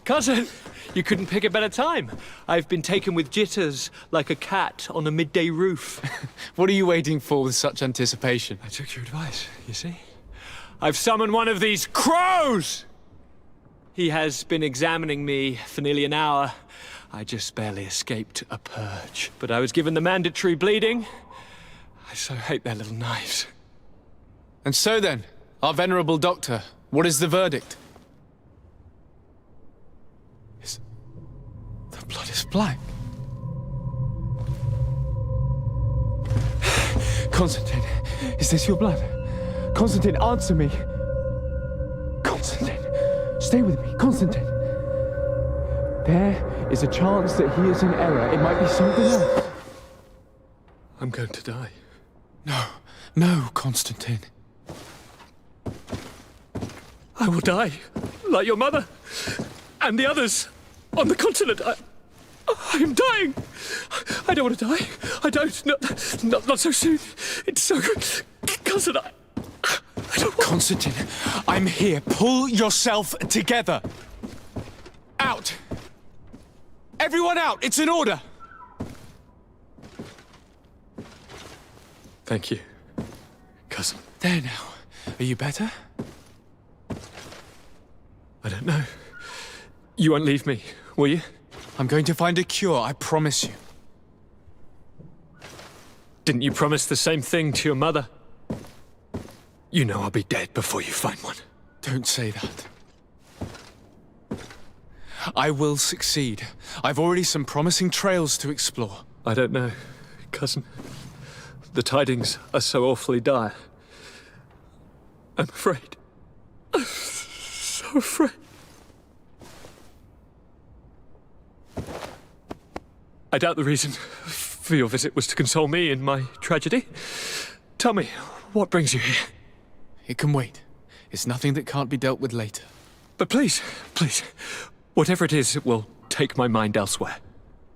Cousin, you couldn't pick a better time. I've been taken with jitters like a cat on a midday roof. What are you waiting for with such anticipation? I took your advice, you see? I've summoned one of these crows! He has been examining me for nearly an hour. I just barely escaped a purge. But I was given the mandatory bleeding. I so hate their little knives. And so then, our venerable doctor, what is the verdict? The blood is black. Constantine, is this your blood? Constantine, answer me. Constantine, stay with me. Constantine. There is a chance that he is in error. It might be something else. I'm going to die. No, Constantine. I will die, like your mother and the others on the continent. I am dying. I don't want to die. I don't. Not so soon. It's so good. Cousin, I don't want... Constantine, I'm here. Pull yourself together. Out. Everyone out. It's an order. Thank you, cousin. There now. Are you better? I don't know. You won't leave me, will you? I'm going to find a cure, I promise you. Didn't you promise the same thing to your mother? You know I'll be dead before you find one. Don't say that. I will succeed. I've already some promising trails to explore. I don't know, cousin. The tidings are so awfully dire. I'm afraid. I'm so afraid. I doubt the reason for your visit was to console me in my tragedy. Tell me, what brings you here? It can wait. It's nothing that can't be dealt with later. But please, please, whatever it is, it will take my mind elsewhere.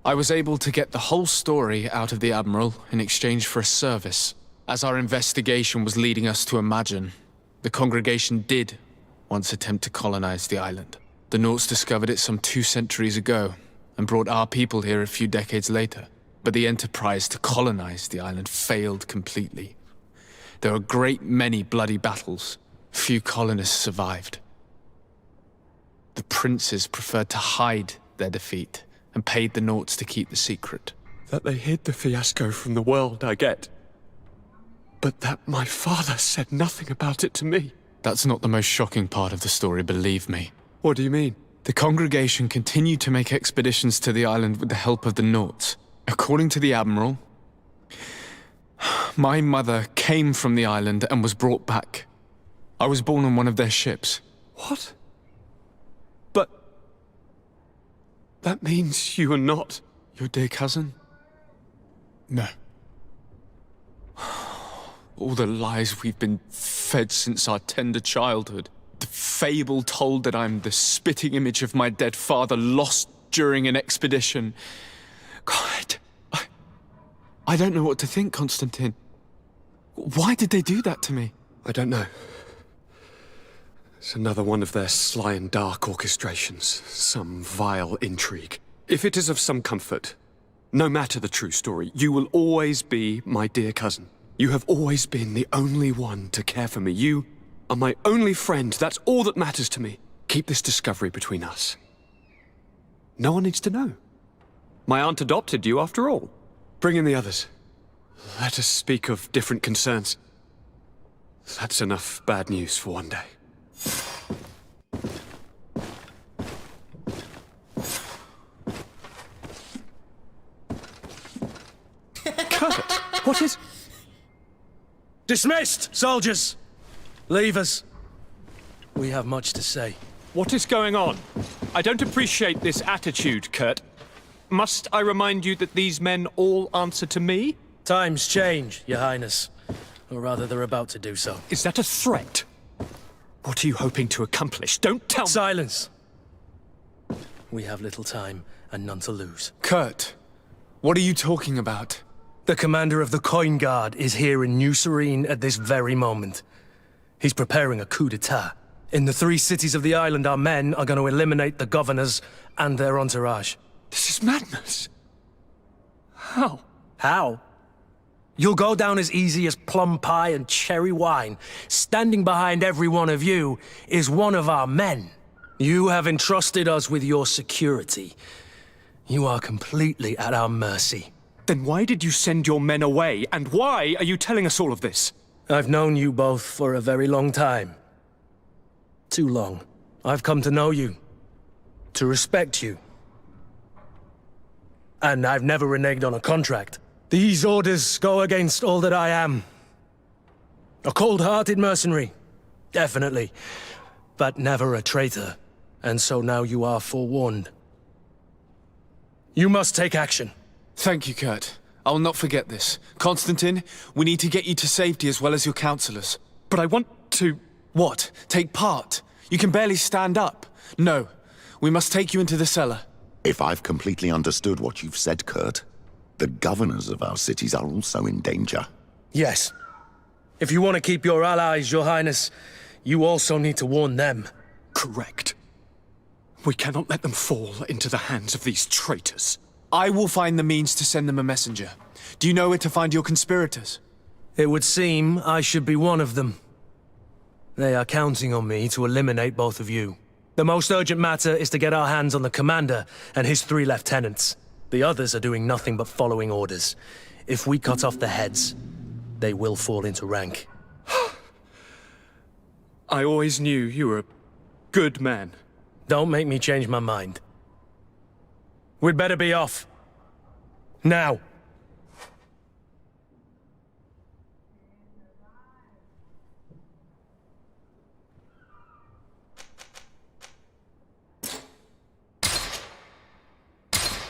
I was able to get the whole story out of the Admiral in exchange for a service. As our investigation was leading us to imagine, the congregation did once attempt to colonize the island. The Nauts discovered it some 2 centuries ago and brought our people here a few decades later. But the enterprise to colonize the island failed completely. There were a great many bloody battles. Few colonists survived. The princes preferred to hide their defeat and paid the Nauts to keep the secret. That they hid the fiasco from the world, I get. But that my father said nothing about it to me. That's not the most shocking part of the story, believe me. What do you mean? The congregation continued to make expeditions to the island with the help of the Nauts. According to the Admiral, my mother came from the island and was brought back. I was born on one of their ships. What? But... that means you are not... your dear cousin? No. All the lies we've been fed since our tender childhood. The fable told that I'm the spitting image of my dead father lost during an expedition. God, I don't know what to think, Constantine. Why did they do that to me? I don't know. It's another one of their sly and dark orchestrations. Some vile intrigue. If it is of some comfort, no matter the true story, you will always be my dear cousin. You have always been the only one to care for me. You are my only friend. That's all that matters to me. Keep this discovery between us. No one needs to know. My aunt adopted you, after all. Bring in the others. Let us speak of different concerns. That's enough bad news for one day. Kurt, what is... Dismissed, soldiers! Leave us. We have much to say. What is going on? I don't appreciate this attitude, Kurt. Must I remind you that these men all answer to me? Times change, Your Highness. Or rather, they're about to do so. Is that a threat? What are you hoping to accomplish? Don't tell me... Silence! We have little time and none to lose. Kurt, what are you talking about? The commander of the Coin Guard is here in New Serene at this very moment. He's preparing a coup d'etat. In the 3 cities of the island, our men are going to eliminate the governors and their entourage. This is madness. How? How? You'll go down as easy as plum pie and cherry wine. Standing behind every one of you is one of our men. You have entrusted us with your security. You are completely at our mercy. Then why did you send your men away? And why are you telling us all of this? I've known you both for a very long time. Too long. I've come to know you. To respect you. And I've never reneged on a contract. These orders go against all that I am. A cold-hearted mercenary. Definitely. But never a traitor. And so now you are forewarned. You must take action. Thank you, Kurt. I'll not forget this. Constantine, we need to get you to safety as well as your counselors. But I want to... What? Take part? You can barely stand up. No. We must take you into the cellar. If I've completely understood what you've said, Kurt, the governors of our cities are also in danger. Yes. If you want to keep your allies, Your Highness, you also need to warn them. Correct. We cannot let them fall into the hands of these traitors. I will find the means to send them a messenger. Do you know where to find your conspirators? It would seem I should be one of them. They are counting on me to eliminate both of you. The most urgent matter is to get our hands on the commander and his 3 lieutenants. The others are doing nothing but following orders. If we cut off their heads, they will fall into rank. I always knew you were a good man. Don't make me change my mind. We'd better be off. Now.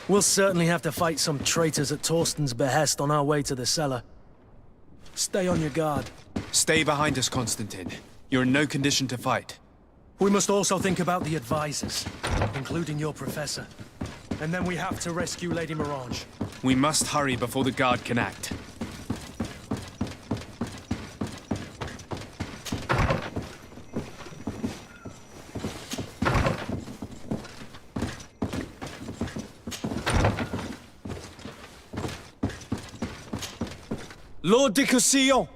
We'll certainly have to fight some traitors at Torsten's behest on our way to the cellar. Stay on your guard. Stay behind us, Constantine. You're in no condition to fight. We must also think about the advisors, including your professor. And then we have to rescue Lady Mirage. We must hurry before the guard can act. Lord de Cossillon!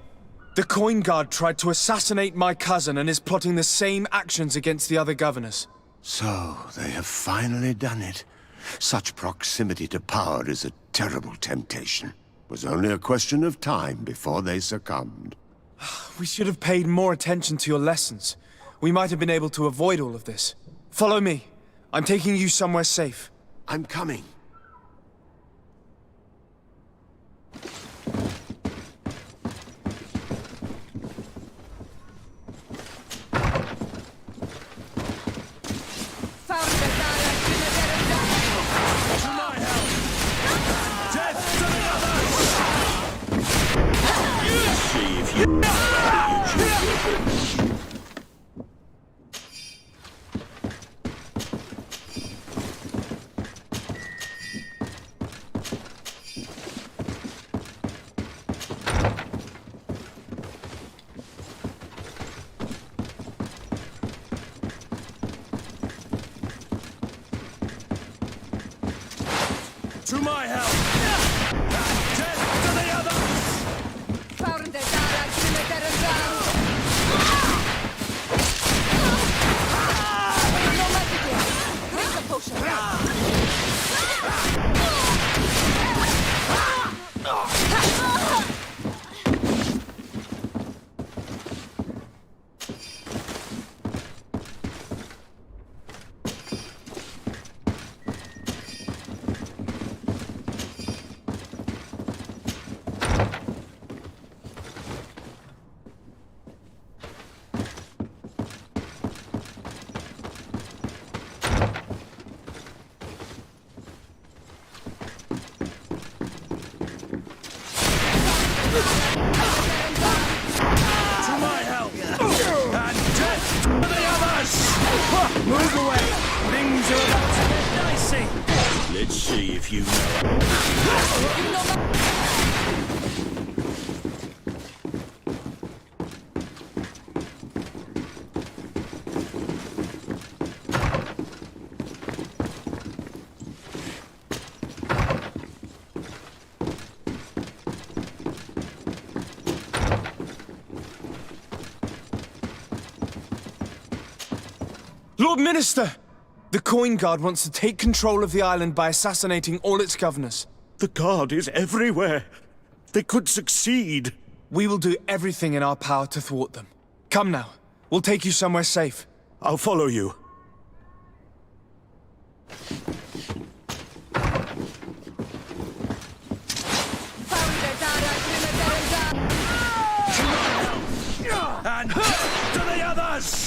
The Coin Guard tried to assassinate my cousin and is plotting the same actions against the other governors. So, they have finally done it. Such proximity to power is a terrible temptation. It was only a question of time before they succumbed. We should have paid more attention to your lessons. We might have been able to avoid all of this. Follow me. I'm taking you somewhere safe. I'm coming. To my help! Death to the others! Move away! Things are about to get dicey! Let's see if you know. Lord Minister! The Coin Guard wants to take control of the island by assassinating all its governors. The Guard is everywhere. They could succeed. We will do everything in our power to thwart them. Come now. We'll take you somewhere safe. I'll follow you. And to the others!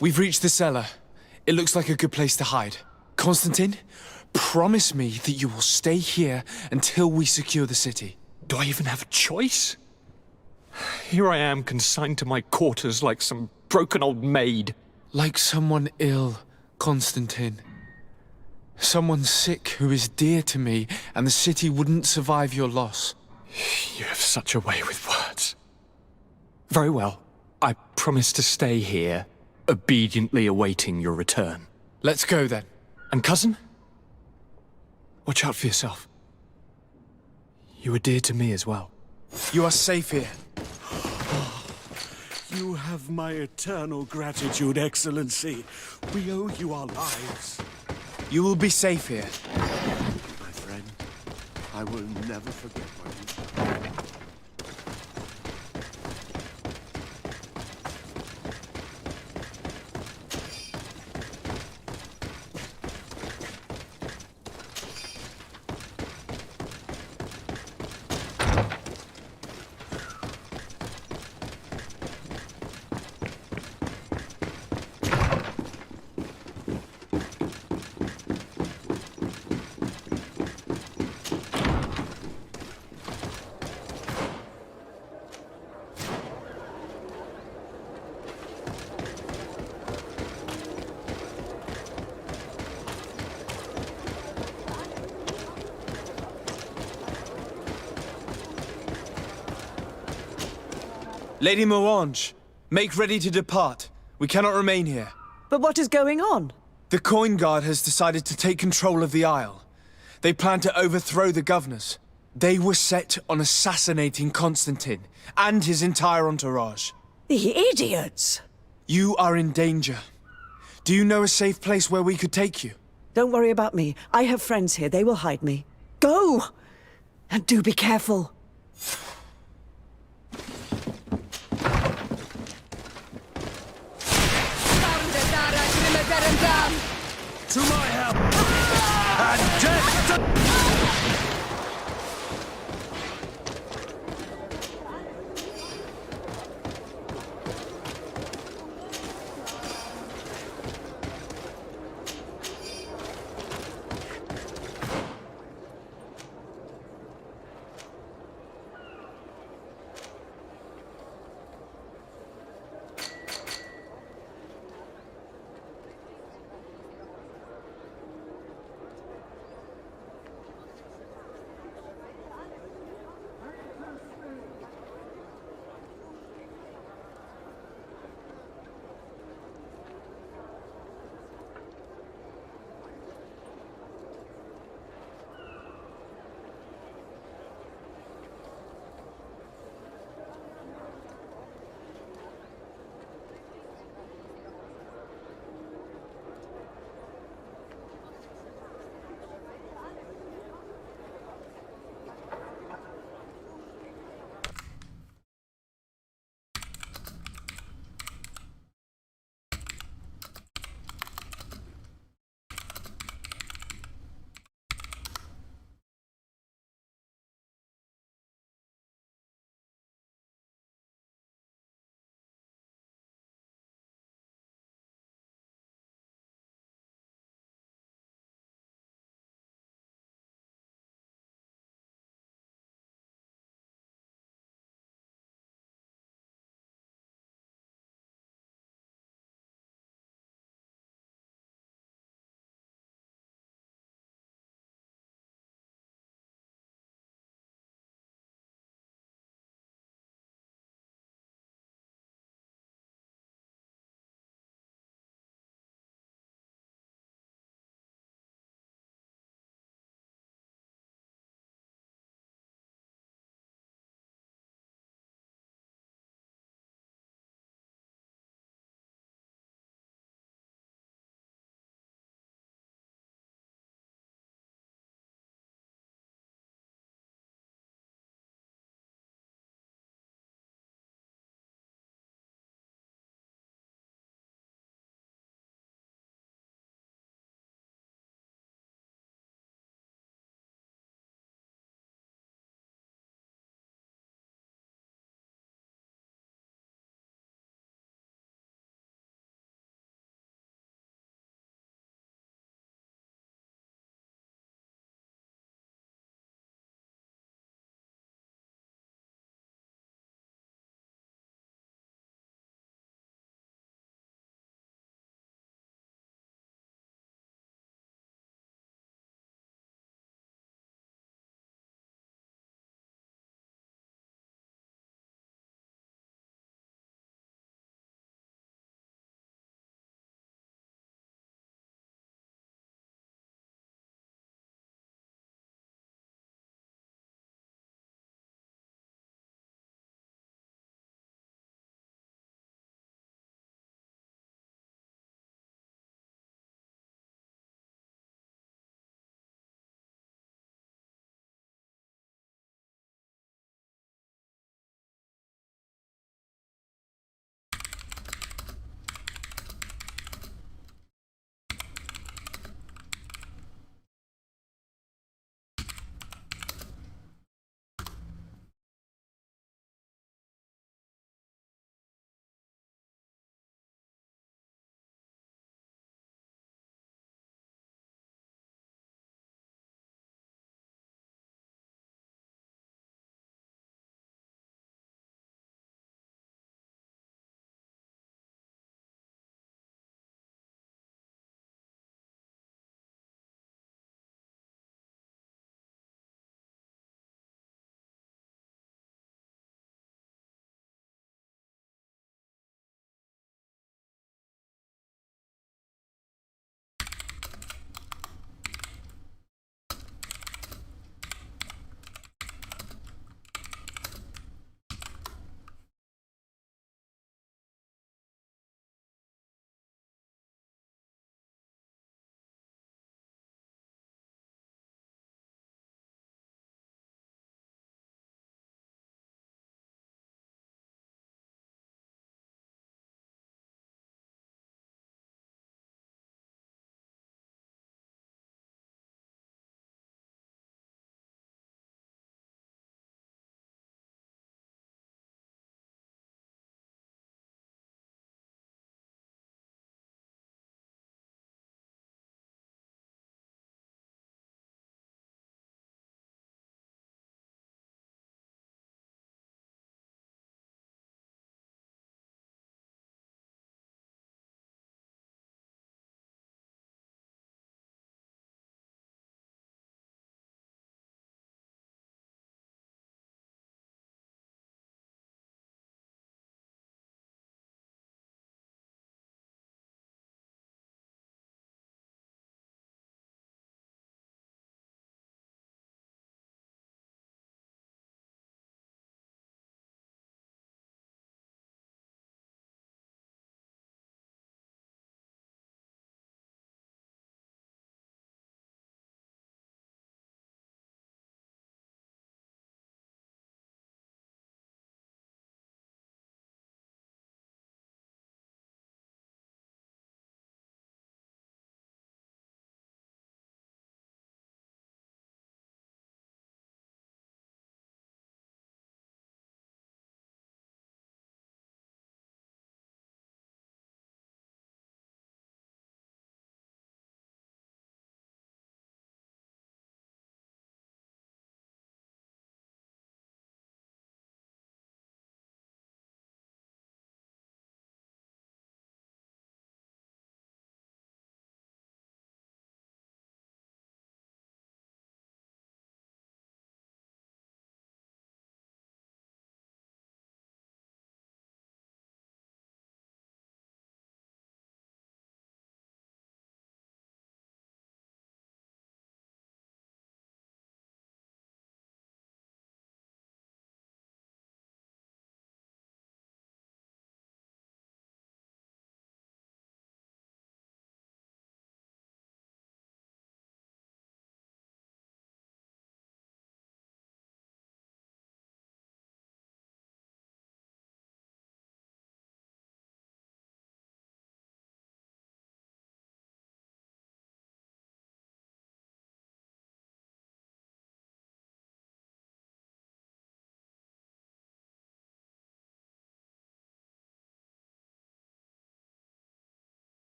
We've reached the cellar. It looks like a good place to hide. Constantine, promise me that you will stay here until we secure the city. Do I even have a choice? Here I am, consigned to my quarters like some broken old maid. Like someone ill, Constantine. Someone sick who is dear to me, and the city wouldn't survive your loss. You have such a way with words. Very well. I promise to stay here, obediently awaiting your return. Let's go then. And cousin? Watch out for yourself. You are dear to me as well. You are safe here. You have my eternal gratitude, Excellency. We owe you our lives. You will be safe here. My friend, I will never forget what you've done. Lady Moange, make ready to depart. We cannot remain here. But what is going on? The Coin Guard has decided to take control of the Isle. They plan to overthrow the governors. They were set on assassinating Constantine and his entire entourage. The idiots! You are in danger. Do you know a safe place where we could take you? Don't worry about me. I have friends here. They will hide me. Go! And do be careful. To my help! And death to...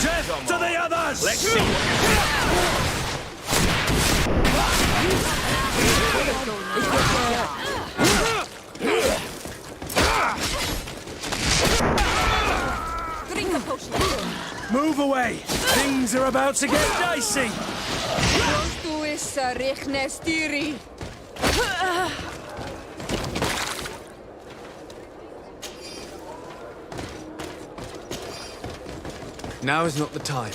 Death to the others! Let's see. Move away! Things are about to get dicey! Now is not the time.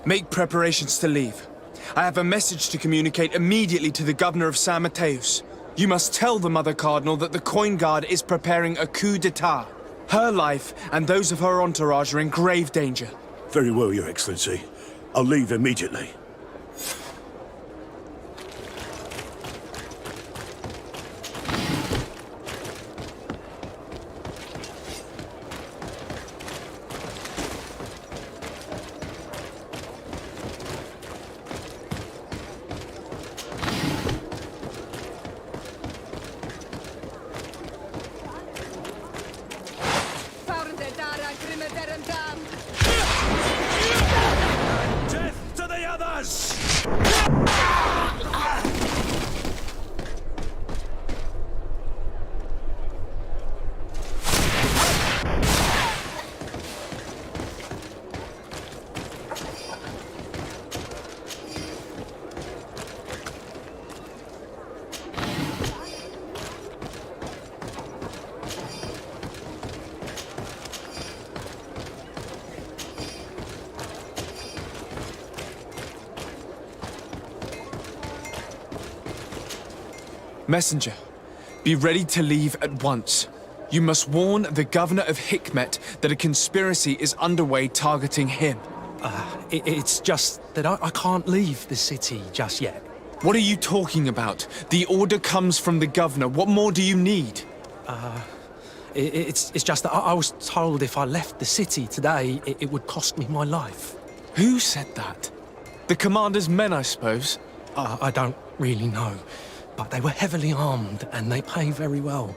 Make preparations to leave. I have a message to communicate immediately to the governor of San Mateus. You must tell the Mother Cardinal that the Coin Guard is preparing a coup d'etat. Her life and those of her entourage are in grave danger. Very well, Your Excellency. I'll leave immediately. Death to the others! Messenger, be ready to leave at once. You must warn the governor of Hikmet that a conspiracy is underway targeting him. It's just that I can't leave the city just yet. What are you talking about? The order comes from the governor. What more do you need? It's just that I was told if I left the city today, it would cost me my life. Who said that? The commander's men, I suppose? I don't really know. But they were heavily armed, and they pay very well.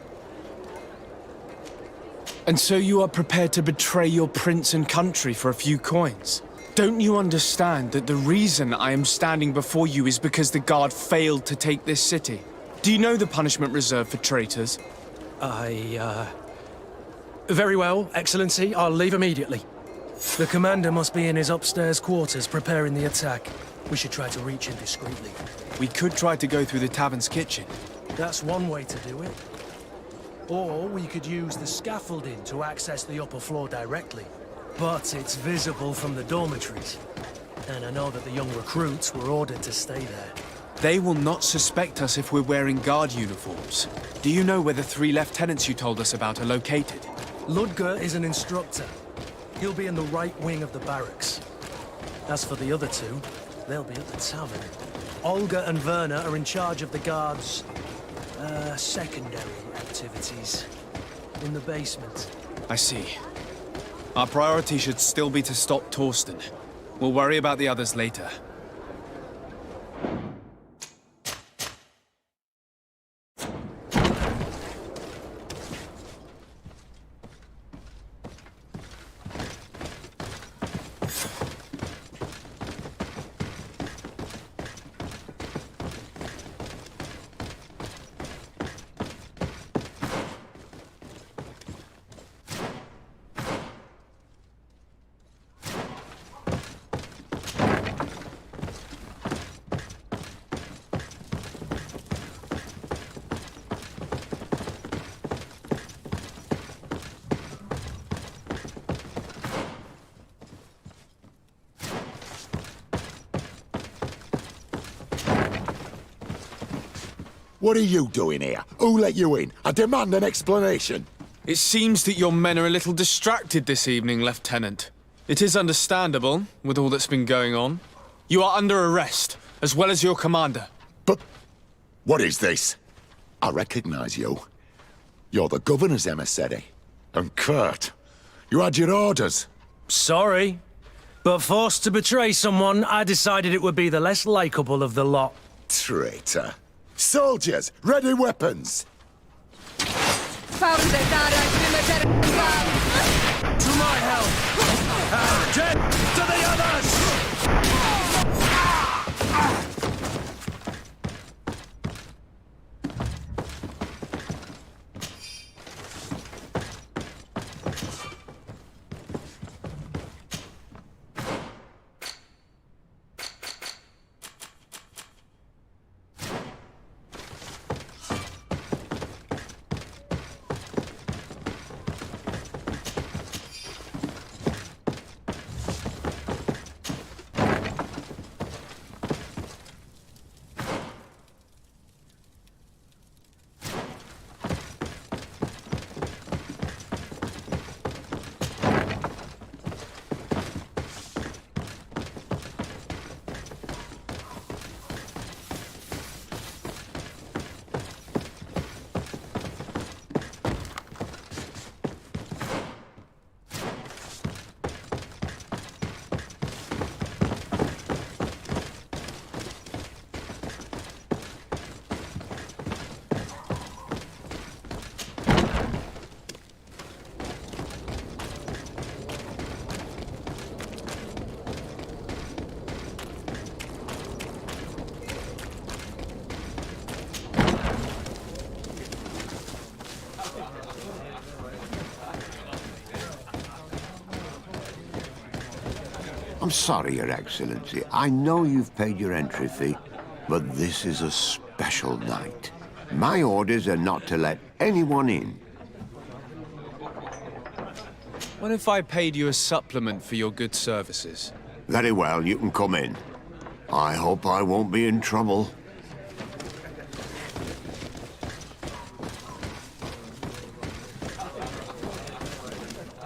And so you are prepared to betray your prince and country for a few coins? Don't you understand that the reason I am standing before you is because the guard failed to take this city? Do you know the punishment reserved for traitors? Very well, Excellency. I'll leave immediately. The commander must be in his upstairs quarters preparing the attack. We should try to reach him discreetly. We could try to go through the tavern's kitchen. That's one way to do it. Or we could use the scaffolding to access the upper floor directly. But it's visible from the dormitories. And I know that the young recruits were ordered to stay there. They will not suspect us if we're wearing guard uniforms. Do you know where the 3 lieutenants you told us about are located? Ludger is an instructor. He'll be in the right wing of the barracks. As for the other 2, they'll be at the tavern. Olga and Werner are in charge of the guards' secondary activities in the basement. I see. Our priority should still be to stop Torsten. We'll worry about the others later. What are you doing here? Who let you in? I demand an explanation. It seems that your men are a little distracted this evening, Lieutenant. It is understandable, with all that's been going on. You are under arrest, as well as your commander. But what is this? I recognize you. You're the governor's emissary. And Kurt, you had your orders. Sorry, but forced to betray someone, I decided it would be the less likable of the lot. Traitor. Soldiers, ready weapons! To my help! And jet to the others! I'm sorry, Your Excellency. I know you've paid your entry fee, but this is a special night. My orders are not to let anyone in. What if I paid you a supplement for your good services? Very well, you can come in. I hope I won't be in trouble.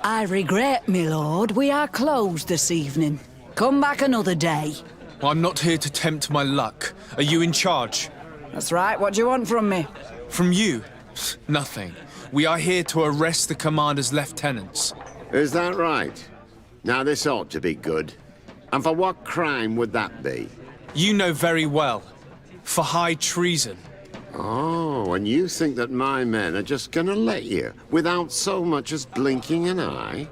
I regret, my lord, we are closed this evening. Come back another day. I'm not here to tempt my luck. Are you in charge? That's right, what do you want from me? From you? Nothing. We are here to arrest the commander's lieutenants. Is that right? Now this ought to be good. And for what crime would that be? You know very well. For high treason. Oh, and you think that my men are just gonna let you, without so much as blinking an eye?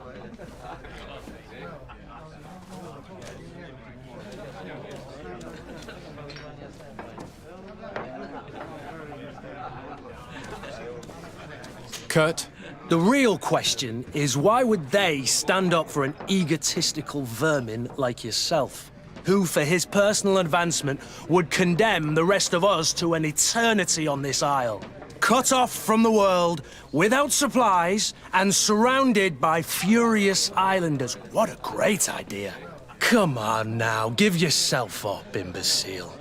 Kurt? The real question is why would they stand up for an egotistical vermin like yourself? Who, for his personal advancement, would condemn the rest of us to an eternity on this isle. Cut off from the world, without supplies, and surrounded by furious islanders. What a great idea. Come on now, give yourself up, imbecile.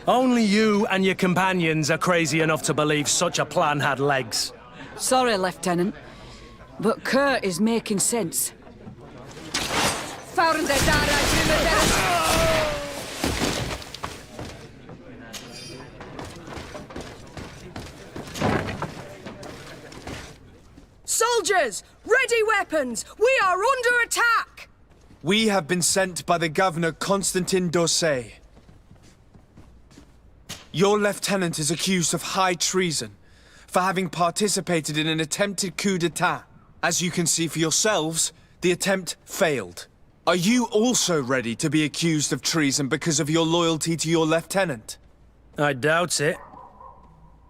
Only you and your companions are crazy enough to believe such a plan had legs. Sorry, Lieutenant, but Kurt is making sense. Soldiers, ready weapons! We are under attack! We have been sent by the Governor Constantin d'Orsay. Your lieutenant is accused of high treason for having participated in an attempted coup d'etat. As you can see for yourselves, the attempt failed. Are you also ready to be accused of treason because of your loyalty to your lieutenant? I doubt it.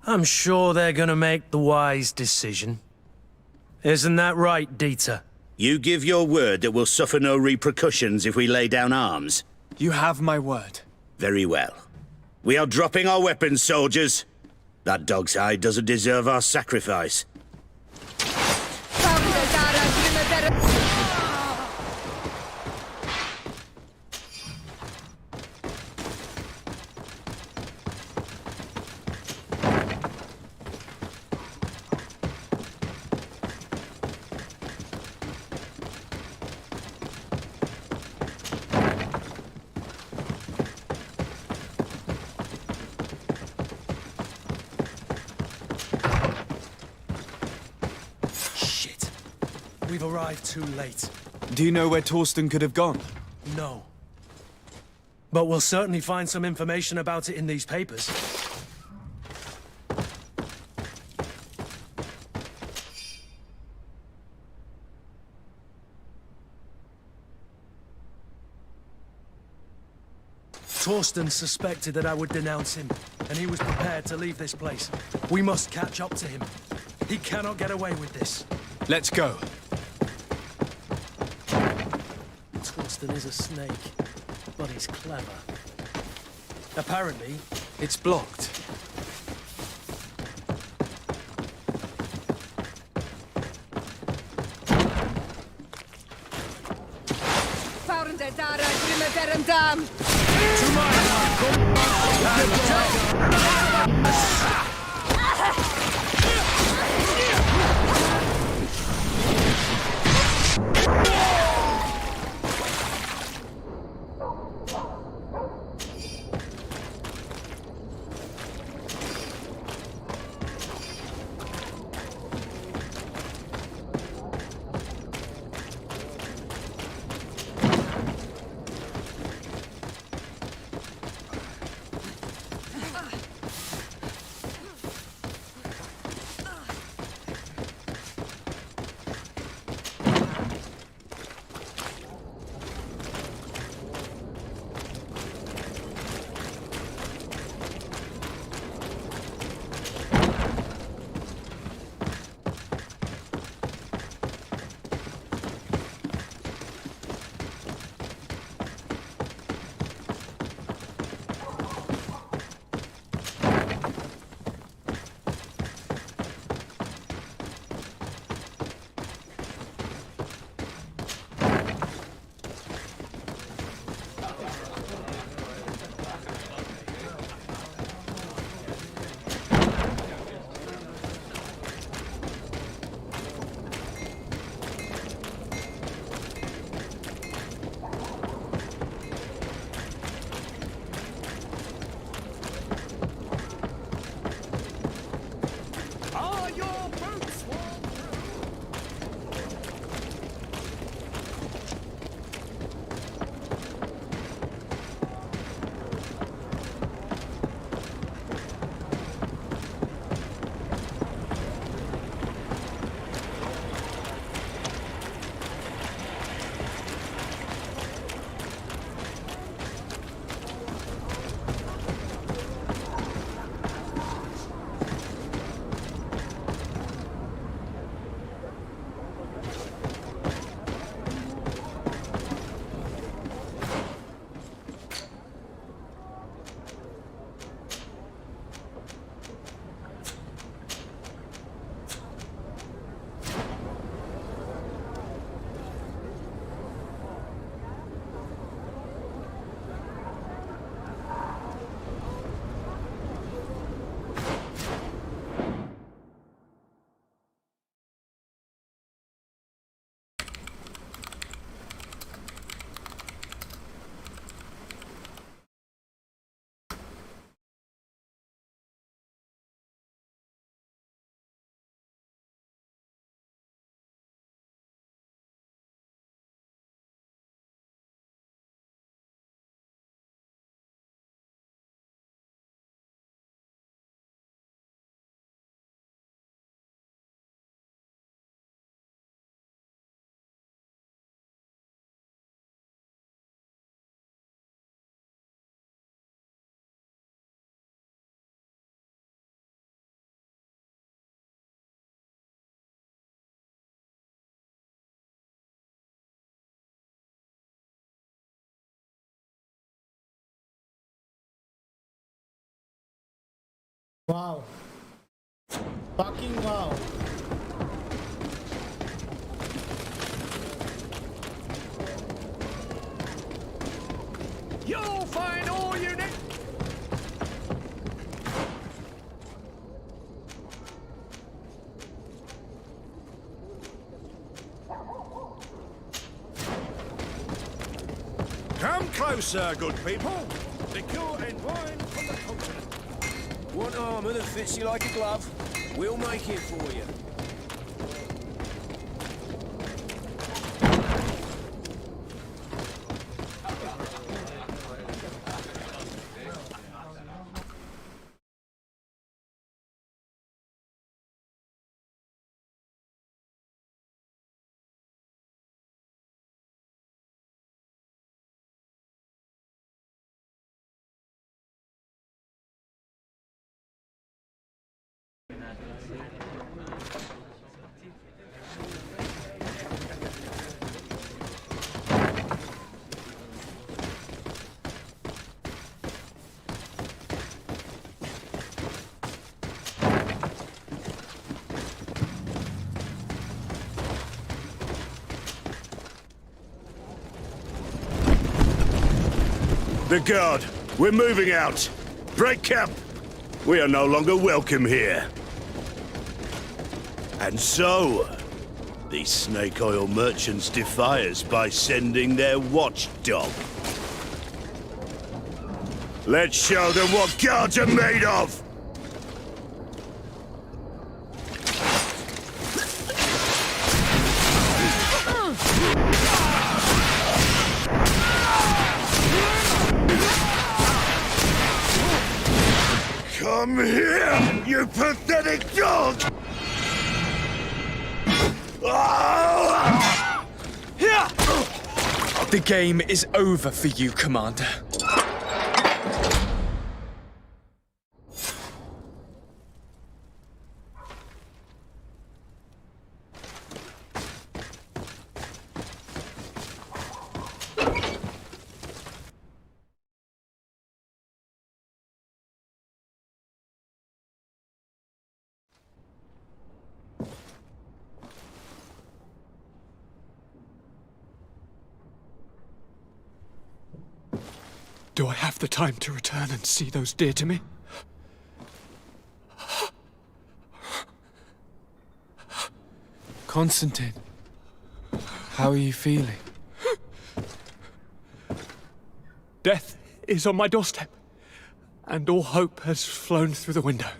I'm sure they're gonna make the wise decision. Isn't that right, Dieter? You give your word that we'll suffer no repercussions if we lay down arms? You have my word. Very well. We are dropping our weapons, soldiers. That dog's hide doesn't deserve our sacrifice. arrived too late. Do you know where Torsten could have gone? No. But we'll certainly find some information about it in these papers. Torsten suspected that I would denounce him, and he was prepared to leave this place. We must catch up to him. He cannot get away with this. Let's go. Torsten is a snake, but he's clever. Apparently, it's blocked. Wow. Fucking wow. You'll find all you need. Come closer, good people. Liqueur and wine from the continent. Want armor that fits you like a glove? We'll make it for you. The guard, we're moving out. Break camp. We are no longer welcome here. And so, these snake oil merchants defy us by sending their watchdog. Let's show them what guards are made of! Come here, you pathetic dog! The game is over for you, Commander. Do I have the time to return and see those dear to me? Constantine, how are you feeling? Death is on my doorstep, and all hope has flown through the window.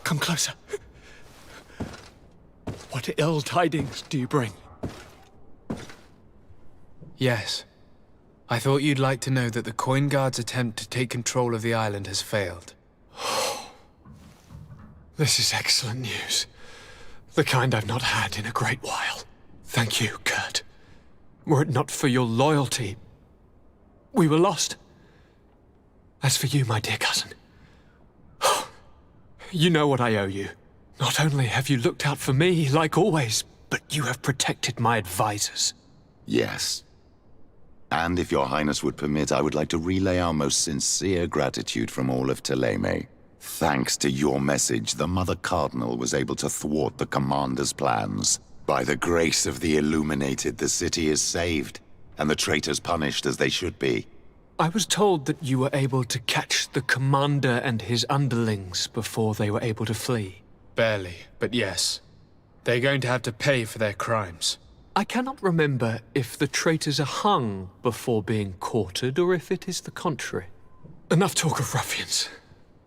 Come closer. What ill tidings do you bring? Yes. I thought you'd like to know that the Coin Guard's attempt to take control of the island has failed. This is excellent news. The kind I've not had in a great while. Thank you, Kurt. Were it not for your loyalty, we were lost. As for you, my dear cousin, you know what I owe you. Not only have you looked out for me, like always, but you have protected my advisors. Yes. And if your highness would permit, I would like to relay our most sincere gratitude from all of Thélème. Thanks to your message, the Mother Cardinal was able to thwart the Commander's plans. By the grace of the Illuminated, the city is saved, and the traitors punished as they should be. I was told that you were able to catch the Commander and his underlings before they were able to flee. Barely, but yes. They're going to have to pay for their crimes. I cannot remember if the traitors are hung before being quartered, or if it is the contrary. Enough talk of ruffians.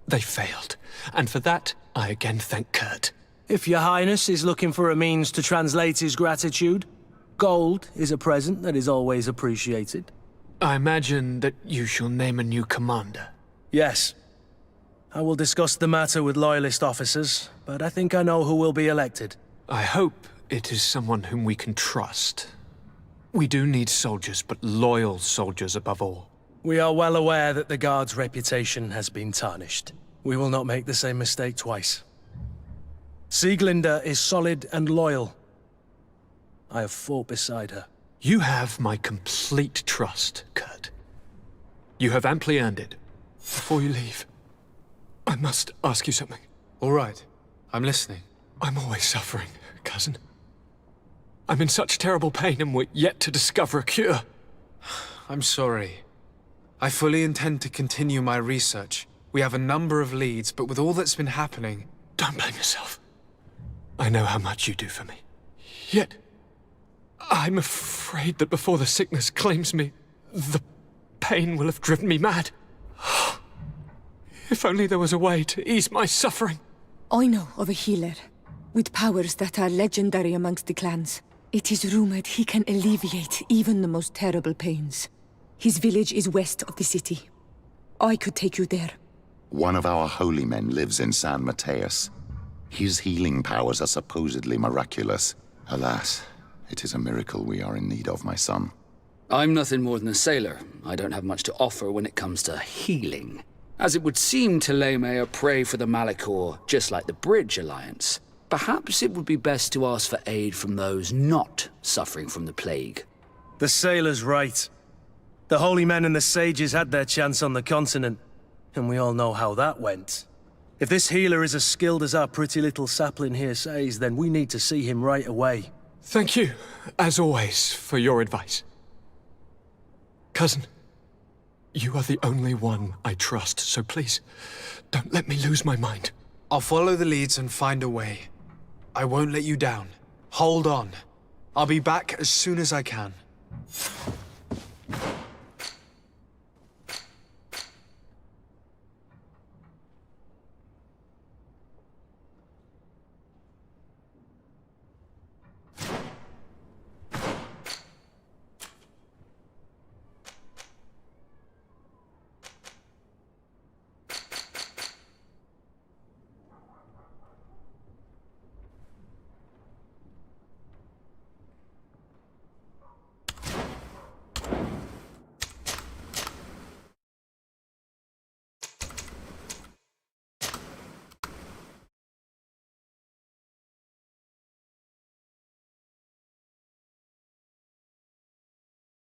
They failed, and for that, I again thank Kurt. If your highness is looking for a means to translate his gratitude, gold is a present that is always appreciated. I imagine that you shall name a new commander. Yes. I will discuss the matter with loyalist officers, but I think I know who will be elected. I hope it is someone whom we can trust. We do need soldiers, but loyal soldiers above all. We are well aware that the Guard's reputation has been tarnished. We will not make the same mistake twice. Sieglinde is solid and loyal. I have fought beside her. You have my complete trust, Kurt. You have amply earned it. Before you leave, I must ask you something. All right. I'm listening. I'm always suffering, cousin. I'm in such terrible pain and we're yet to discover a cure. I'm sorry. I fully intend to continue my research. We have a number of leads, but with all that's been happening... Don't blame yourself. I know how much you do for me. Yet, I'm afraid that before the sickness claims me, the pain will have driven me mad. If only there was a way to ease my suffering. I know of a healer, with powers that are legendary amongst the clans. It is rumored he can alleviate even the most terrible pains. His village is west of the city. I could take you there. One of our holy men lives in San Mateus. His healing powers are supposedly miraculous. Alas, it is a miracle we are in need of, my son. I'm nothing more than a sailor. I don't have much to offer when it comes to healing. As it would seem Thélème are prey for the Malachor, just like the Bridge Alliance. Perhaps it would be best to ask for aid from those not suffering from the plague. The sailor's right. The holy men and the sages had their chance on the continent, and we all know how that went. If this healer is as skilled as our pretty little sapling here says, then we need to see him right away. Thank you, as always, for your advice. Cousin, you are the only one I trust, so please, don't let me lose my mind. I'll follow the leads and find a way. I won't let you down. Hold on. I'll be back as soon as I can.